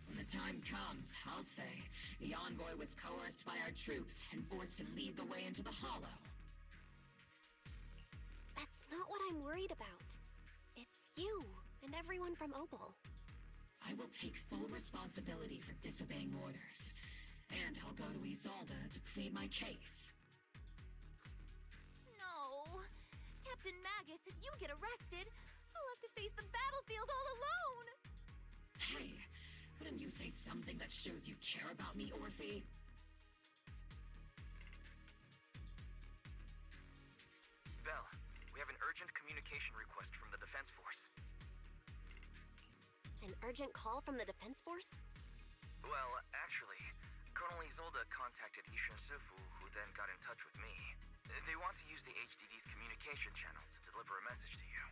When the time comes, I'll say the envoy was coerced by our troops and forced to lead the way into the Hollow. That's not what I'm worried about. It's you and everyone from Obel. I will take full responsibility for disobeying orders. And I'll go to Isolde to plead my case. No. Captain Magus, if you get arrested, I'll have to face the battlefield all alone. Hey, wouldn't you say something that shows you care about me, Orphe? Bell, we have an urgent communication request from the Defense Force. An urgent call from the Defense Force? Well, actually, Colonel Isolde contacted Ishin Sifu, who then got in touch with me. They want to use the HDD's communication channel to deliver a message to you.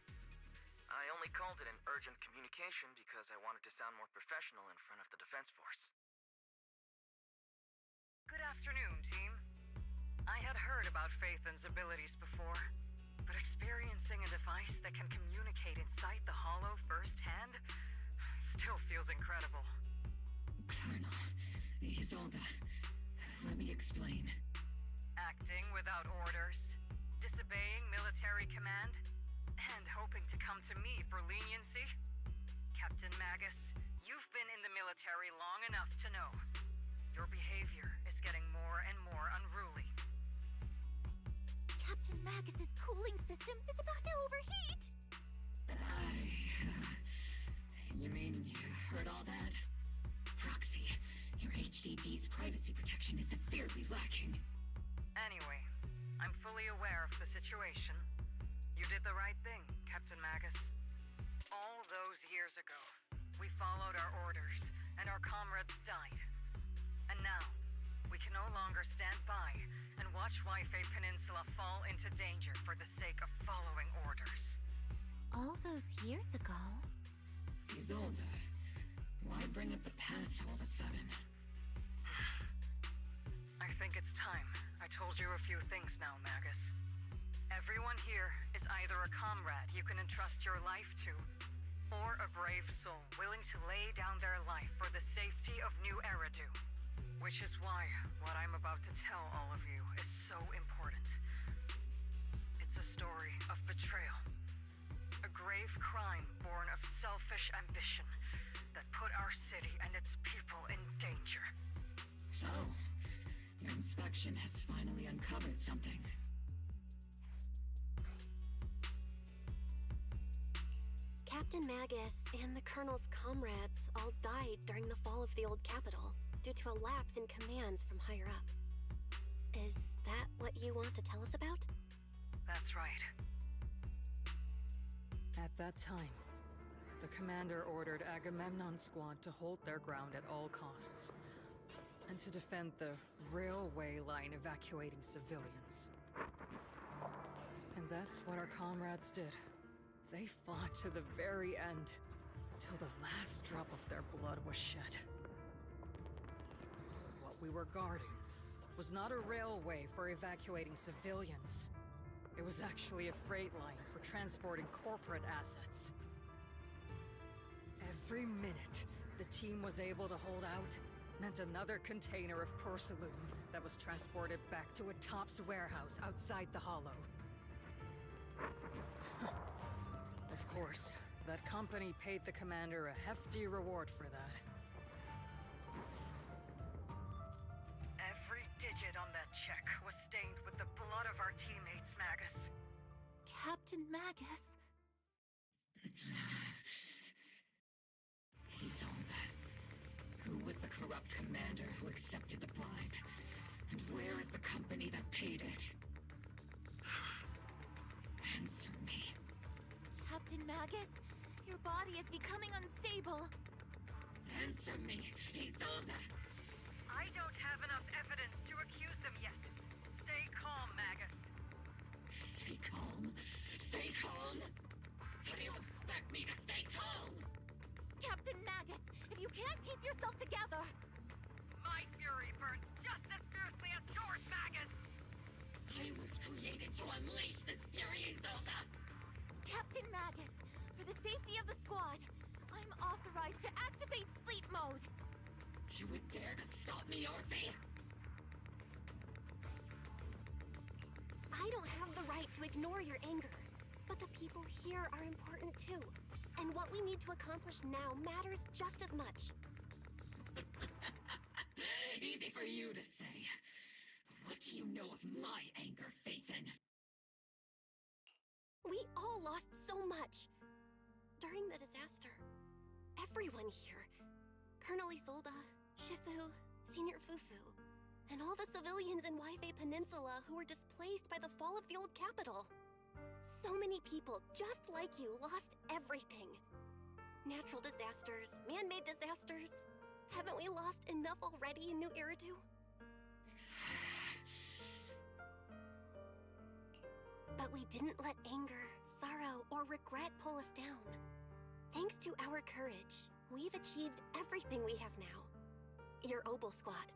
I only called it an urgent communication because I wanted to sound more professional in front of the Defense Force. Good afternoon, team. I had heard about Phaethon's abilities before, but experiencing a device that can communicate inside the Hollow firsthand still feels incredible. Colonel, Isolde, let me explain. Acting without orders, disobeying military command, and hoping to come to me for leniency? Captain Magus, you've been in the military long enough to know. Your behavior is getting more and more unruly. Captain Magus's cooling system is about to overheat! You mean you heard all that? Proxy, your HDD's privacy protection is severely lacking. Anyway, I'm fully aware of the situation. You did the right thing, Captain Magus. All those years ago, we followed our orders, and our comrades died. And now, we can no longer stand by and watch Wi-Fi Peninsula fall into danger for the sake of following orders. All those years ago? Isolde, why bring up the past all of a sudden? I think it's time I told you a few things now, Magus. Everyone here is either a comrade you can entrust your life to, or a brave soul willing to lay down their life for the safety of New Eridu. Which is why what I'm about to tell all of you is so important. It's a story of betrayal. A grave crime born of selfish ambition that put our city and its people in danger. So, your inspection has finally uncovered something. Captain Magus and the Colonel's comrades all died during the fall of the old capital due to a lapse in commands from higher up. Is that what you want to tell us about? That's right. At that time, the commander ordered Agamemnon's squad to hold their ground at all costs, and to defend the railway line evacuating civilians. And that's what our comrades did. They fought to the very end, till the last drop of their blood was shed. What we were guarding was not a railway for evacuating civilians. It was actually a freight line for transporting corporate assets. Every minute the team was able to hold out meant another container of porcelain that was transported back to a Topps warehouse outside the Hollow. Of course, that company paid the commander a hefty reward for that. Every digit on that check was stained with the blood of our teammates, Magus. Captain Magus? Isolde, who was the corrupt commander who accepted the bribe? And where is the company that paid it? Answer me. Captain Magus, your body is becoming unstable. Answer me, Isolde! I don't have enough evidence to accuse them yet. Stay calm, Magus. Stay calm? Stay calm? How do you expect me to stay calm? Captain Magus, if you can't keep yourself together... My fury burns just as fiercely as yours, Magus! I was created to unleash this fury, Isolde! Captain Magus, for the safety of the squad, I'm authorized to activate sleep mode. You would dare to stop me, Orphe? I don't have the right to ignore your anger, but the people here are important too. And what we need to accomplish now matters just as much. Easy for you to say. What do you know of my anger, Phaethon? We all lost so much. During the disaster, everyone here, Colonel Isolde, Shifu, Senior Fufu, and all the civilians in Wi-Fi Peninsula who were displaced by the fall of the old capital. So many people, just like you, lost everything. Natural disasters, man-made disasters. Haven't we lost enough already in New Eridu? But we didn't let anger, sorrow, or regret pull us down. Thanks to our courage, we've achieved everything we have now. Your Obel Squad,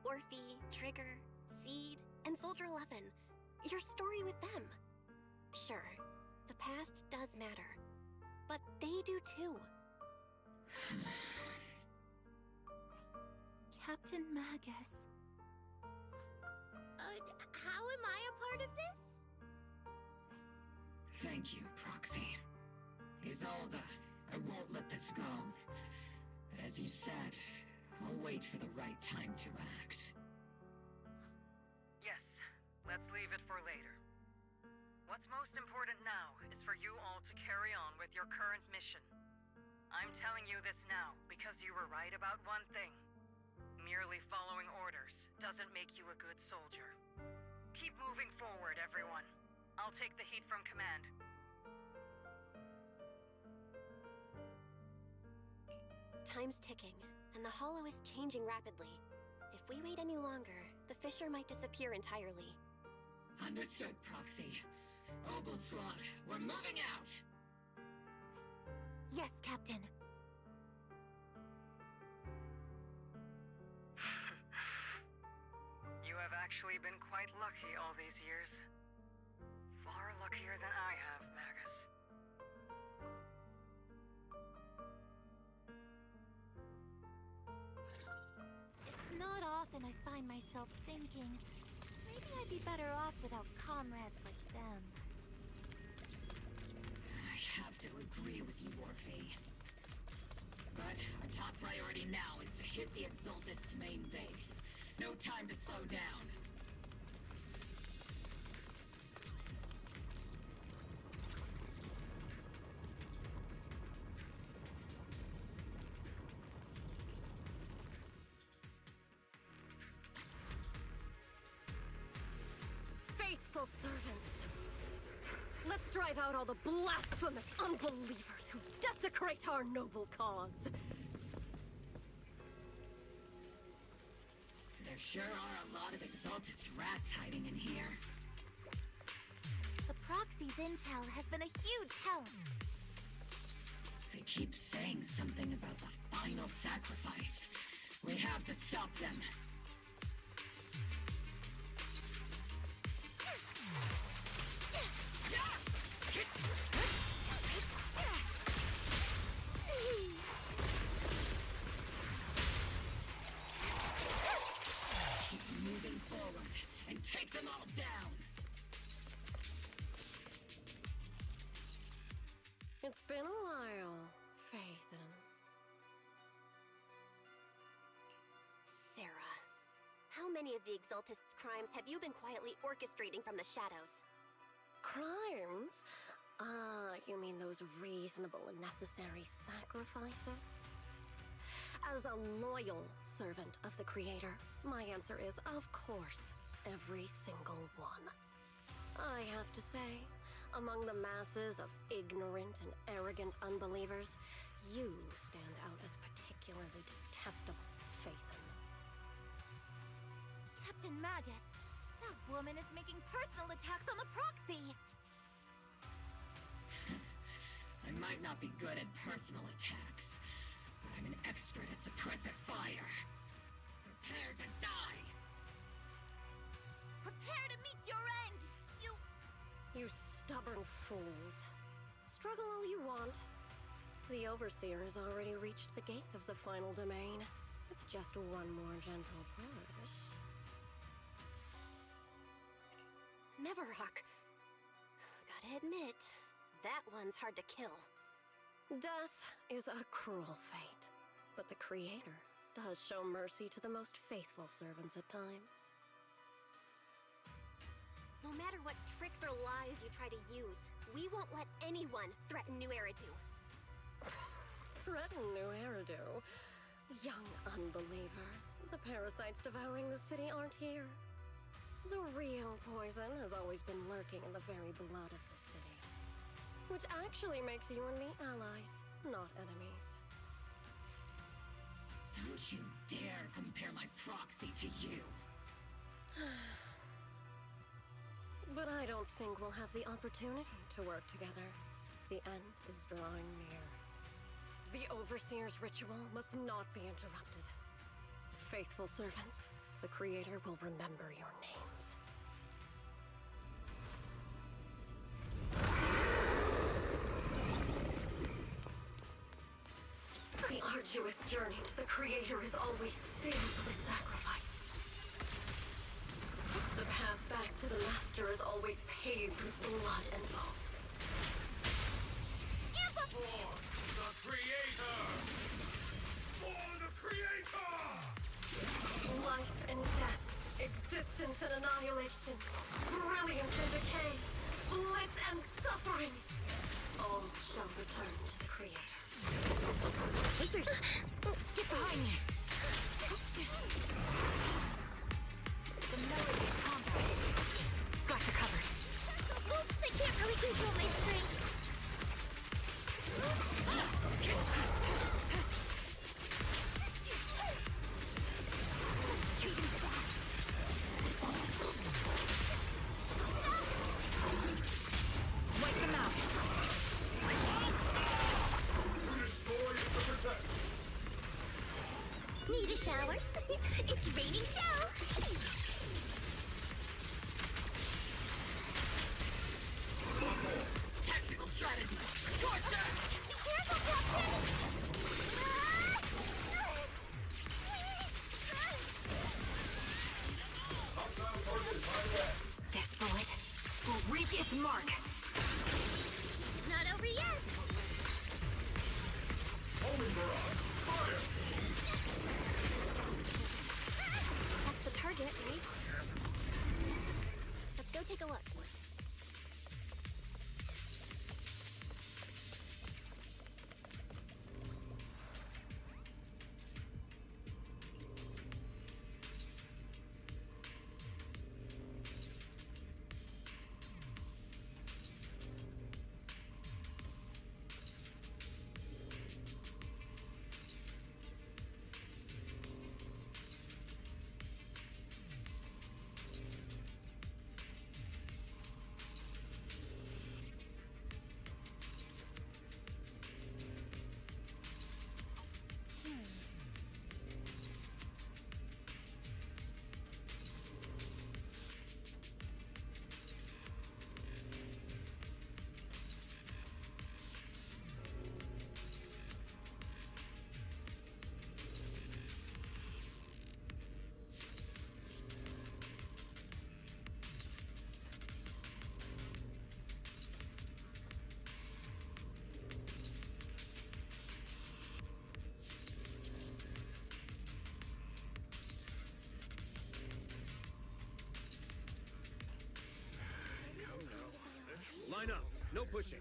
Orphe, Trigger, Seed, and Soldier 11. Your story with them. Sure, the past does matter, but they do too. Captain Magus. How am I a part of this? Thank you, Proxy. Isolde, I won't let this go. As you said, I'll wait for the right time to act. Yes, let's leave it for later. What's most important now is for you all to carry on with your current mission. I'm telling you this now because you were right about one thing. Merely following orders doesn't make you a good soldier. Keep moving forward, everyone. I'll take the heat from command. Time's ticking, and the Hollow is changing rapidly. If we wait any longer, the fissure might disappear entirely. Understood, Proxy. Obel Squad, we're moving out! Yes, Captain. You have actually been quite lucky all these years. Far luckier than I have, Magus. It's not often I find myself thinking, maybe I'd be better off without comrades like them. I have to agree with you, Orphe. But our top priority now is to hit the Exaltists' main base. No time to slow down. Faithful servants, let's drive out all the blasphemous unbelievers who desecrate our noble cause. There sure are a lot of Exaltist rats hiding in here. The Proxy's intel has been a huge help. They keep saying something about the final sacrifice. We have to stop them. Keep moving forward and take them all down. It's been a while, Phaethon. Sarah, how many of the Exaltists' crimes have you been quietly orchestrating from the shadows? Crimes? Ah, you mean those reasonable and necessary sacrifices? As a loyal servant of the Creator, my answer is, of course, every single one. I have to say, among the masses of ignorant and arrogant unbelievers, you stand out as particularly detestable, Phaethon. Captain Magus, that woman is making personal attacks on the Proxy! I might not be good at personal attacks, but I'm an expert at suppressive fire. Prepare to die! Prepare to meet your end, You stubborn fools. Struggle all you want. The Overseer has already reached the gate of the final domain. It's just one more gentle push. Neverhawk. Gotta admit, that one's hard to kill. Death is a cruel fate, but the Creator does show mercy to the most faithful servants at times. No matter what tricks or lies you try to use, we won't let anyone threaten New Eridu. Threaten New Eridu? Young unbeliever. The parasites devouring the city aren't here. The real poison has always been lurking in the very blood of the city. Which actually makes you and me allies, not enemies. Don't you dare compare my proxy to you! But I don't think we'll have the opportunity to work together. The end is drawing near. The Overseer's ritual must not be interrupted. Faithful servants, the Creator will remember your names. The arduous journey to the Creator is always filled with sacrifice. The path back to the Master is always paved with blood and bones. For the Creator! For the Creator! Life and death, existence and annihilation, brilliance and decay, bliss and suffering, all shall return to the Creator. Haters! Get behind me! The melody is combat. Got you covered. Oops, I can't really control my strength. Wipe them out. Need a shower? It's raining show. Tactical strategy. Torture! Be careful, Captain! This bullet will reach its mark. It's not over yet. Homing barrage! Fire! That's the target, right? Let's go take a look. Line up. No pushing.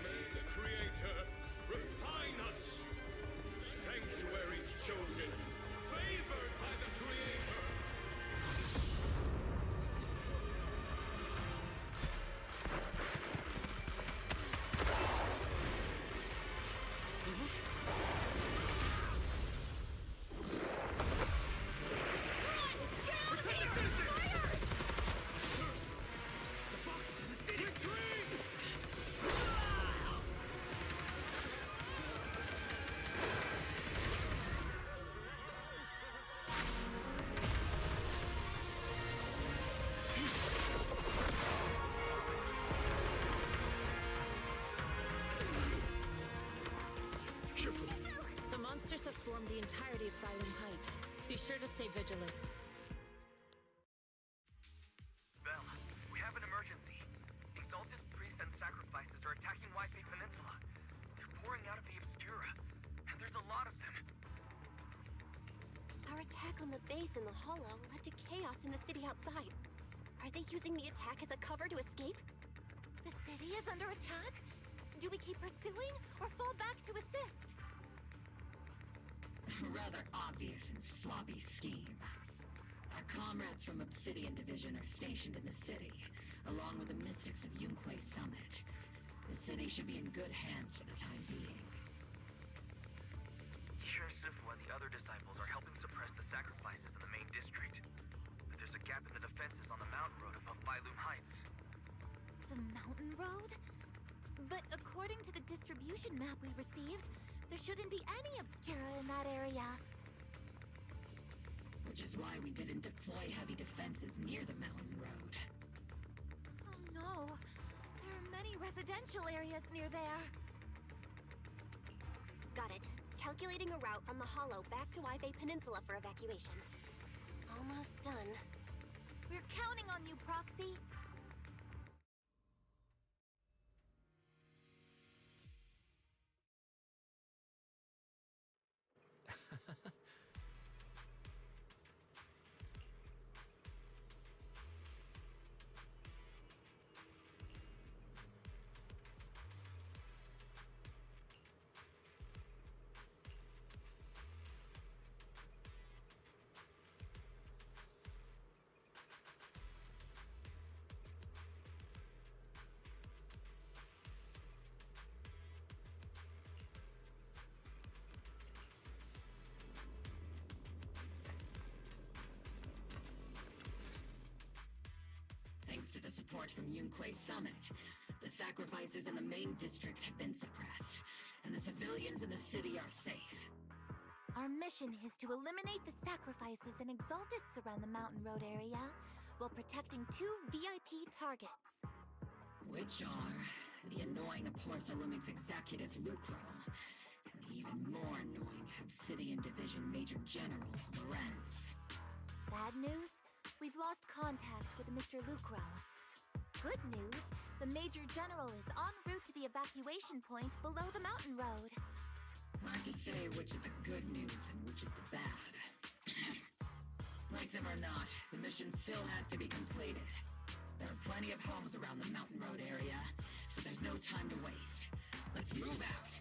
May the Creator refine us! Sanctuaries chosen, favored by the Creator! The monsters have swarmed the entirety of Phylum Heights. Be sure to stay vigilant. Bell, we have an emergency. Exaltist priests and sacrifices are attacking White Bay Peninsula. They're pouring out of the Obscura, and there's a lot of them. Our attack on the base in the Hollow led to chaos in the city outside. Are they using the attack as a cover to escape? The city is under attack? Do we keep pursuing or fall back to assist? A rather obvious and sloppy scheme. Our comrades from Obsidian Division are stationed in the city, along with the mystics of Yunque Summit. The city should be in good hands for the time being. Sure, Joseph and the other disciples are helping suppress the sacrifices in the main district. But there's a gap in the defenses on the mountain road above Phylum Heights. The mountain road? But according to the distribution map we received, there shouldn't be any obscura in that area. Which is why we didn't deploy heavy defenses near the mountain road. Oh no. There are many residential areas near there. Got it. Calculating a route from the Hollow back to Waifei Peninsula for evacuation. Almost done. We're counting on you, Proxy. Thanks to the support from Yunquei Summit, the sacrifices in the main district have been suppressed, and the civilians in the city are safe. Our mission is to eliminate the sacrifices and Exaltists around the mountain road area while protecting 2 VIP targets. Which are the annoying Porcelumix executive Lucro, and the even more annoying Obsidian Division Major General Lorenz. Bad news? We've lost contact with Mr. Lucro. Good news, the Major General is en route to the evacuation point below the mountain road. Hard to say which is the good news and which is the bad. Like them or not, the mission still has to be completed. There are plenty of homes around the mountain road area, so there's no time to waste. Let's move out!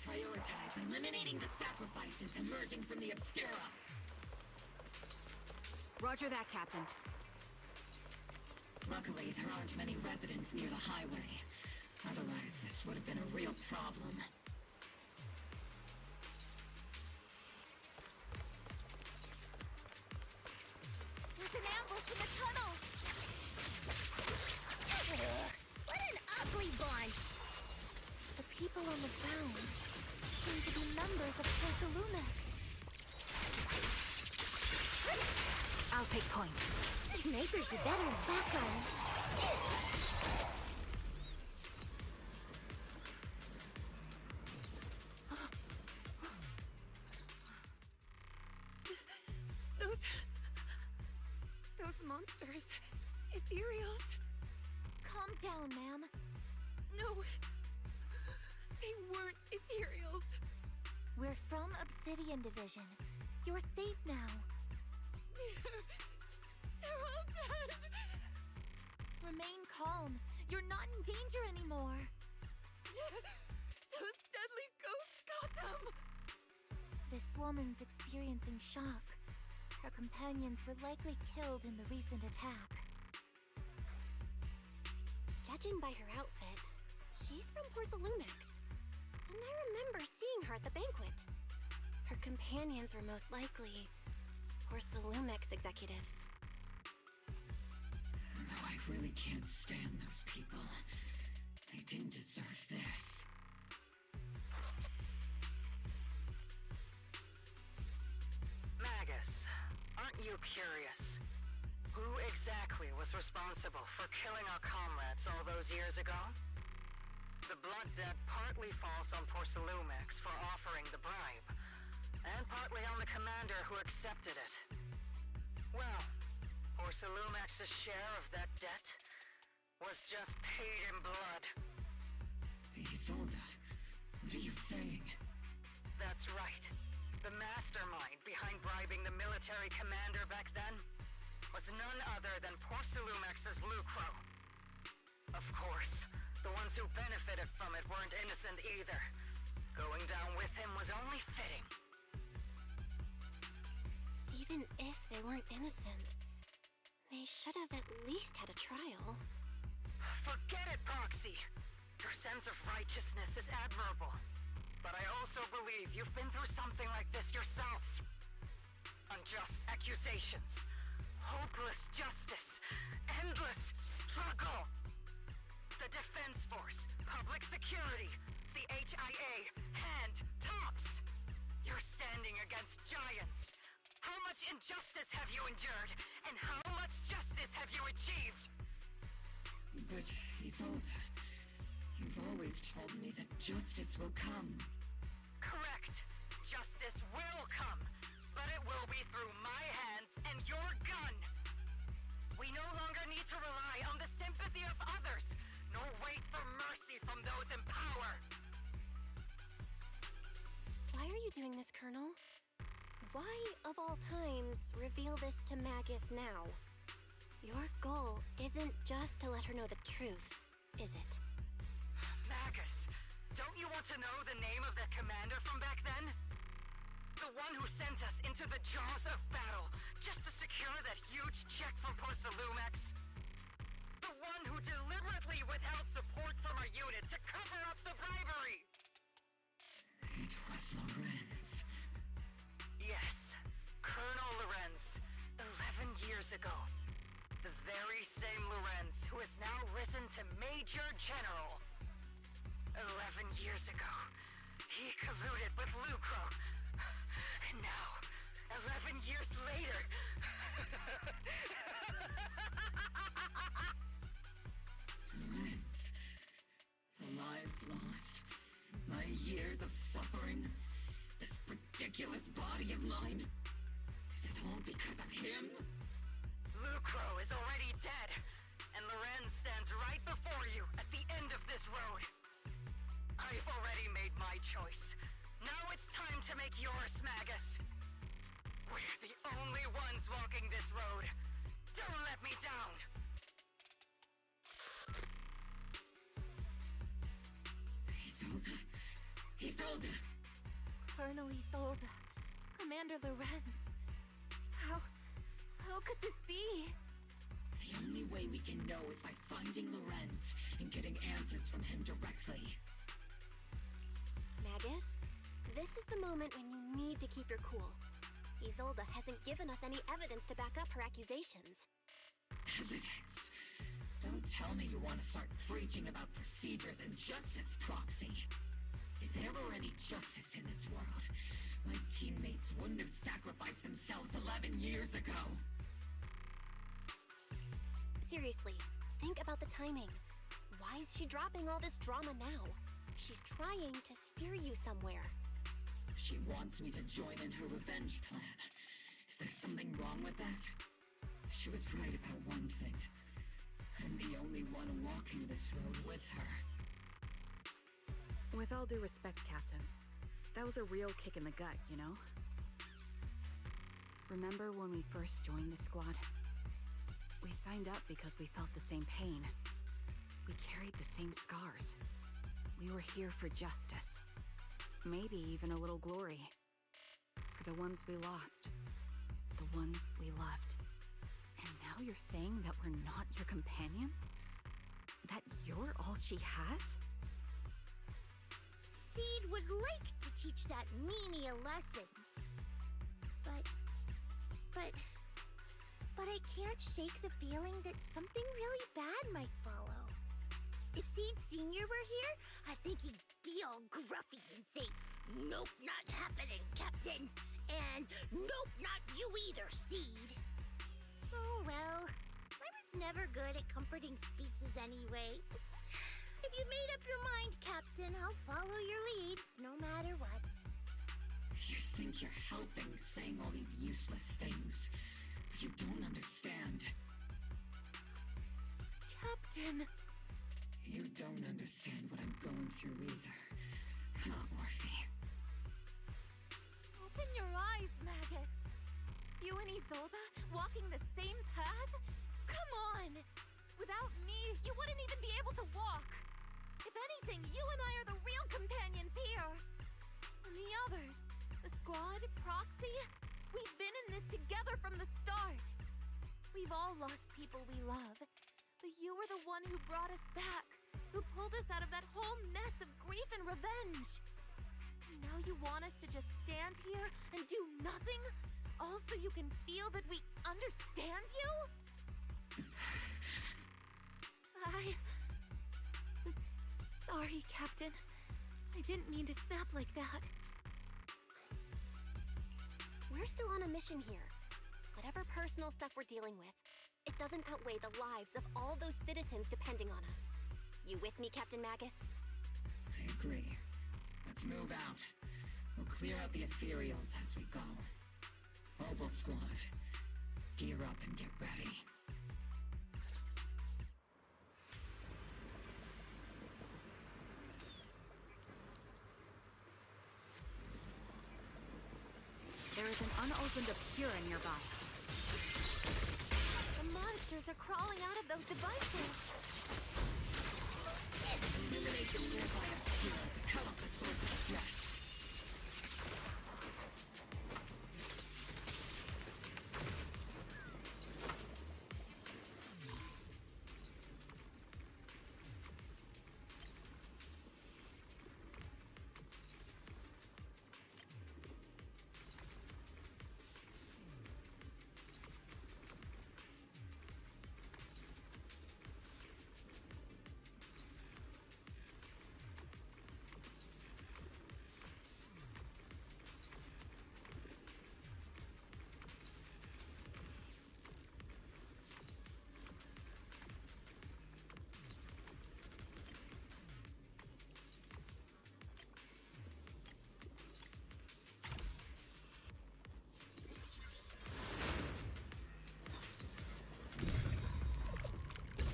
Prioritize eliminating the sacrifices emerging from the Obscura. Roger that, Captain. Luckily, there aren't many residents near the highway. Otherwise, this would have been a real problem. There's an ambush in the tunnel! What an ugly bunch! The people on the ground seem to be members of Porcelumix. I'll take point. Snipers are better in the background. Those monsters. Ethereals. Calm down, ma'am. No. They weren't Ethereals. We're from Obsidian Division. You're safe now. They're all dead. Remain calm. You're not in danger anymore. Those deadly ghosts got them. This woman's experiencing shock. Her companions were likely killed in the recent attack. Judging by her outfit, she's from Porcelumix. And I remember seeing her at the banquet. Her companions were most likely Porcelumix executives. Though I really can't stand those people. They didn't deserve this. Magus, aren't you curious? Who exactly was responsible for killing our comrades all those years ago? The blood debt partly falls on Porcelumix for offering the bribe, and partly on the commander who accepted it. Well, Porcelumex's share of that debt was just paid in blood. Isolde, what are you saying? That's right. The mastermind behind bribing the military commander back then was none other than Porcelumex's Lucro. Of course, the ones who benefited from it weren't innocent either. Going down with him was only fitting. Even if they weren't innocent, they should have at least had a trial. Forget it, Proxy! Your sense of righteousness is admirable. But I also believe you've been through something like this yourself. Unjust accusations, hopeless justice, endless struggle. The Defense Force, public security, the HIA, hand tops. You're standing against giants. How much injustice have you endured? And how much justice have you achieved? But, Isolde, you've always told me that justice will come. Correct. Justice will come. But it will be through my hands and your gun. We no longer need to rely on the sympathy of others, nor wait for mercy from those in power. Why are you doing this, Colonel? Why, of all times, reveal this to Magus now? Your goal isn't just to let her know the truth, is it? Magus, don't you want to know the name of that commander from back then? The one who sent us into the jaws of battle just to secure that huge check from Porcelumex? The one who deliberately withheld support from our unit to cover up the bribery? It was Lorenz. Yes, Colonel Lorenz, 11 years ago. The very same Lorenz who has now risen to Major General. 11 years ago, he colluded with Lucro. And now, 11 years later... Lorenz, the lives lost, my years of suffering, this ridiculous body of mine. Is it all because of him? Lucro is already dead, and Lorenz stands right before you at the end of this road. I've already made my choice. Now it's time to make yours, Magus. We're the only ones walking this road. Don't let me down. Isolde! Colonel Isolde. Commander Lorenz. How could this be? The only way we can know is by finding Lorenz and getting answers from him directly. Magus, this is the moment when you need to keep your cool. Isolde hasn't given us any evidence to back up her accusations. Evidence? Don't tell me you want to start preaching about procedures and justice, Proxy. If there were any justice in this world, my teammates wouldn't have sacrificed themselves 11 years ago. Seriously, think about the timing. Why is she dropping all this drama now? She's trying to steer you somewhere. She wants me to join in her revenge plan. Is there something wrong with that? She was right about one thing. I'm the only one walking this road with her. With all due respect, Captain, that was a real kick in the gut, you know? Remember when we first joined the squad? We signed up because we felt the same pain. We carried the same scars. We were here for justice. Maybe even a little glory. For the ones we lost. The ones we loved. And now you're saying that we're not your companions? That you're all she has? Seed would like to teach that meanie a lesson. But I can't shake the feeling that something really bad might follow. If Seed Sr. were here, I think he'd be all gruffy and say, "Nope, not happening, Captain." And "Nope, not you either, Seed." Oh well, I was never good at comforting speeches anyway. If you made up your mind, Captain, I'll follow your lead, no matter what. You think you're helping saying all these useless things. You don't understand. Captain! You don't understand what I'm going through either. Huh, Morphe? Open your eyes, Magus. You and Isolde walking the same path? Come on! Without me, you wouldn't even be able to walk. If anything, you and I are the real companions here. And the others, the squad, Proxy, we've been in this together from the start. We've all lost people we love, but you were the one who brought us back, who pulled us out of that whole mess of grief and revenge. And now you want us to just stand here and do nothing, all so you can feel that we understand you? Sorry, Captain. I didn't mean to snap like that. We're still on a mission here. Whatever personal stuff we're dealing with, it doesn't outweigh the lives of all those citizens depending on us. You with me, Captain Magus? I agree. Let's move out. We'll clear out the ethereals as we go. Mobile squad, gear up and get ready. There is an unopened Obscura nearby. The monsters are crawling out of those devices. Eliminate the nearby Obscura to cut off the source of threat.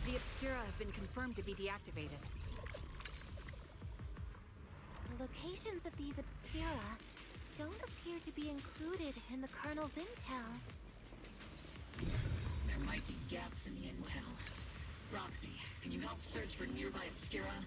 The Obscura have been confirmed to be deactivated. The locations of these Obscura don't appear to be included in the Colonel's intel. There might be gaps in the intel. Roxy, can you help search for nearby Obscura?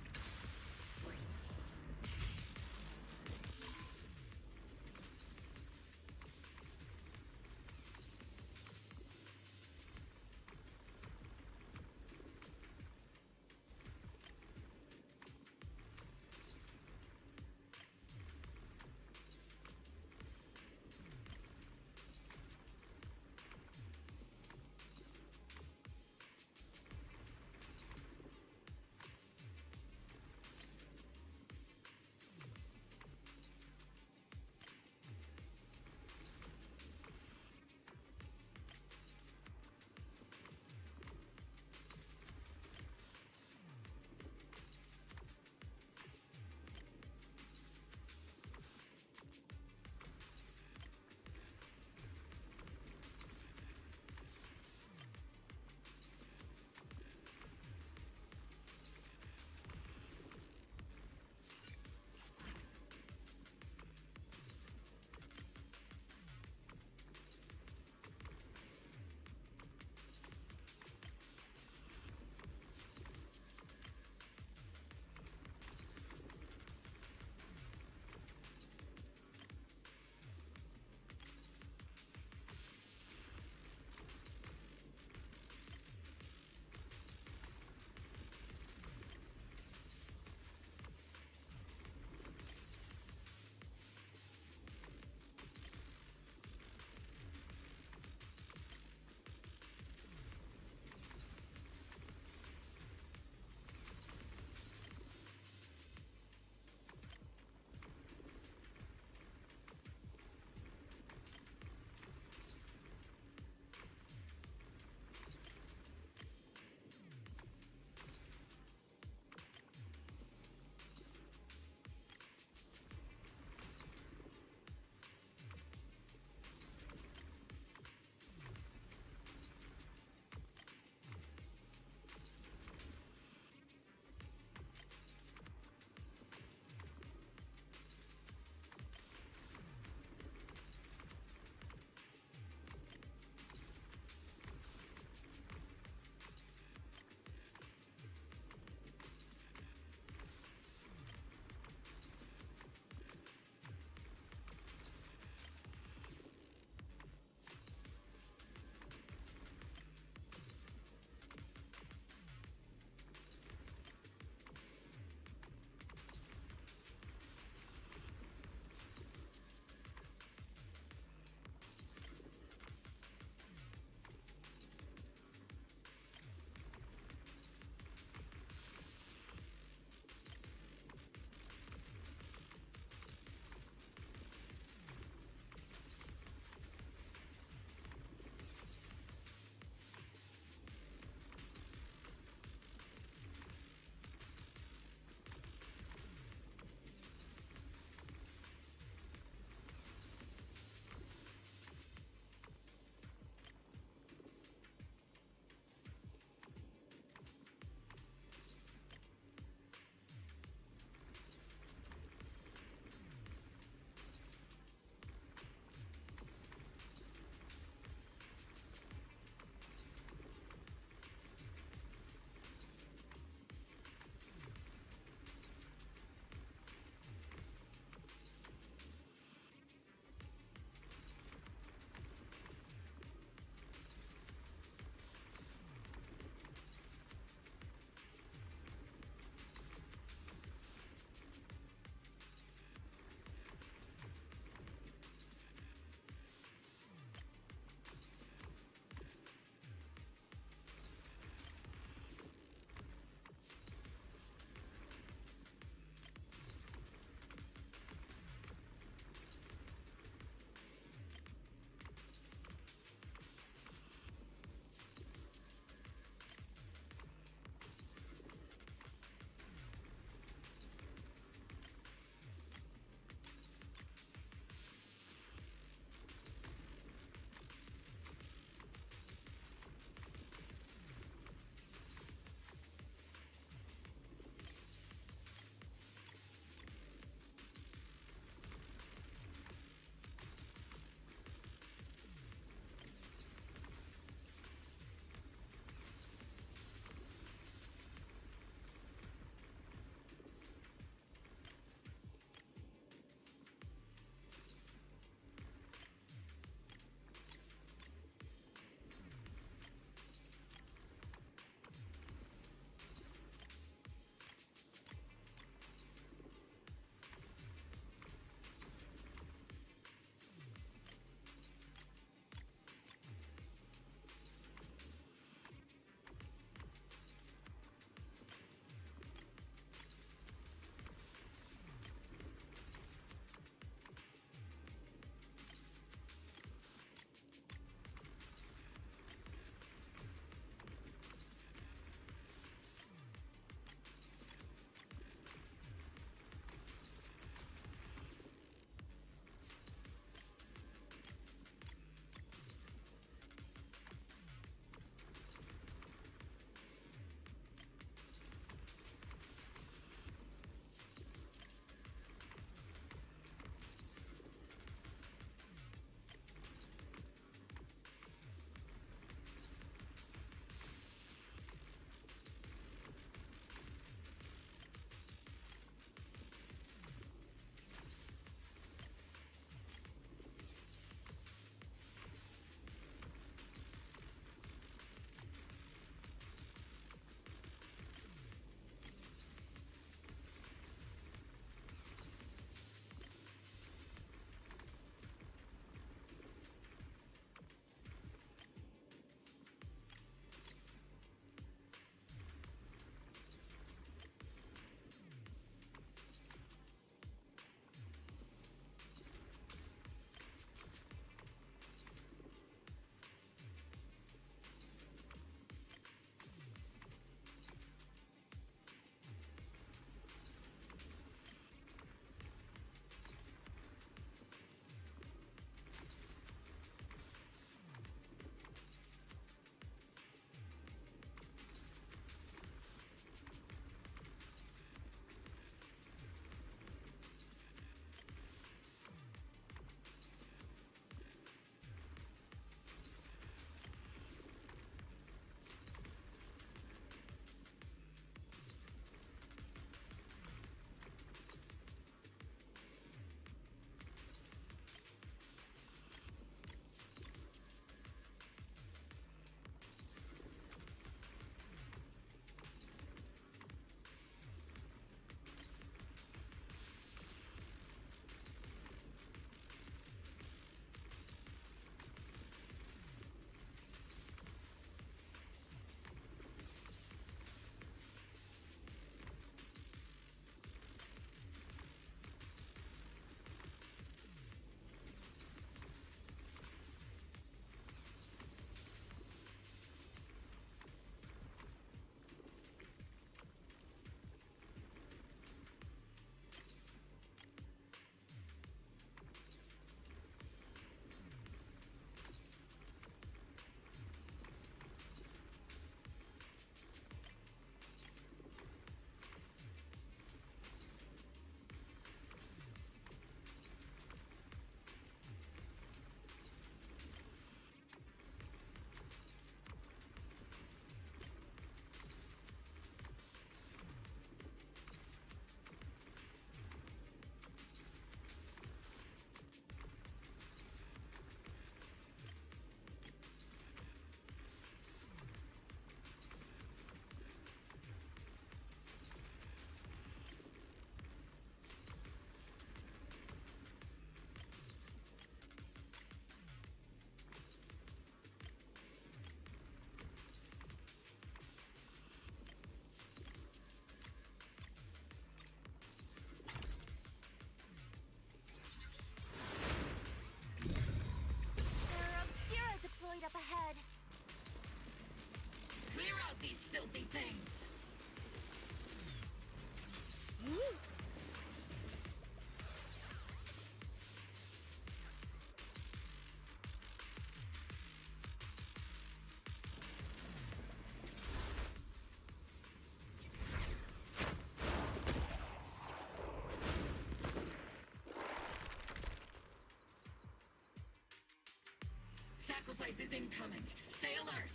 sacrifice is incoming. Stay alert.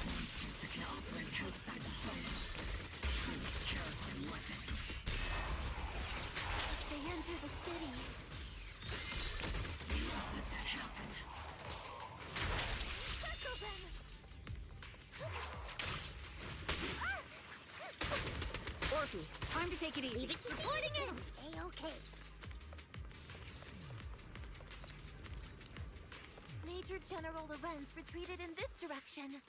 Monsters that can operate outside the home. Terrifying weapons. They enter the city. We won't let that happen. Circle them! Orphe, time to take it easy. Leave it to Reporting in! A-okay. Major General Lorenz retreated in this direction.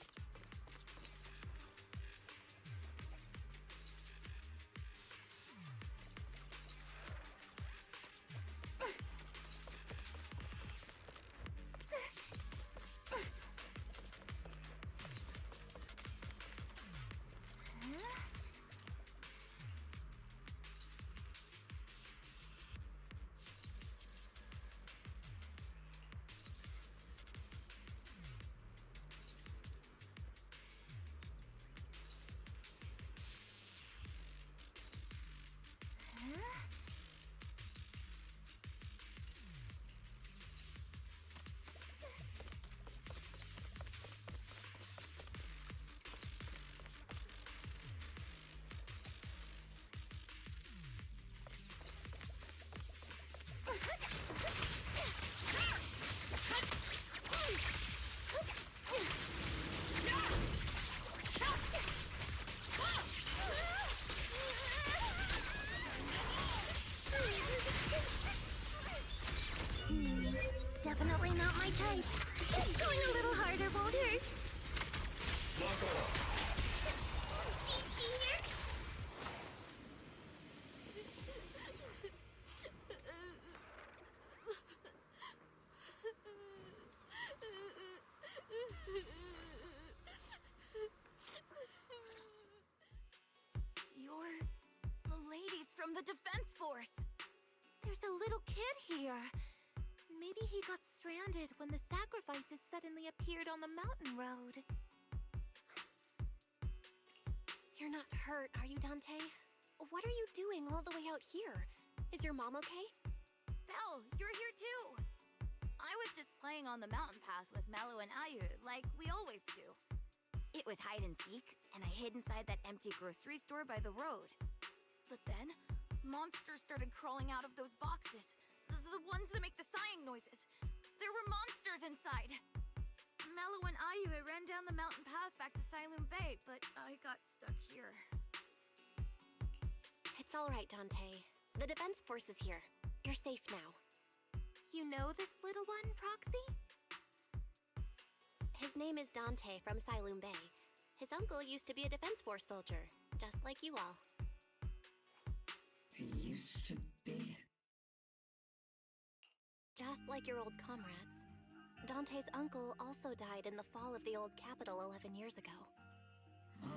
Definitely not my type. Just going a little harder won't hurt. Senior? You're the ladies from the Defense Force. There's a little kid here. Maybe he got stranded when the sacrifices suddenly appeared on the mountain road. You're not hurt, are you, Dante? What are you doing all the way out here? Is your mom okay? Belle, you're here too. I was just playing on the mountain path with Mello and Ayu, like we always do. It was hide and seek, and I hid inside that empty grocery store by the road. But then, monsters started crawling out of those boxes. The ones that make the sighing noises. There were monsters inside. Mello and Ayu ran down the mountain path back to Siloon Bay, but I got stuck here. It's all right, Dante. The Defense Force is here. You're safe now. You know this little one, Proxy? His name is Dante from Siloon Bay. His uncle used to be a Defense Force soldier, just like you all. He used to be. Just like your old comrades. Dante's uncle also died in the fall of the old capital 11 years ago. Oh.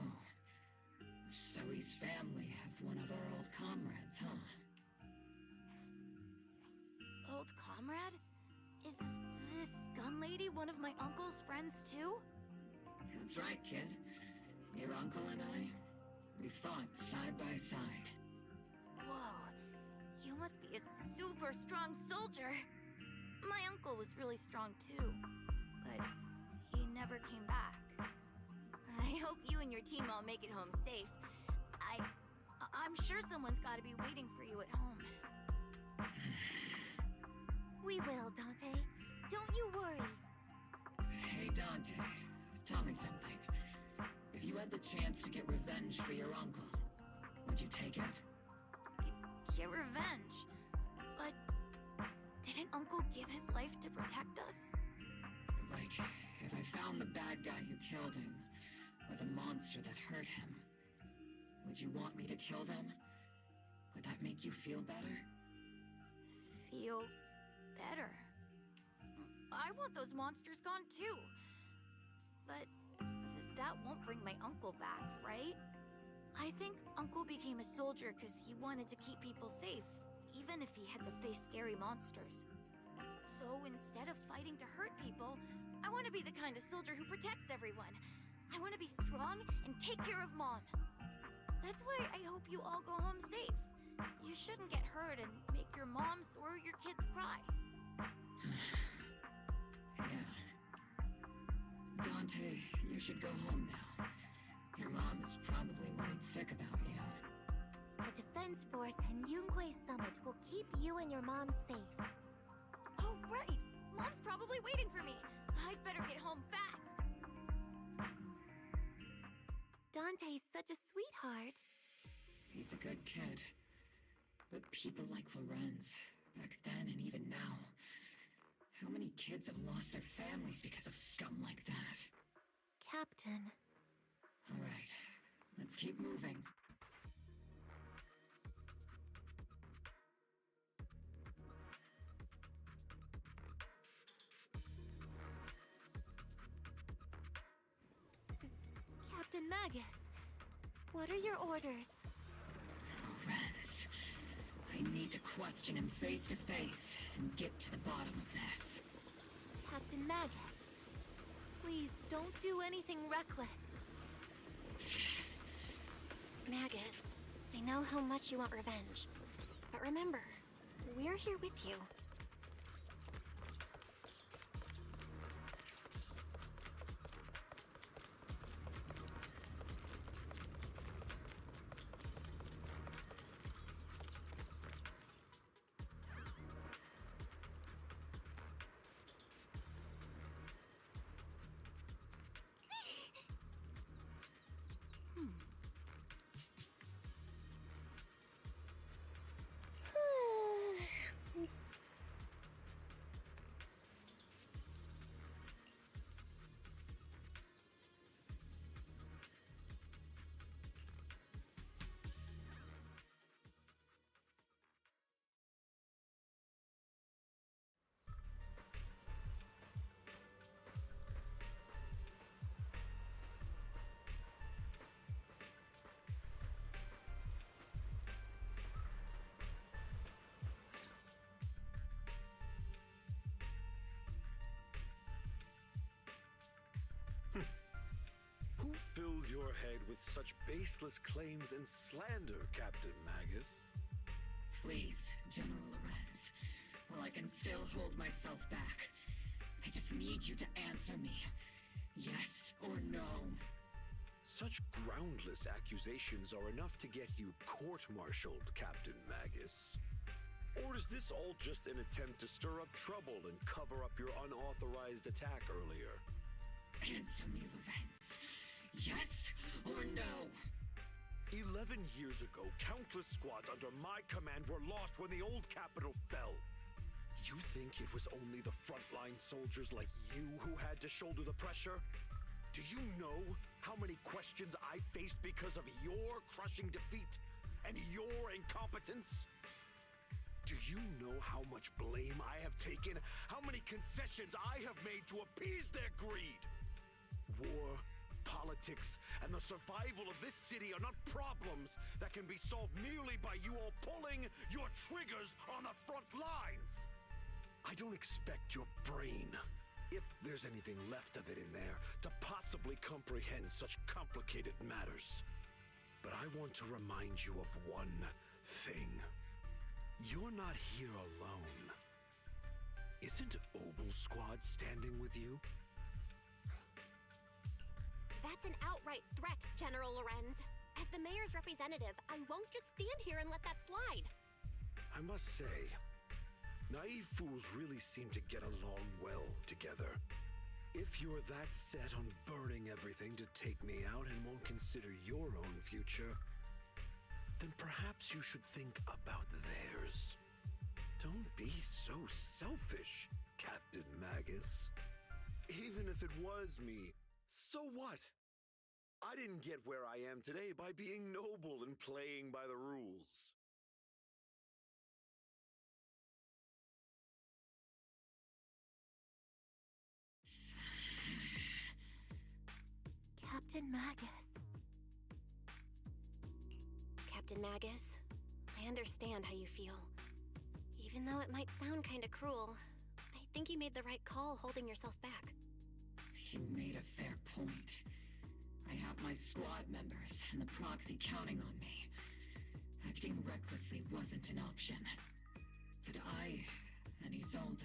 So his family have one of our old comrades, huh? Old comrade? Is this gun lady one of my uncle's friends too? That's right, kid. Your uncle and I, we fought side by side. Whoa. You must be a super strong soldier. My uncle was really strong too, but he never came back. I hope you and your team all make it home safe. I'm sure someone's got to be waiting for you at home. We will, Dante. Don't you worry. Hey, Dante. Tell me something. If you had the chance to get revenge for your uncle, would you take it? Get revenge? But didn't Uncle give his life to protect us? Like, if I found the bad guy who killed him, or the monster that hurt him, would you want me to kill them? Would that make you feel better? Feel better? I want those monsters gone too. But that won't bring my uncle back, right? I think Uncle became a soldier because he wanted to keep people safe, even if he had to face scary monsters. So instead of fighting to hurt people, I want to be the kind of soldier who protects everyone. I want to be strong and take care of Mom. That's why I hope you all go home safe. You shouldn't get hurt and make your moms or your kids cry. Yeah. Dante, you should go home now. Your mom is probably worried sick about you. The Defense Force and Yunque Summit will keep you and your mom safe. Oh, right! Mom's probably waiting for me. I'd better get home fast. Dante's such a sweetheart. He's a good kid. But people like Lorenz, back then and even now, how many kids have lost their families because of scum like that? Captain. All right, let's keep moving. Captain Magus, what are your orders? Lorenz, I need to question him face to face and get to the bottom of this. Captain Magus, please don't do anything reckless. Magus, I know how much you want revenge. But remember, we're here with you. Who filled your head with such baseless claims and slander, Captain Magus? Please, General Lorenz. While I can still hold myself back, I just need you to answer me. Yes or no? Such groundless accusations are enough to get you court-martialed, Captain Magus. Or is this all just an attempt to stir up trouble and cover up your unauthorized attack earlier? Answer me, Lorenz. Yes or no? 11 years ago, countless squads under my command were lost when the old capital fell. You think it was only the frontline soldiers like you who had to shoulder the pressure? Do you know how many questions I faced because of your crushing defeat and your incompetence? Do you know how much blame I have taken? How many concessions I have made to appease their greed? War, politics, and the survival of this city are not problems that can be solved merely by you all pulling your triggers on the front lines. I don't expect your brain, if there's anything left of it in there, to possibly comprehend such complicated matters. But I want to remind you of one thing. You're not here alone. Isn't Obel Squad standing with you? That's an outright threat, General Lorenz. As the mayor's representative, I won't just stand here and let that slide. I must say, naive fools really seem to get along well together. If you're that set on burning everything to take me out and won't consider your own future, then perhaps you should think about theirs. Don't be so selfish, Captain Magus. Even if it was me, so what? I didn't get where I am today by being noble and playing by the rules. Captain Magus. Captain Magus, I understand how you feel. Even though it might sound kinda cruel, I think you made the right call holding yourself back. He made a fair point. I have my squad members and the proxy counting on me. Acting recklessly wasn't an option. But I and Isolde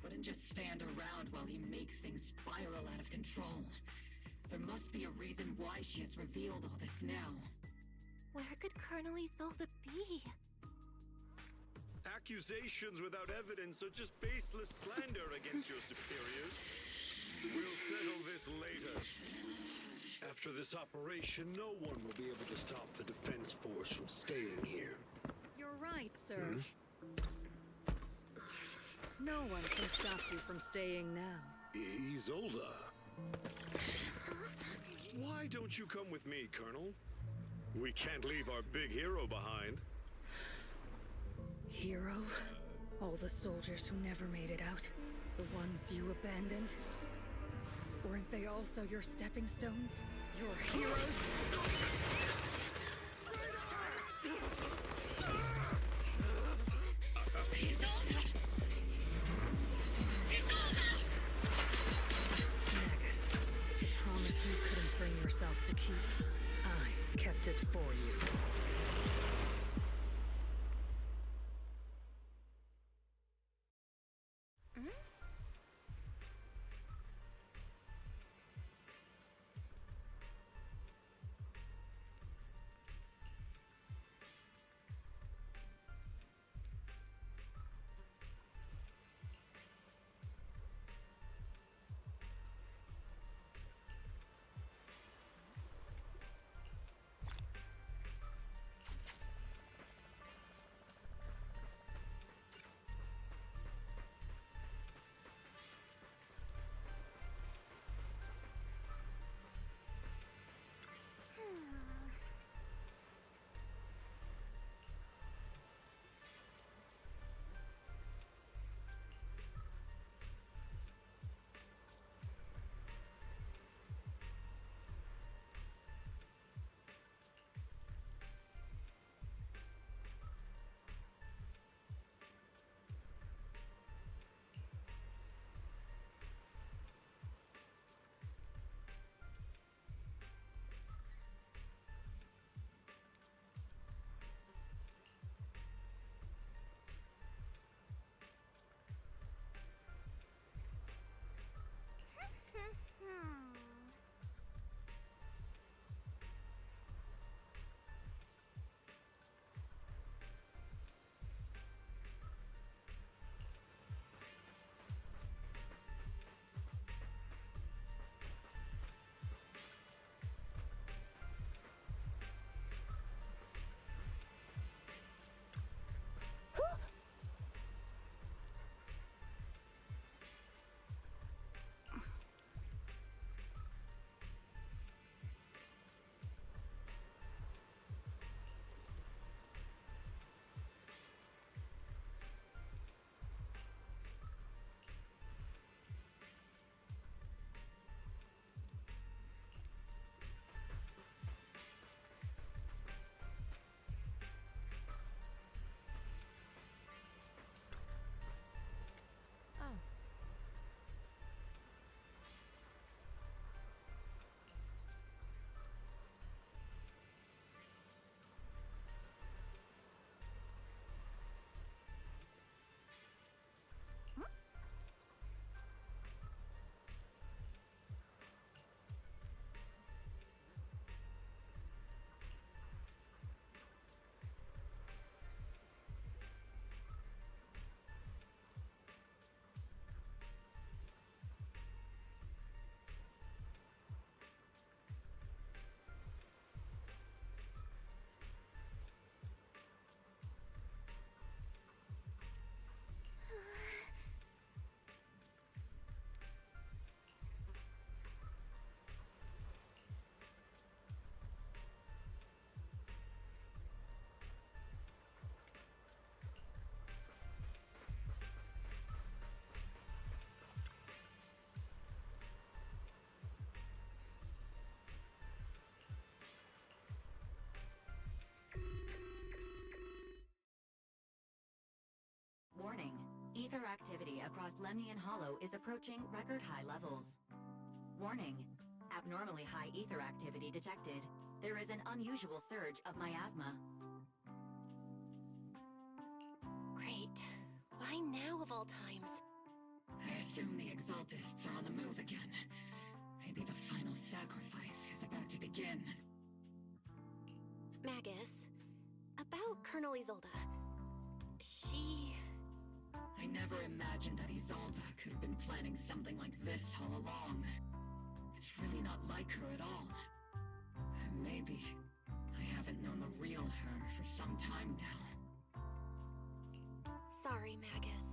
wouldn't just stand around while literally makes things spiral out of control. There must be a reason why she has revealed all this now. Where could Colonel Isolde be? Accusations without evidence are just baseless slander against your superiors. We'll settle this later. After this operation, no one will be able to stop the defense force from staying here. You're right, sir. No one can stop you from staying now. Isolde. Why don't you come with me, Colonel? We can't leave our big hero behind. Hero? All the soldiers who never made it out? The ones you abandoned? Weren't they also your stepping stones? Your heroes? Magus, promise you couldn't bring yourself to keep. I kept it for you. Warning. Ether activity across Lemnian Hollow is approaching record-high levels. Warning. Abnormally high ether activity detected. There is an unusual surge of miasma. Great. Why now of all times? I assume the Exaltists begin? Magus, about Colonel Isolde. She... I never imagined that Isolde could have been planning something like this all along. It's really not like her at all. Maybe I haven't known the real her for some time now. Sorry, Magus.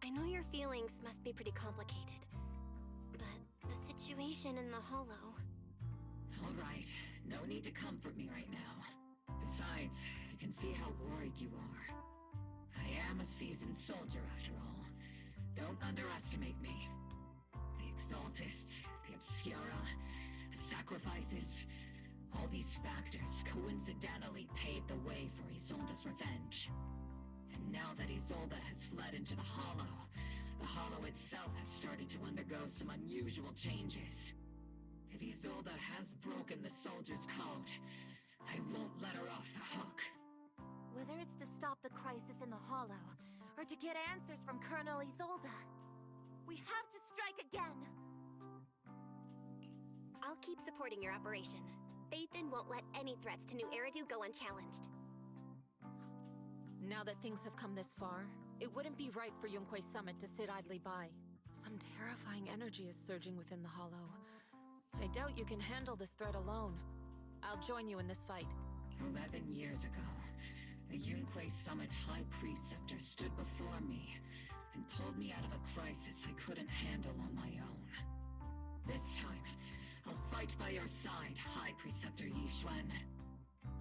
I know your feelings must be pretty complicated, but the situation in the Hollow... All right, no need to comfort me right now. Besides, I can see how worried you are. I am a seasoned soldier, after all. Don't underestimate me. The Exaltists, the Obscura, the sacrifices... all these factors coincidentally paved the way for Isolde's revenge. And now that Isolde has fled into the Hollow itself has started to undergo some unusual changes. If Isolde has broken the soldier's code, I won't let her off the hook. Whether it's to stop the crisis in the Hollow, or to get answers from Colonel Isolde, we have to strike again! I'll keep supporting your operation. Phaethon won't let any threats to New Eridu go unchallenged. Now that things have come this far, it wouldn't be right for Yunque's summit to sit idly by. Some terrifying energy is surging within the Hollow. I doubt you can handle this threat alone. I'll join you in this fight. 11 years ago, the Yunque Summit High Preceptor stood before me and pulled me out of a crisis I couldn't handle on my own. This time, I'll fight by your side, High Preceptor Yixuan.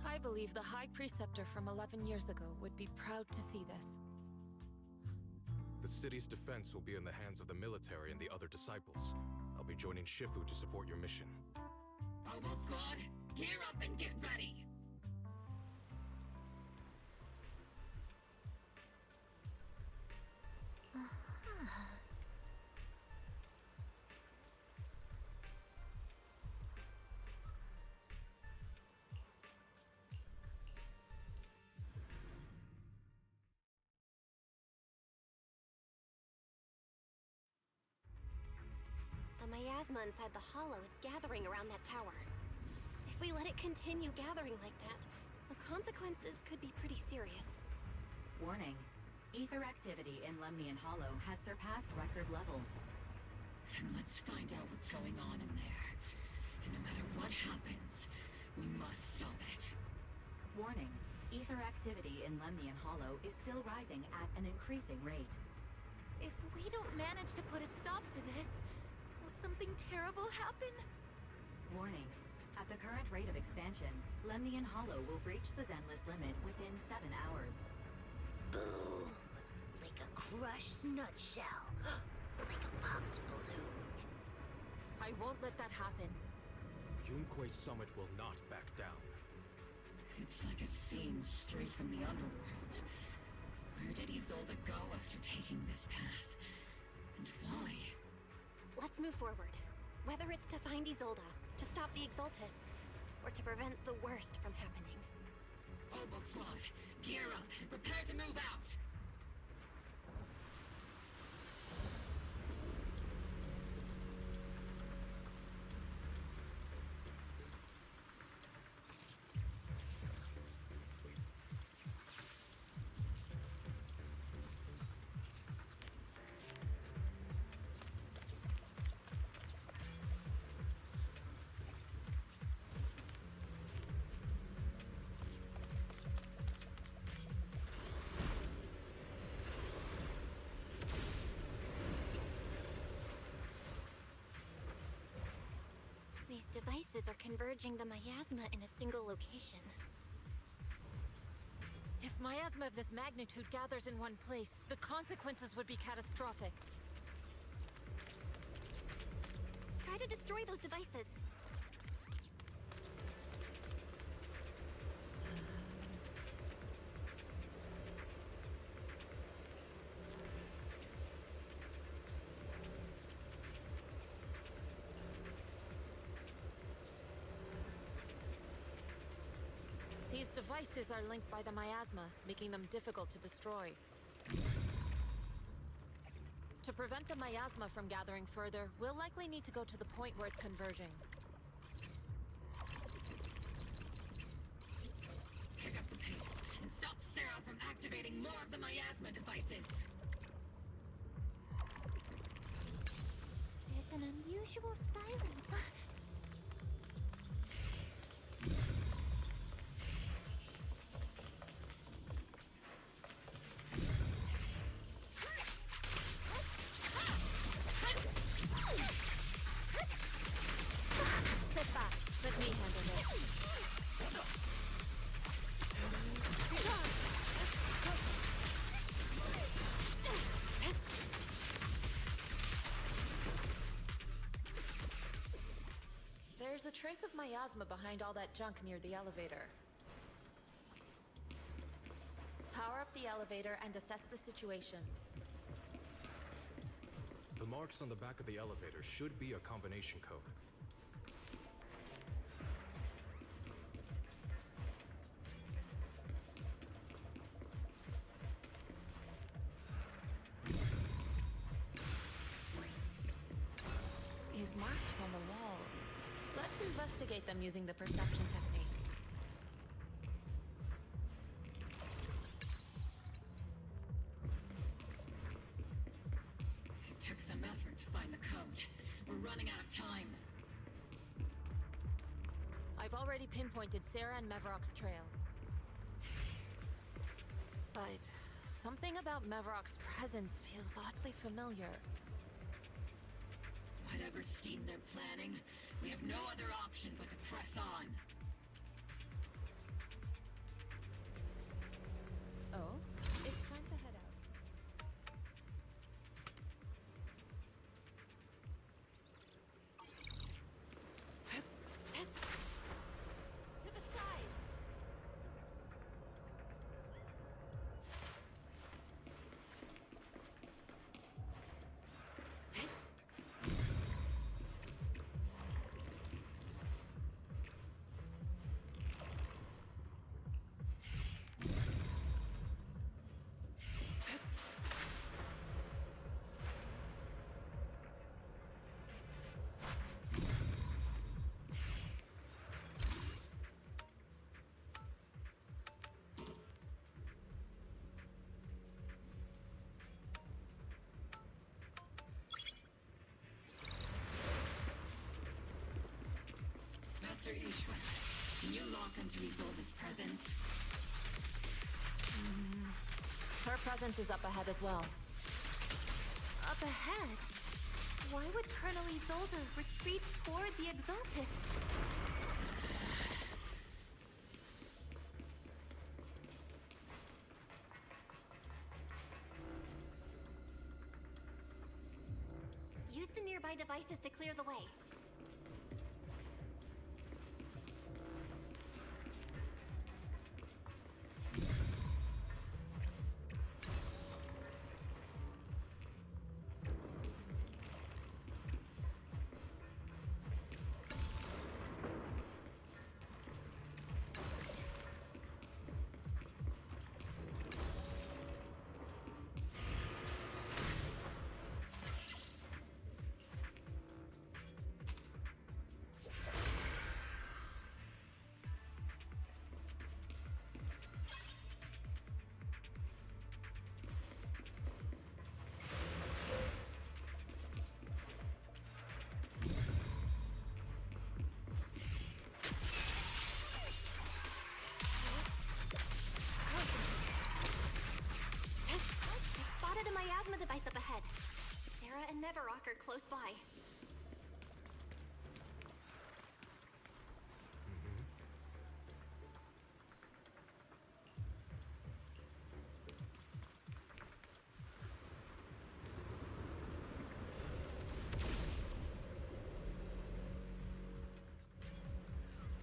I believe the High Preceptor from 11 years ago would be proud to see this. The city's defense will be in the hands of the military and the other disciples. I'll be joining Shifu to support your mission. Obo Squad, gear up and get ready! The miasma inside the Hollow is gathering around that tower. If we let it continue gathering like that, the consequences could be pretty serious. Warning. Ether activity in Lemnian Hollow has surpassed record levels. Then let's find out what's going on in there. And no matter what happens, we must stop it. Warning. Ether activity in Lemnian Hollow is still rising at an increasing rate. If we don't manage to put a stop to this, will something terrible happen? Warning. At the current rate of expansion, Lemnian Hollow will breach the Zenless limit within 7 hours. Boom! Like a crushed nutshell. Like a popped balloon. I won't let that happen. Yunque's summit will not back down. It's like a scene straight from the underworld. Where did Isolde go after taking this path? And why? Let's move forward. Whether it's to find Isolde, to stop the Exaltists, or to prevent the worst from happening. Obo Squad, gear up and prepare to move out! These devices are converging the miasma in a single location. If miasma of this magnitude gathers in one place, the consequences would be catastrophic. Try to destroy those devices. These devices are linked by the miasma, making them difficult to destroy. To prevent the miasma from gathering further, we'll likely need to go to the point where it's converging. from activating more of the miasma devices. There's an unusual silence. Sit back. Let me handle this. There's a trace of miasma behind all that junk near the elevator. Power up the elevator and assess the situation. The marks on the back of the elevator should be a combination code. These marks on the wall. Let's investigate them using the perception technique. It took some effort to find the code. We're running out of time. I've already pinpointed Sarah and Mevarok's trail. But something about Mevarok's presence feels oddly familiar. Whatever scheme they're planning, we have no other option but to press on. Oh, it's time to head out. To the skies! Master Ishwan, can you lock onto Exaltists' presence? Her presence is up ahead as well. Up ahead? Why would Colonel Isolde retreat toward the Exaltists? Use the nearby devices to clear the way. Spotted a miasma device up ahead. Sarah and Mevarok are close by.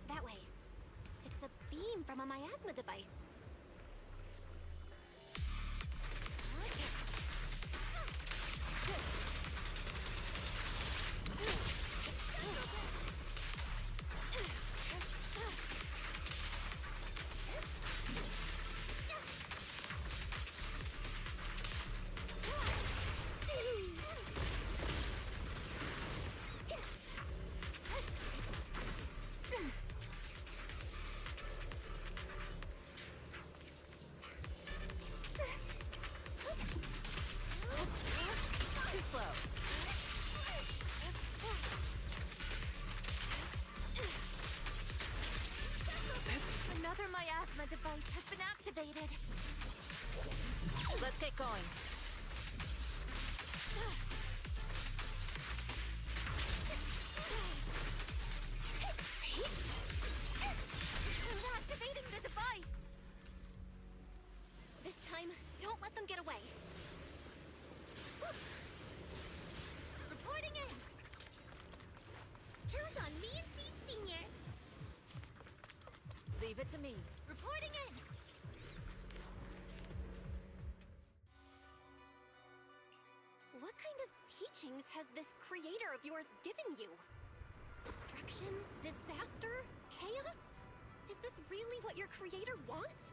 That way. It's a beam from a miasma device. going. I'm activating the device! This time, don't let them get away. Reporting in! Count on me and Seed Senior! Leave it to me. Reporting in! What kind of teachings has this creator of yours given you? Destruction? Disaster? Chaos? Is this really what your creator wants?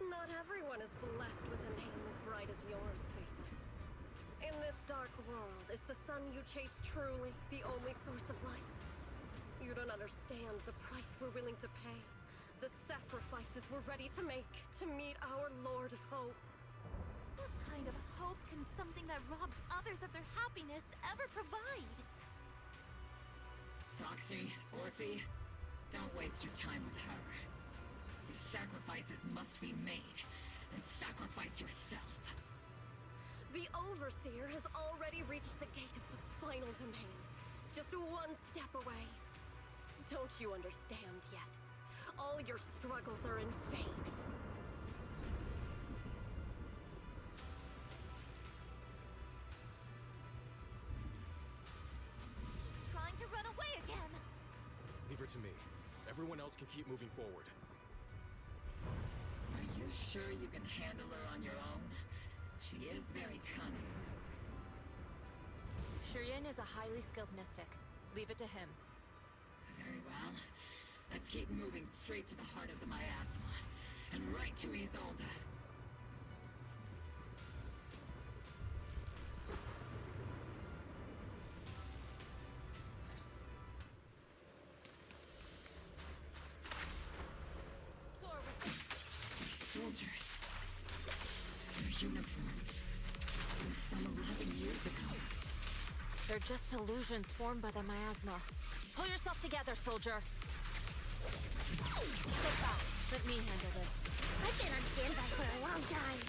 Not everyone is blessed with a name as bright as yours, Faithen. In this dark world, is the sun you chase truly the only source of light? You don't understand the price we're willing to pay, the sacrifices we're ready to make to meet our Lord of Hope. What kind of hope can something that robs others of their happiness ever provide? Proxy, Orphe, don't waste your time with her. If sacrifices must be made, then sacrifice yourself. The Overseer has already reached the gate of the final domain, just one step away. Don't you understand yet? All your struggles are in vain. She's trying to run away again! Leave her to me. Everyone else can keep moving forward. Are you sure you can handle her on your own? She is very cunning. Shiryen is a highly skilled mystic. Leave it to him. Very well. Let's keep moving straight to the heart of the miasma, and right to Isolde. Soldiers. Their uniforms. They're from 11 years ago. They're just illusions formed by the miasma. Pull yourself together, soldier. Sit back. Let me handle this. I've been on standby for a long time.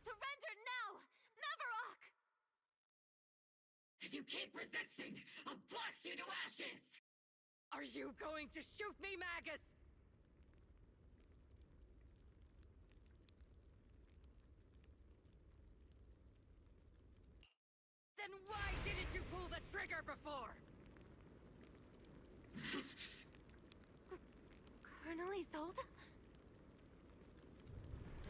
Surrender now! Mavarok! If you keep resisting, I'll blast you to ashes! Are you going to shoot me, Magus? Then why didn't you pull the trigger before? Colonel Isolde?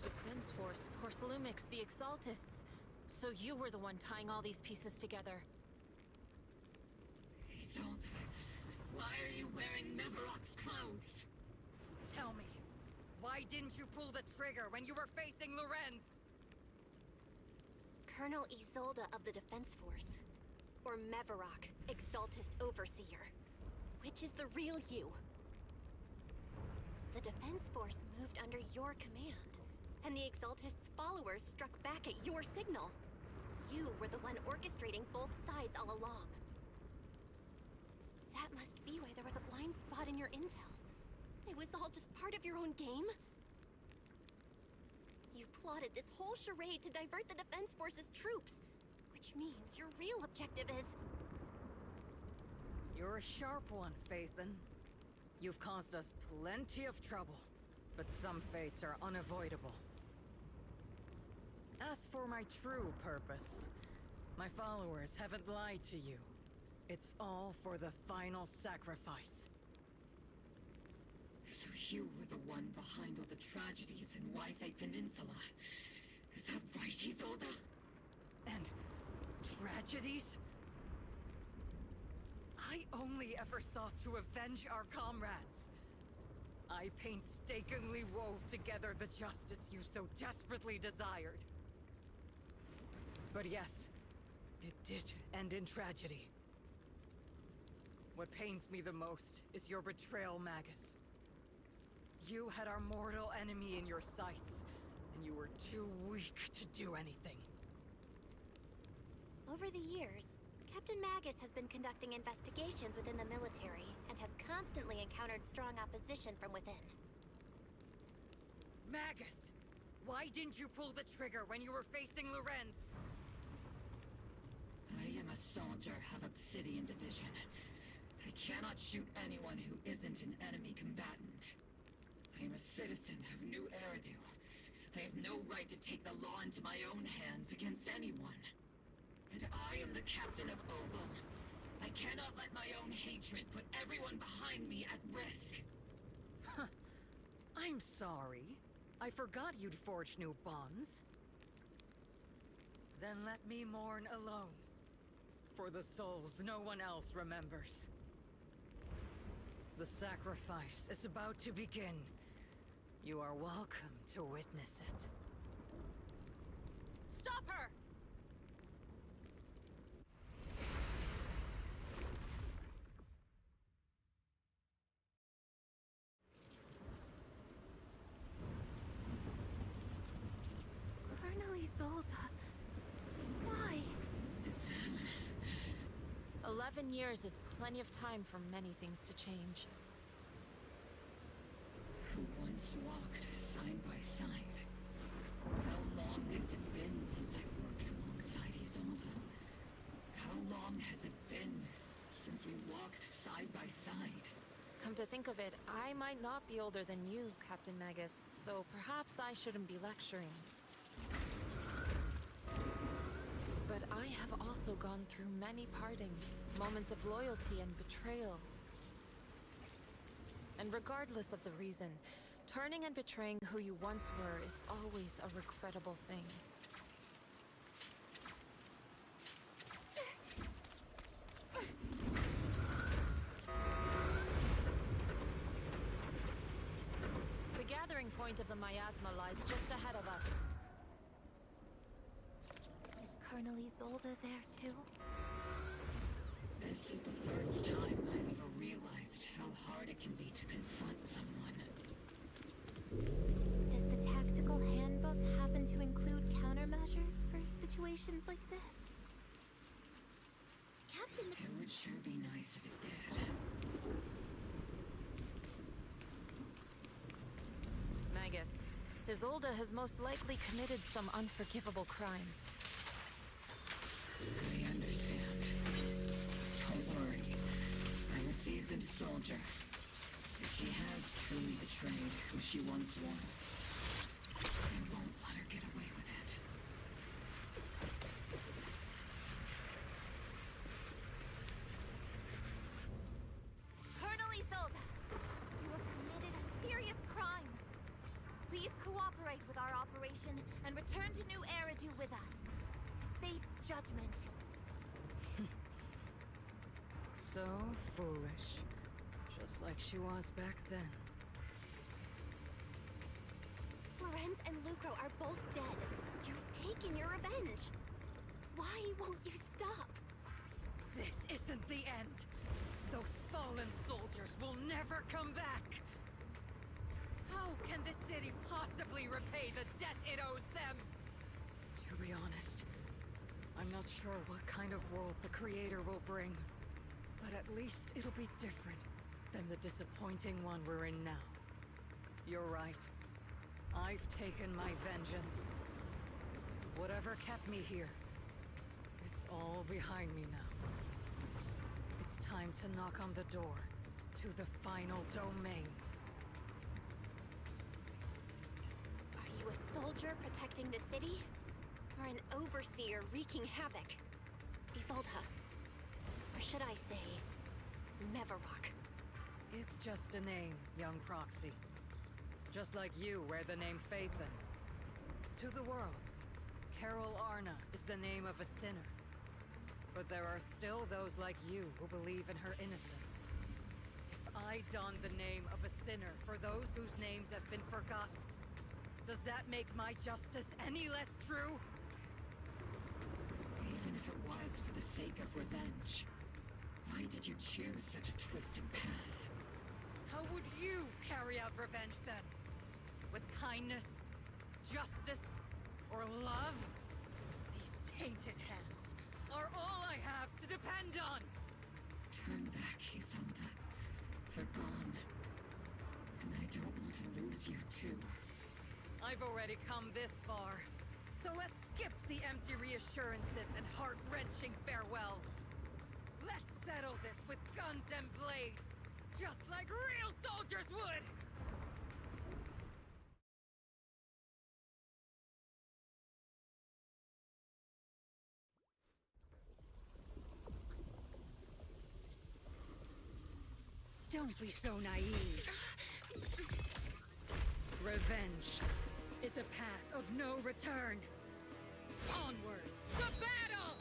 The Defense Force, Porcelumix, the Exaltists. So you were the one tying all these pieces together. Isolde, why are you wearing Mavarok's clothes? Tell me, why didn't you pull the trigger when you were facing Lorenz? Colonel Isolde of the Defense Force. Or Mavarok, Exaltist Overseer. Which is the real you? The Defense Force moved under your command, and the Exaltists' followers struck back at your signal. You were the one orchestrating both sides all along. That must be why there was a blind spot in your intel. It was all just part of your own game? You plotted this whole charade to divert the Defense Force's troops, which means your real objective is... You're a sharp one, Faithen. You've caused us plenty of trouble, but some fates are unavoidable. As for my true purpose, my followers haven't lied to you. It's all for the final sacrifice. So you were the one behind all the tragedies in Wi-Fi Peninsula. Is that right, Isolde? And tragedies? I only ever sought to avenge our comrades. I painstakingly wove together the justice you so desperately desired. But yes, it did end in tragedy. What pains me the most is your betrayal, Magus. You had our mortal enemy in your sights, and you were too weak to do anything. Over the years, Captain Magus has been conducting investigations within the military and has constantly encountered strong opposition from within. Magus! Why didn't you pull the trigger when you were facing Lorenz? I am a soldier of Obsidian Division. I cannot shoot anyone who isn't an enemy combatant. I am a citizen of New Eridu. I have no right to take the law into my own hands against anyone. And I am the captain of Obel. I cannot let my own hatred put everyone behind me at risk. I'm sorry. I forgot you'd forged new bonds. Then let me mourn alone. For the souls no one else remembers. The sacrifice is about to begin. You are welcome to witness it. Stop her! Colonel Isolde. Why? 11 years is plenty of time for many things to change. Who once walked side by side. How long has it been since I worked alongside Isolde? How long has it been since we walked side by side? Come to think of it, I might not be older than you, Captain Magus, so perhaps I shouldn't be lecturing. But I have also gone through many partings, moments of loyalty and betrayal. And regardless of the reason, turning and betraying who you once were is always a regrettable thing. The gathering point of the miasma lies just ahead of us. Is Colonel Isolde there too? This is the first time I've ever realized how hard it can be to confront someone. Does the tactical handbook happen to include countermeasures for situations like this? Captain... It would sure be nice if it did. Magus, Isolde has most likely committed some unforgivable crimes. I understand. Don't worry. I'm a seasoned soldier. If she has truly betrayed who she once was, I won't let her get away with it. Colonel Isolde, you have committed a serious crime. Please cooperate with our operation and return to New Eridu with us. Face judgment. So foolish. Just like she was back then. Lorenz and Lucro are both dead. You've taken your revenge. Why won't you stop? This isn't the end. Those fallen soldiers will never come back. How can the city possibly repay the debt it owes them? To be honest, I'm not sure what kind of world the Creator will bring. But at least it'll be different than the disappointing one we're in now. You're right. I've taken my vengeance. Whatever kept me here, it's all behind me now. It's time to knock on the door to the final domain. Are you a soldier protecting the city? Or an overseer wreaking havoc? Isolde. Or should I say, Mevarok? It's just a name, young proxy. Just like you wear the name Phaethon. To the world, Carol Arna is the name of a sinner. But there are still those like you who believe in her innocence. If I don the name of a sinner for those whose names have been forgotten, does that make my justice any less true? Even if it was for the sake of revenge, why did you choose such a twisted path? How would you carry out revenge then? With kindness? justice or love? These tainted hands are all I have to depend on! Turn back, Isolde. They're gone. And I don't want to lose you, too. I've already come this far. So let's skip the empty reassurances and heart-wrenching farewells. Let's settle this with guns and blades, just like real soldiers would! Don't be so naive. Revenge is a path of no return. Onwards to battle!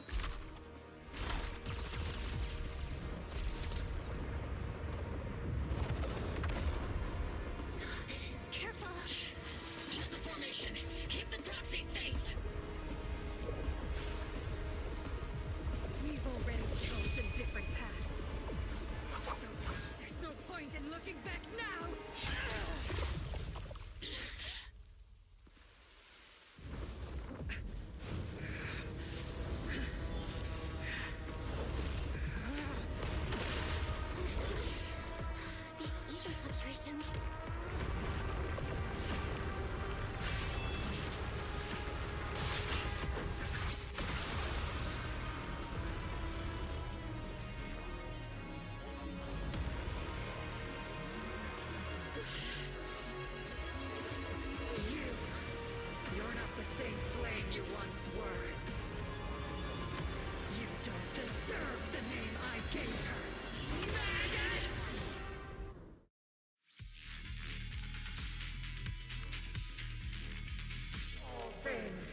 Careful! Hold the formation! Keep the proxy safe! We've already chosen different paths. So, there's no point in looking back now! These ether fluctuations. You're not the same flame you once were. You don't deserve the name I gave her. Maggot! All things,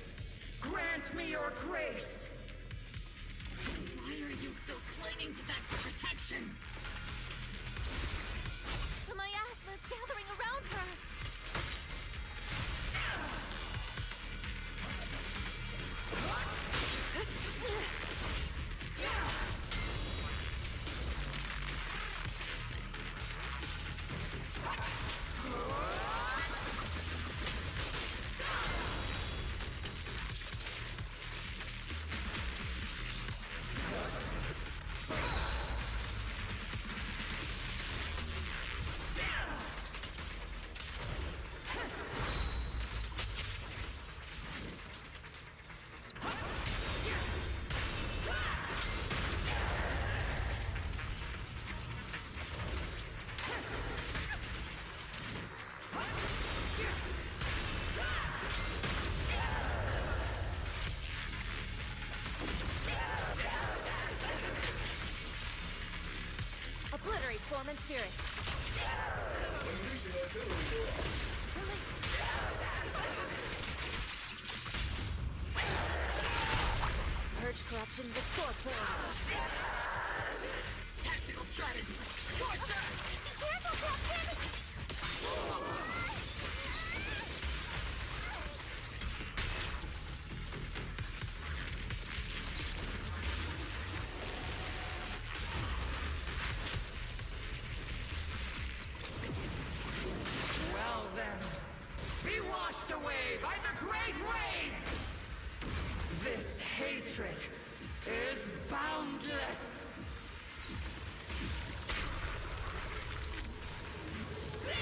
grant me your grace! Why are you still clinging to that for protection? The miasma's gathering around her. Obliterate form and spirit. Purge corruption, restore clarity. Tactical strategy! Torture! Careful, Captain! Well then, be washed away by the great rain! This hatred is boundless! Sink!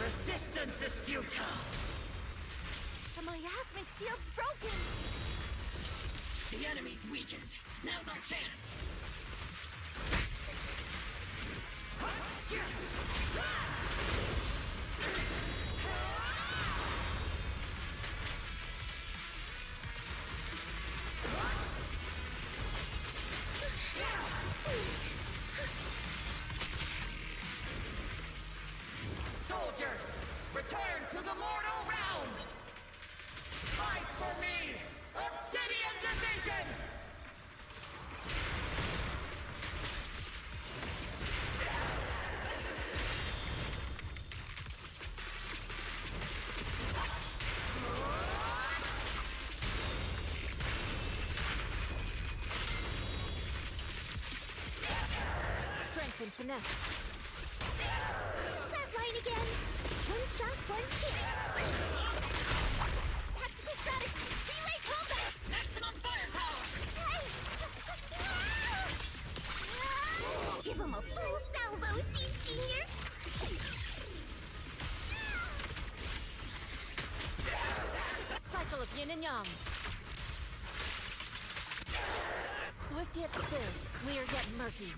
Resistance is futile! The miasmic shield's broken! The enemy's weakened. Now's our chance. Soldiers, return to the mortal realm! Fight for me, Obsidian Division! Strength finesse. Front line again. One shot, one kick. Tactical strategy. Relay combat. Maximum firepower! Hey! Give him a full salvo, Seed Senior. Cycle of yin and yang. Swift yet still, clear yet murky.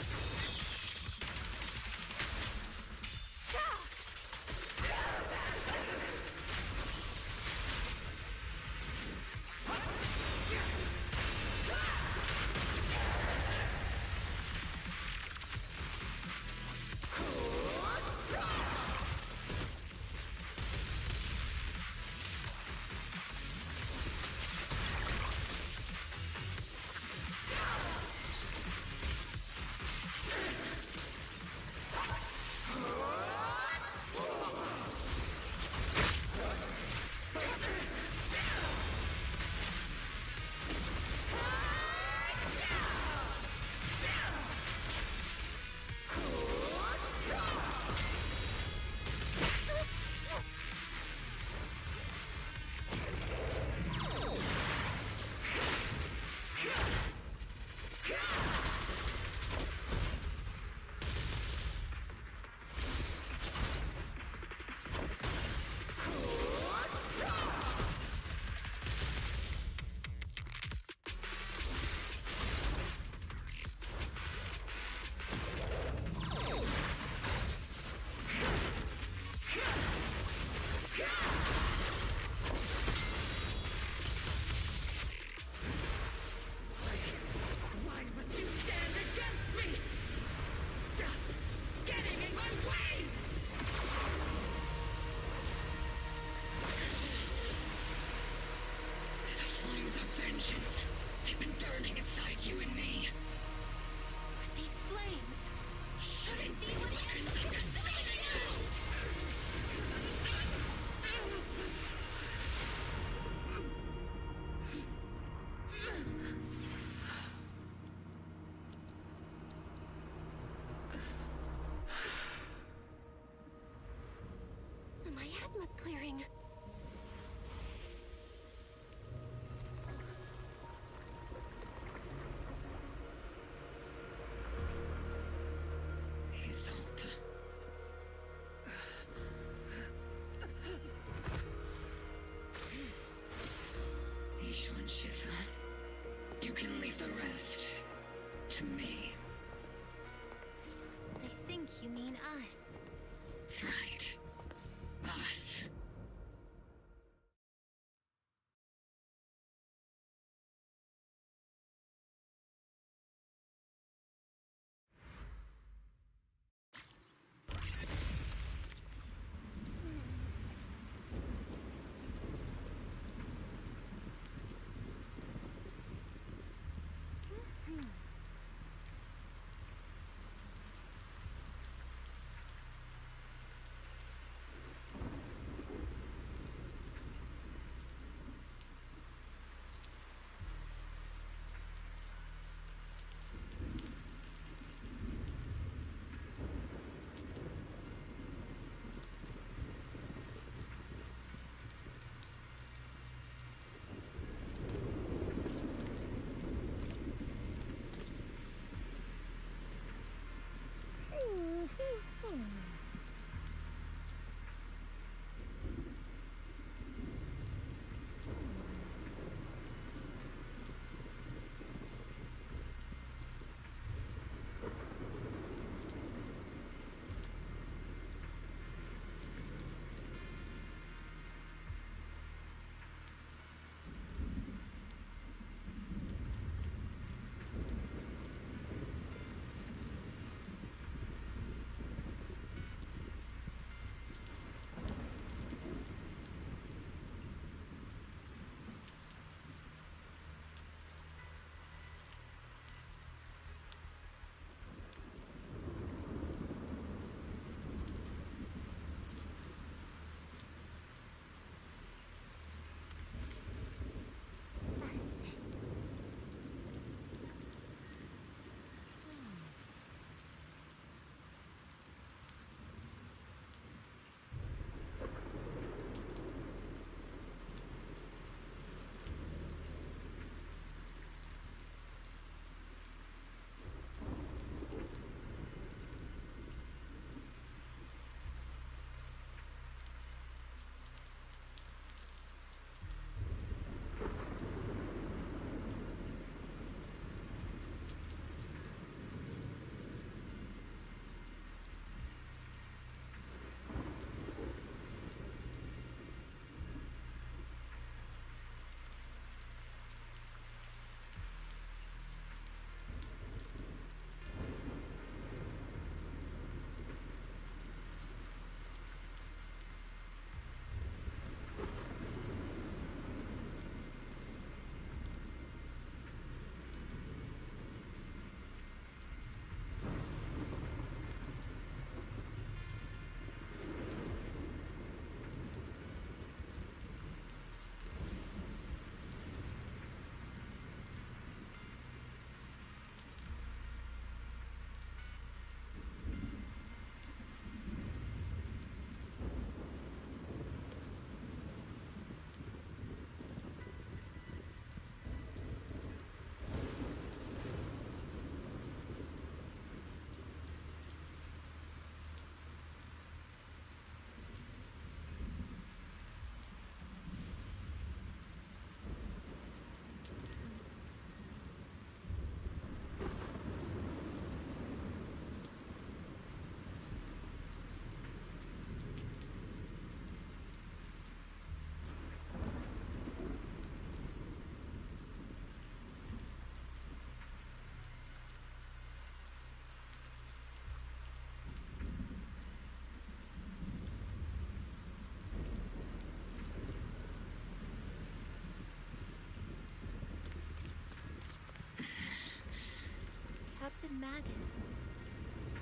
Magus.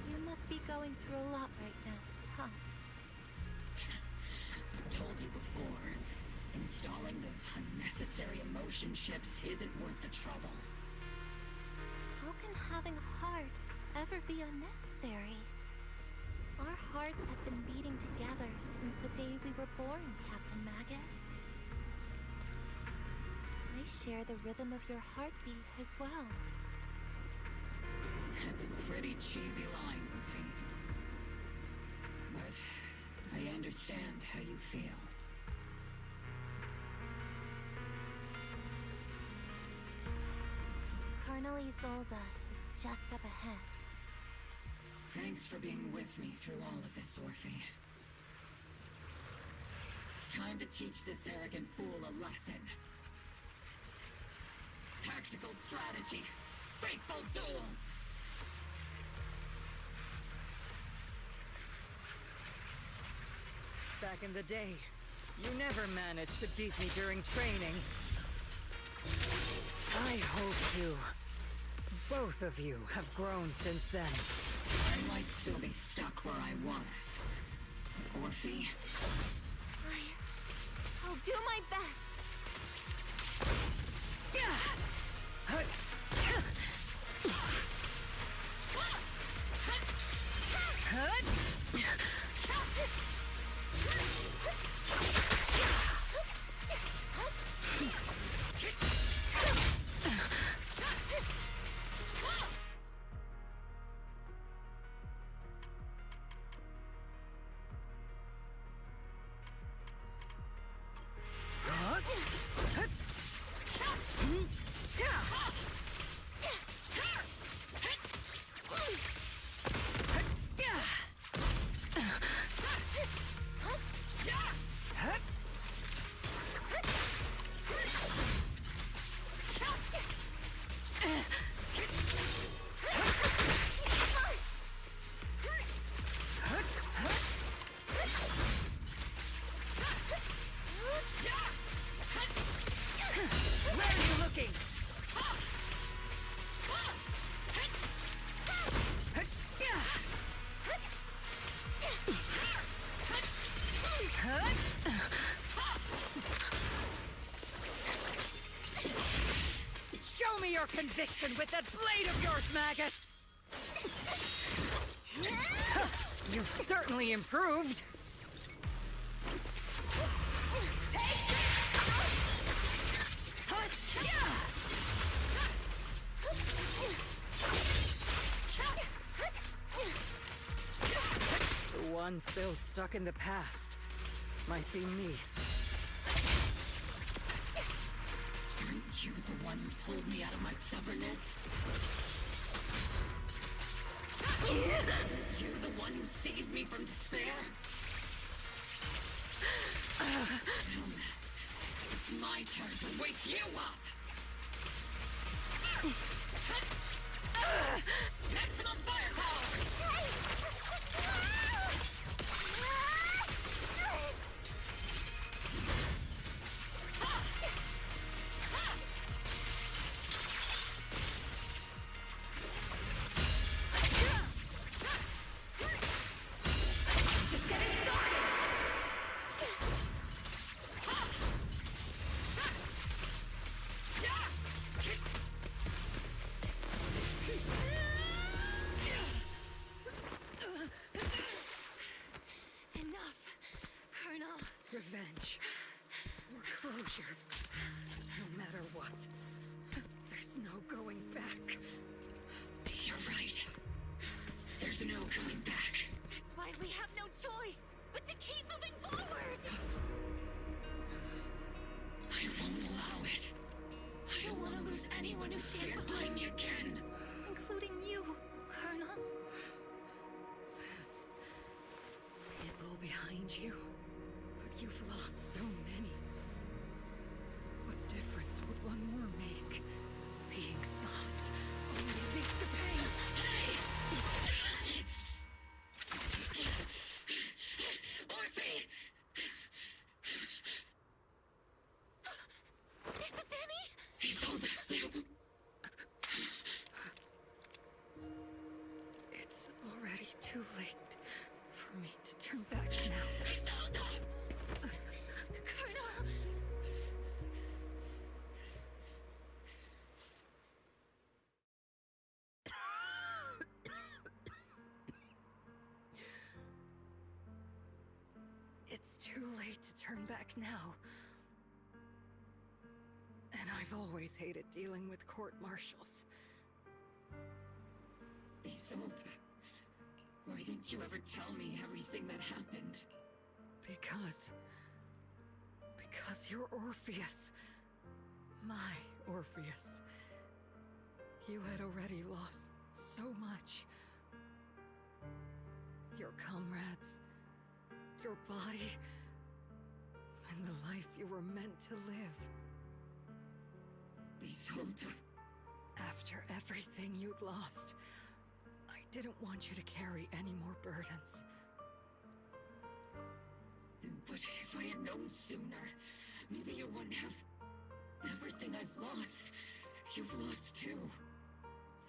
You must be going through a lot right now, huh? I've told you before, installing those unnecessary emotion chips isn't worth the trouble. How can having a heart ever be unnecessary? Our hearts have been beating together since the day we were born, Captain Magus. They share the rhythm of your heartbeat as well. That's a pretty cheesy line, Ruby. But I understand how you feel. Colonel Isolde is just up ahead. Thanks for being with me through all of this, Orphe. It's time to teach this arrogant fool a lesson. Tactical strategy. Fateful duel. Back in the day, you never managed to beat me during training. I hope you, both of you, have grown since then. I might still be stuck where I was. Orphe? I'll do my best. Show me your conviction with that blade of yours, Magus! You've certainly improved. The one still stuck in the past might be me. Aren't you the one who pulled me out of my stubbornness? You the one who saved me from despair? It's my turn to wake you up! Maximum firepower! Just getting started! Enough, Colonel. Revenge. Or closure. No matter what. There's no going back. You're right. There's no coming back. That's why we have no choice but to keep moving forward. I won't allow it. I don't want to lose anyone who stands behind me again. Including you, Colonel. People behind you. But you've lost so many. What difference would one more make? Being soft only leads to pain. Orphe! Danny? He sold it. too late to turn back now. And I've always hated dealing with court-martials. Isolde, why didn't you ever tell me everything that happened? Because you're Orpheus. My Orpheus. You had already lost so much. Your comrades, your body, and the life you were meant to live. Isolde. After everything you'd lost, I didn't want you to carry any more burdens. But if I had known sooner, maybe you wouldn't have... Everything I've lost, you've lost too.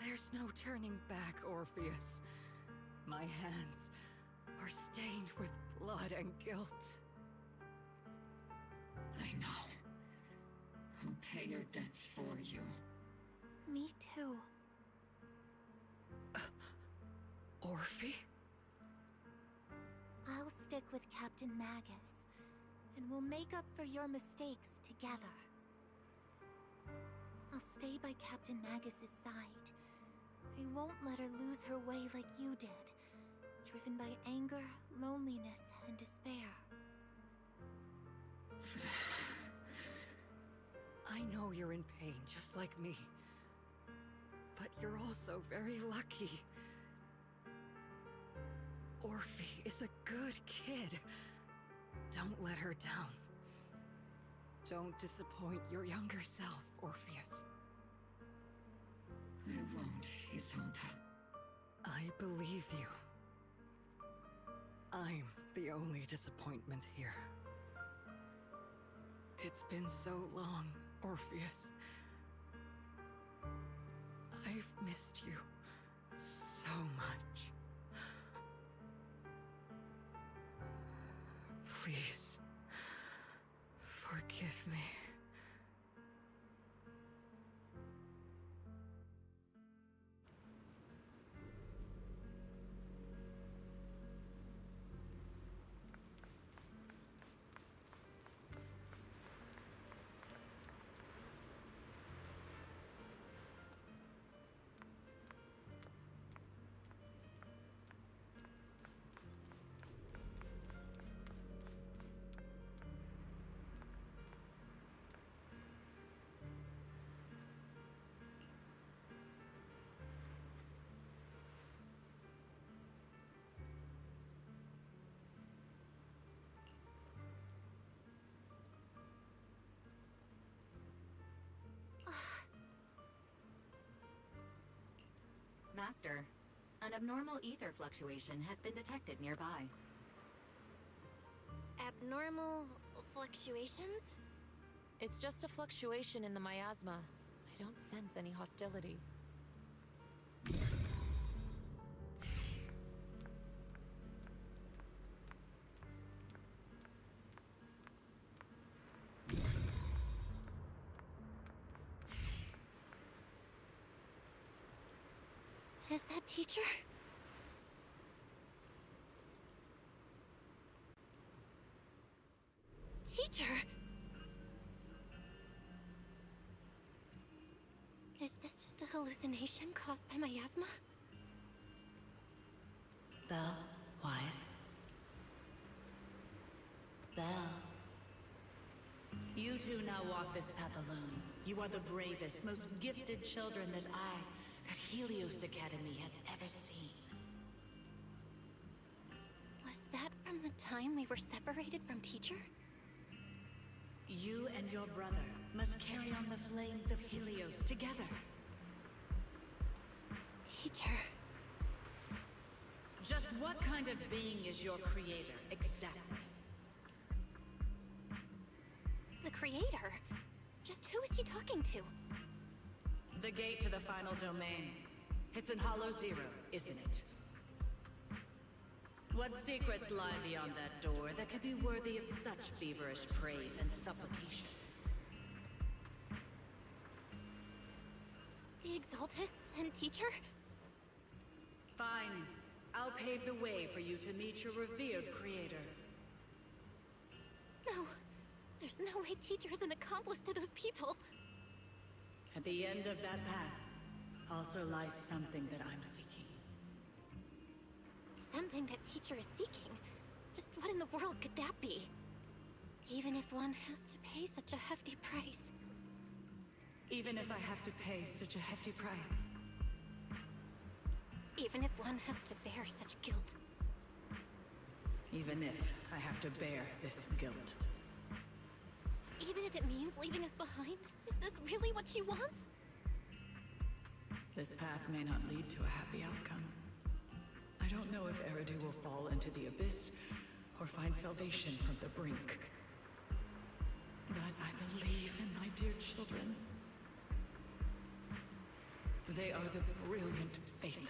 There's no turning back, Orpheus. My hands are stained with blood and guilt. I know. I'll pay your debts for you. Me too. Orphe? I'll stick with Captain Magus, and we'll make up for your mistakes together. I'll stay by Captain Magus's side. I won't let her lose her way like you did, driven by anger, loneliness, and despair. I know you're in pain, just like me. But you're also very lucky. Orphe is a good kid. Don't let her down. Don't disappoint your younger self, Orpheus. I won't, Isolde. I believe you. I'm the only disappointment here. It's been so long, Orpheus. I've missed you so much. Please, forgive me. Master, an abnormal ether fluctuation has been detected nearby. Abnormal fluctuations? It's just a fluctuation in the miasma. I don't sense any hostility. Is that teacher? Teacher? Is this just a hallucination caused by miasma? Belle, Wise. Belle. You two now walk this path alone. You are the bravest, most gifted children that Helios Academy has ever seen. Was that from the time we were separated from teacher? You and your brother must carry on the flames of Helios together. Teacher. Just what kind of being is your creator, exactly? The creator? Just who is she talking to? The gate to the final domain. It's in Hollow Zero, isn't it? What secrets lie beyond that door that could be worthy of such feverish praise and supplication? The Exaltists and teacher? Fine. I'll pave the way for you to meet your revered creator. No. There's no way Teacher is an accomplice to those people. At the end of that path also lies something that I'm seeking. Something that Teacher is seeking? Just what in the world could that be? Even if one has to pay such a hefty price. Even if I have to pay such a hefty price. Even if one has to bear such guilt. Even if I have to bear this guilt. Even if it means leaving us behind? Is this really what she wants? This path may not lead to a happy outcome. I don't know if Eridu will fall into the abyss or find salvation from the brink. But I believe in my dear children. They are the brilliant Phaethon.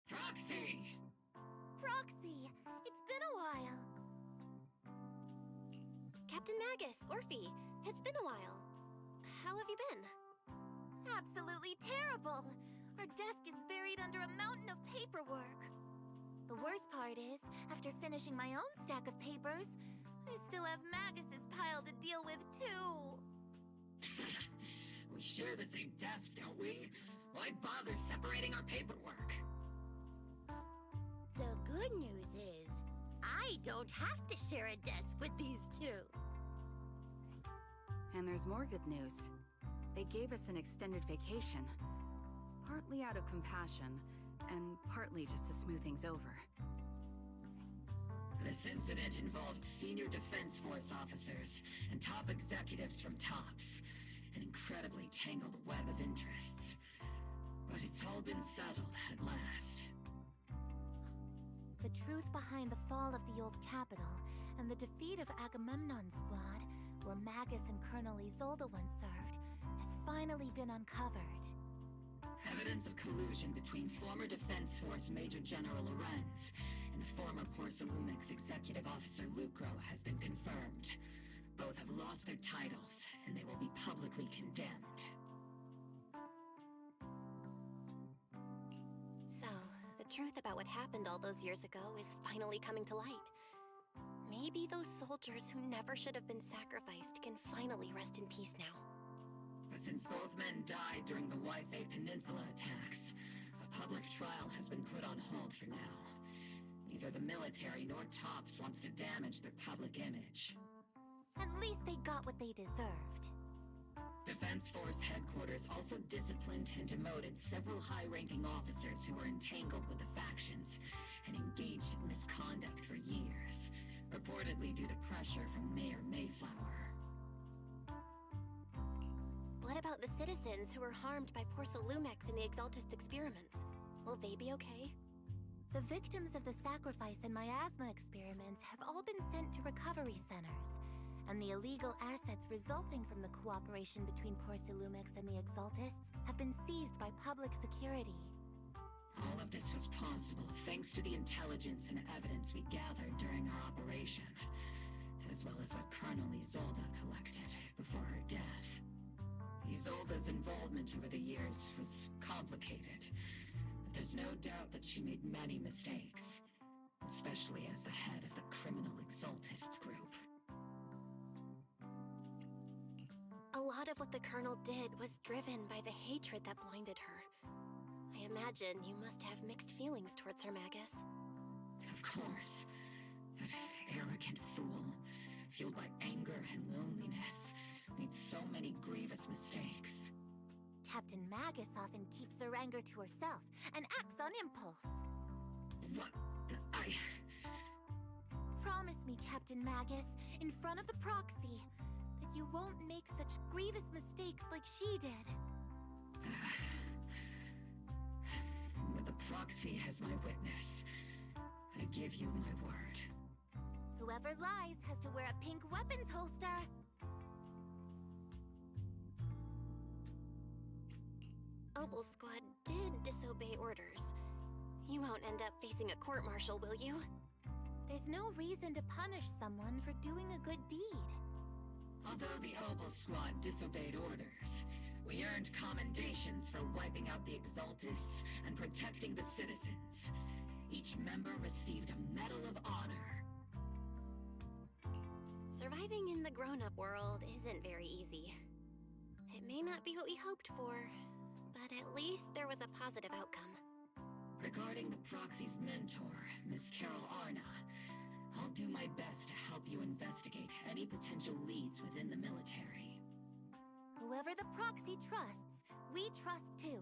Proxy! Proxy! It's been a while. Captain Magus, Orphe, it's been a while. How have you been? Absolutely terrible! Our desk is buried under a mountain of paperwork. The worst part is, after finishing my own stack of papers, I still have Magus's pile to deal with too. We share the same desk, don't we? Why bother separating our paperwork? The good news is, I don't have to share a desk with these two. And there's more good news. They gave us an extended vacation. Partly out of compassion, and partly just to smooth things over. This incident involved senior Defense Force officers and top executives from TOPS. An incredibly tangled web of interests. But it's all been settled at last. The truth behind the fall of the old capital and the defeat of Agamemnon's squad, where Magus and Colonel Isolde once served, has finally been uncovered. Evidence of collusion between former Defense Force Major General Lorenz and former Porcelumix Executive Officer Lucro has been confirmed. Both have lost their titles, and they will be publicly condemned. So, the truth about what happened all those years ago is finally coming to light. maybe those soldiers who never should have been sacrificed can finally rest in peace now. But since both men died during the Waifei Peninsula attacks, a public trial has been put on hold for now. Neither the military nor TOPS wants to damage their public image. At least they got what they deserved. Defense Force headquarters also disciplined and demoted several high-ranking officers who were entangled with the factions and engaged in misconduct for years, reportedly due to pressure from Mayor Mayflower. What about the citizens who were harmed by Porcelumex in the Exaltists experiments? Will they be okay? The victims of the sacrifice and miasma experiments have all been sent to recovery centers, and the illegal assets resulting from the cooperation between Porcelumex and the Exaltists have been seized by public security. All of this was possible thanks to the intelligence and evidence we gathered during our operation, as well as what Colonel Isolde collected before her death. Isolde's involvement over the years was complicated, but there's no doubt that she made many mistakes, especially as the head of the criminal Exaltists group. A lot of what the Colonel did was driven by the hatred that blinded her. I imagine you must have mixed feelings towards her, Magus. Of course. That arrogant fool, fueled by anger and loneliness, made so many grievous mistakes. Captain Magus often keeps her anger to herself and acts on impulse. What? Promise me, Captain Magus, in front of the proxy, that you won't make such grievous mistakes like she did. With the proxy as my witness, I give you my word. Whoever lies has to wear a pink weapons holster. Obel Squad did disobey orders. You won't end up facing a court-martial, will you? There's no reason to punish someone for doing a good deed. Although the Obel Squad disobeyed orders, we earned commendations for wiping out the Exaltists and protecting the citizens. Each member received a Medal of Honor. Surviving in the grown-up world isn't very easy. It may not be what we hoped for, but at least there was a positive outcome. Regarding the proxy's mentor, Miss Carol Arna, I'll do my best to help you investigate any potential leads within the military. Whoever the proxy trusts, we trust too.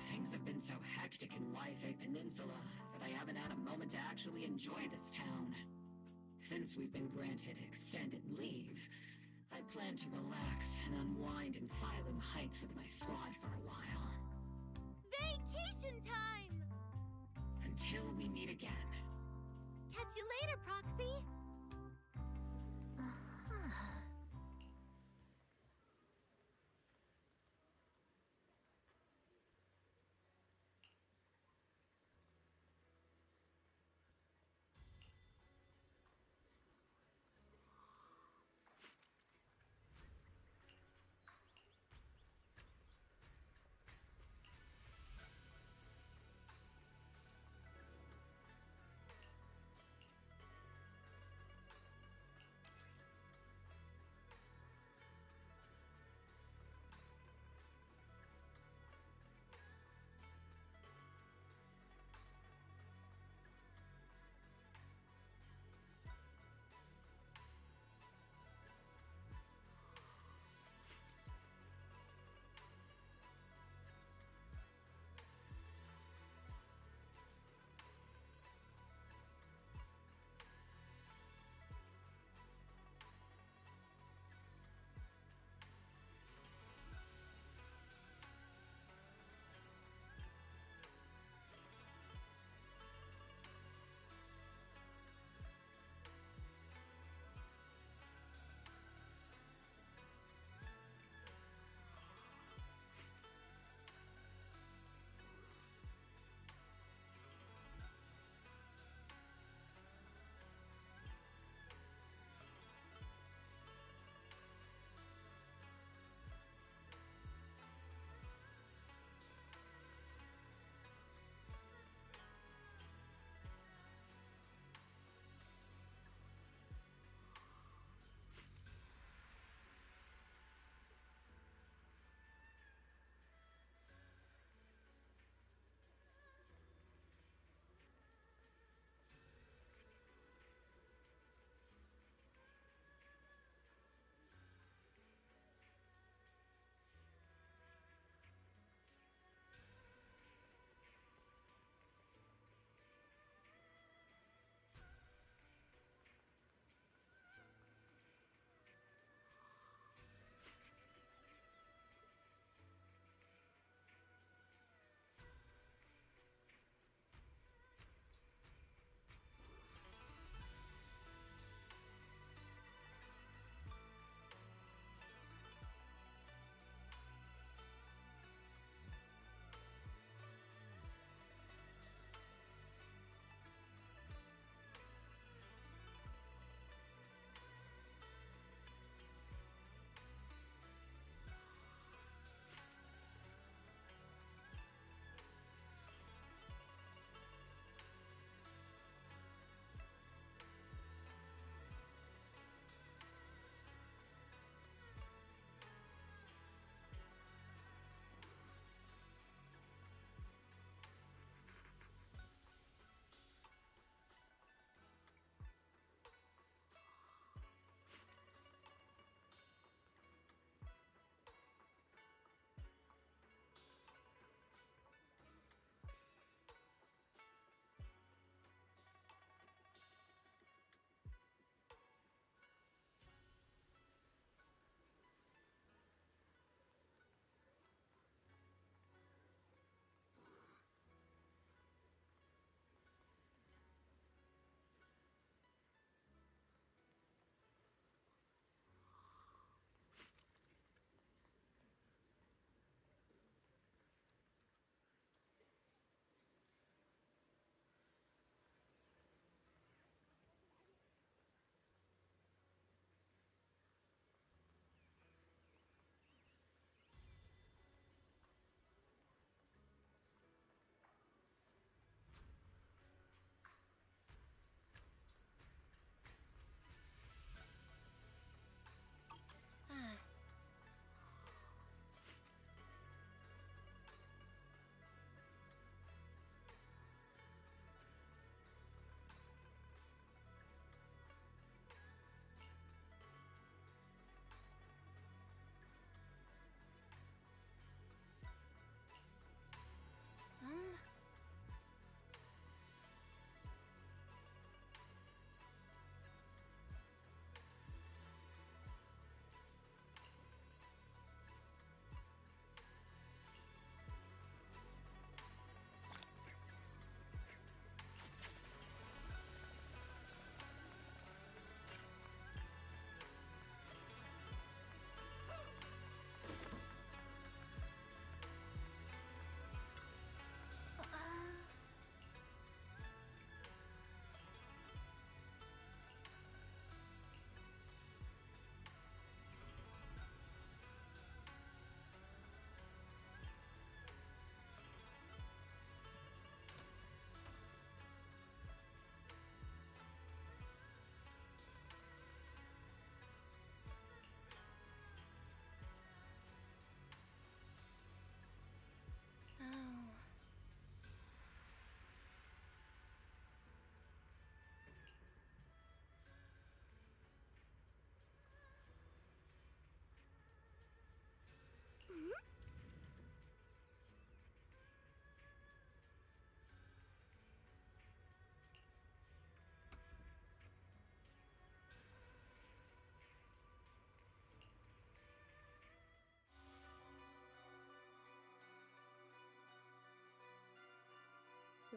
Things have been so hectic in Waifei Peninsula that I haven't had a moment to actually enjoy this town. Since we've been granted extended leave, I plan to relax and unwind in Phylum Heights with my squad for a while. Vacation time! Until we meet again. Catch you later, Proxy!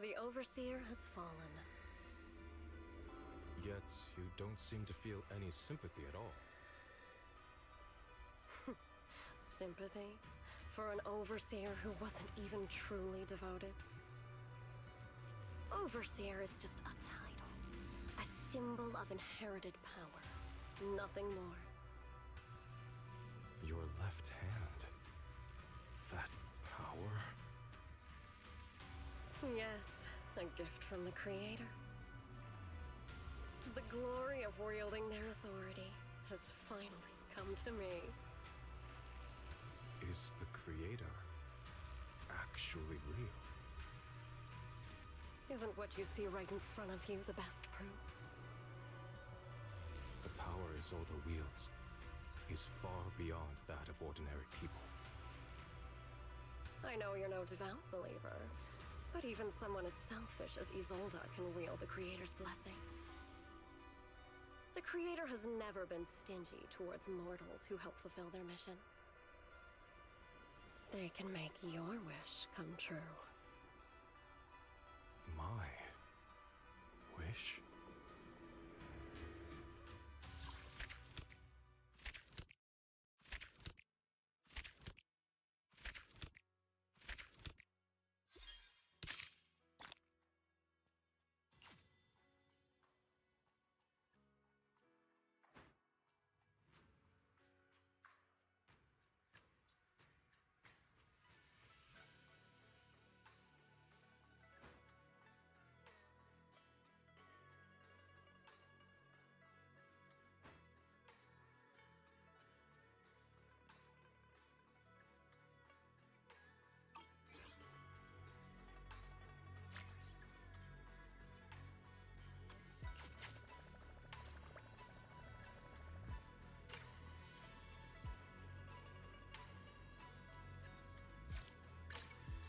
The Overseer has fallen. Yet, you don't seem to feel any sympathy at all. Sympathy? For an Overseer who wasn't even truly devoted? Overseer is just a title. A symbol of inherited power. Nothing more. Your left hand. That power? Yes, a gift from the Creator. The glory of wielding their authority has finally come to me. Is the Creator actually real? Isn't what you see right in front of you the best proof? The power Isolde wields is far beyond that of ordinary people. I know you're no devout believer, but even someone as selfish as Isolde can wield the Creator's blessing. The Creator has never been stingy towards mortals who help fulfill their mission. They can make your wish come true. My wish?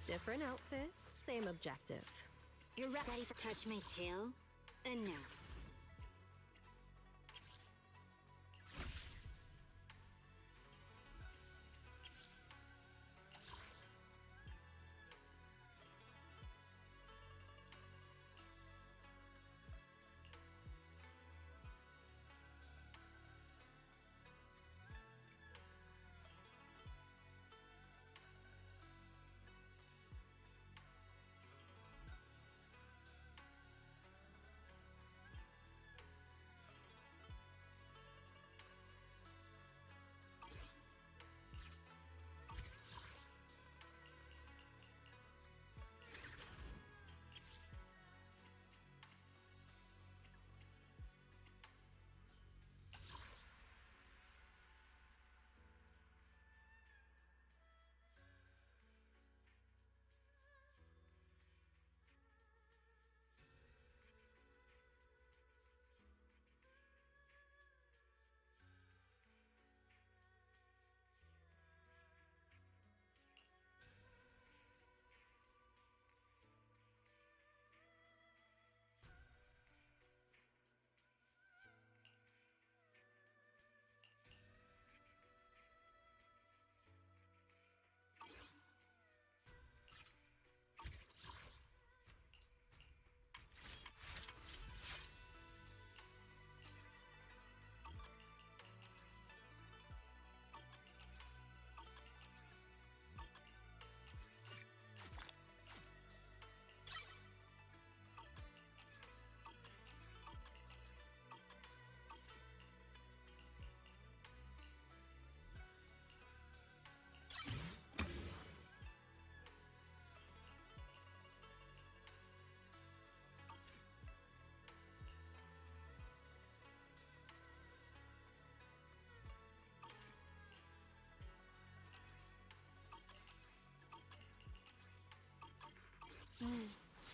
Different outfit, same objective. You're ready for touch my tail? And now.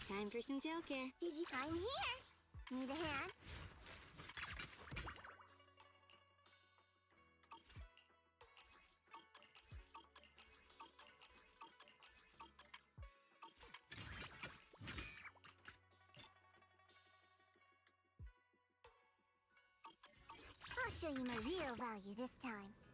Time for some tail care. I'm here. Need a hand? I'll show you my real value this time.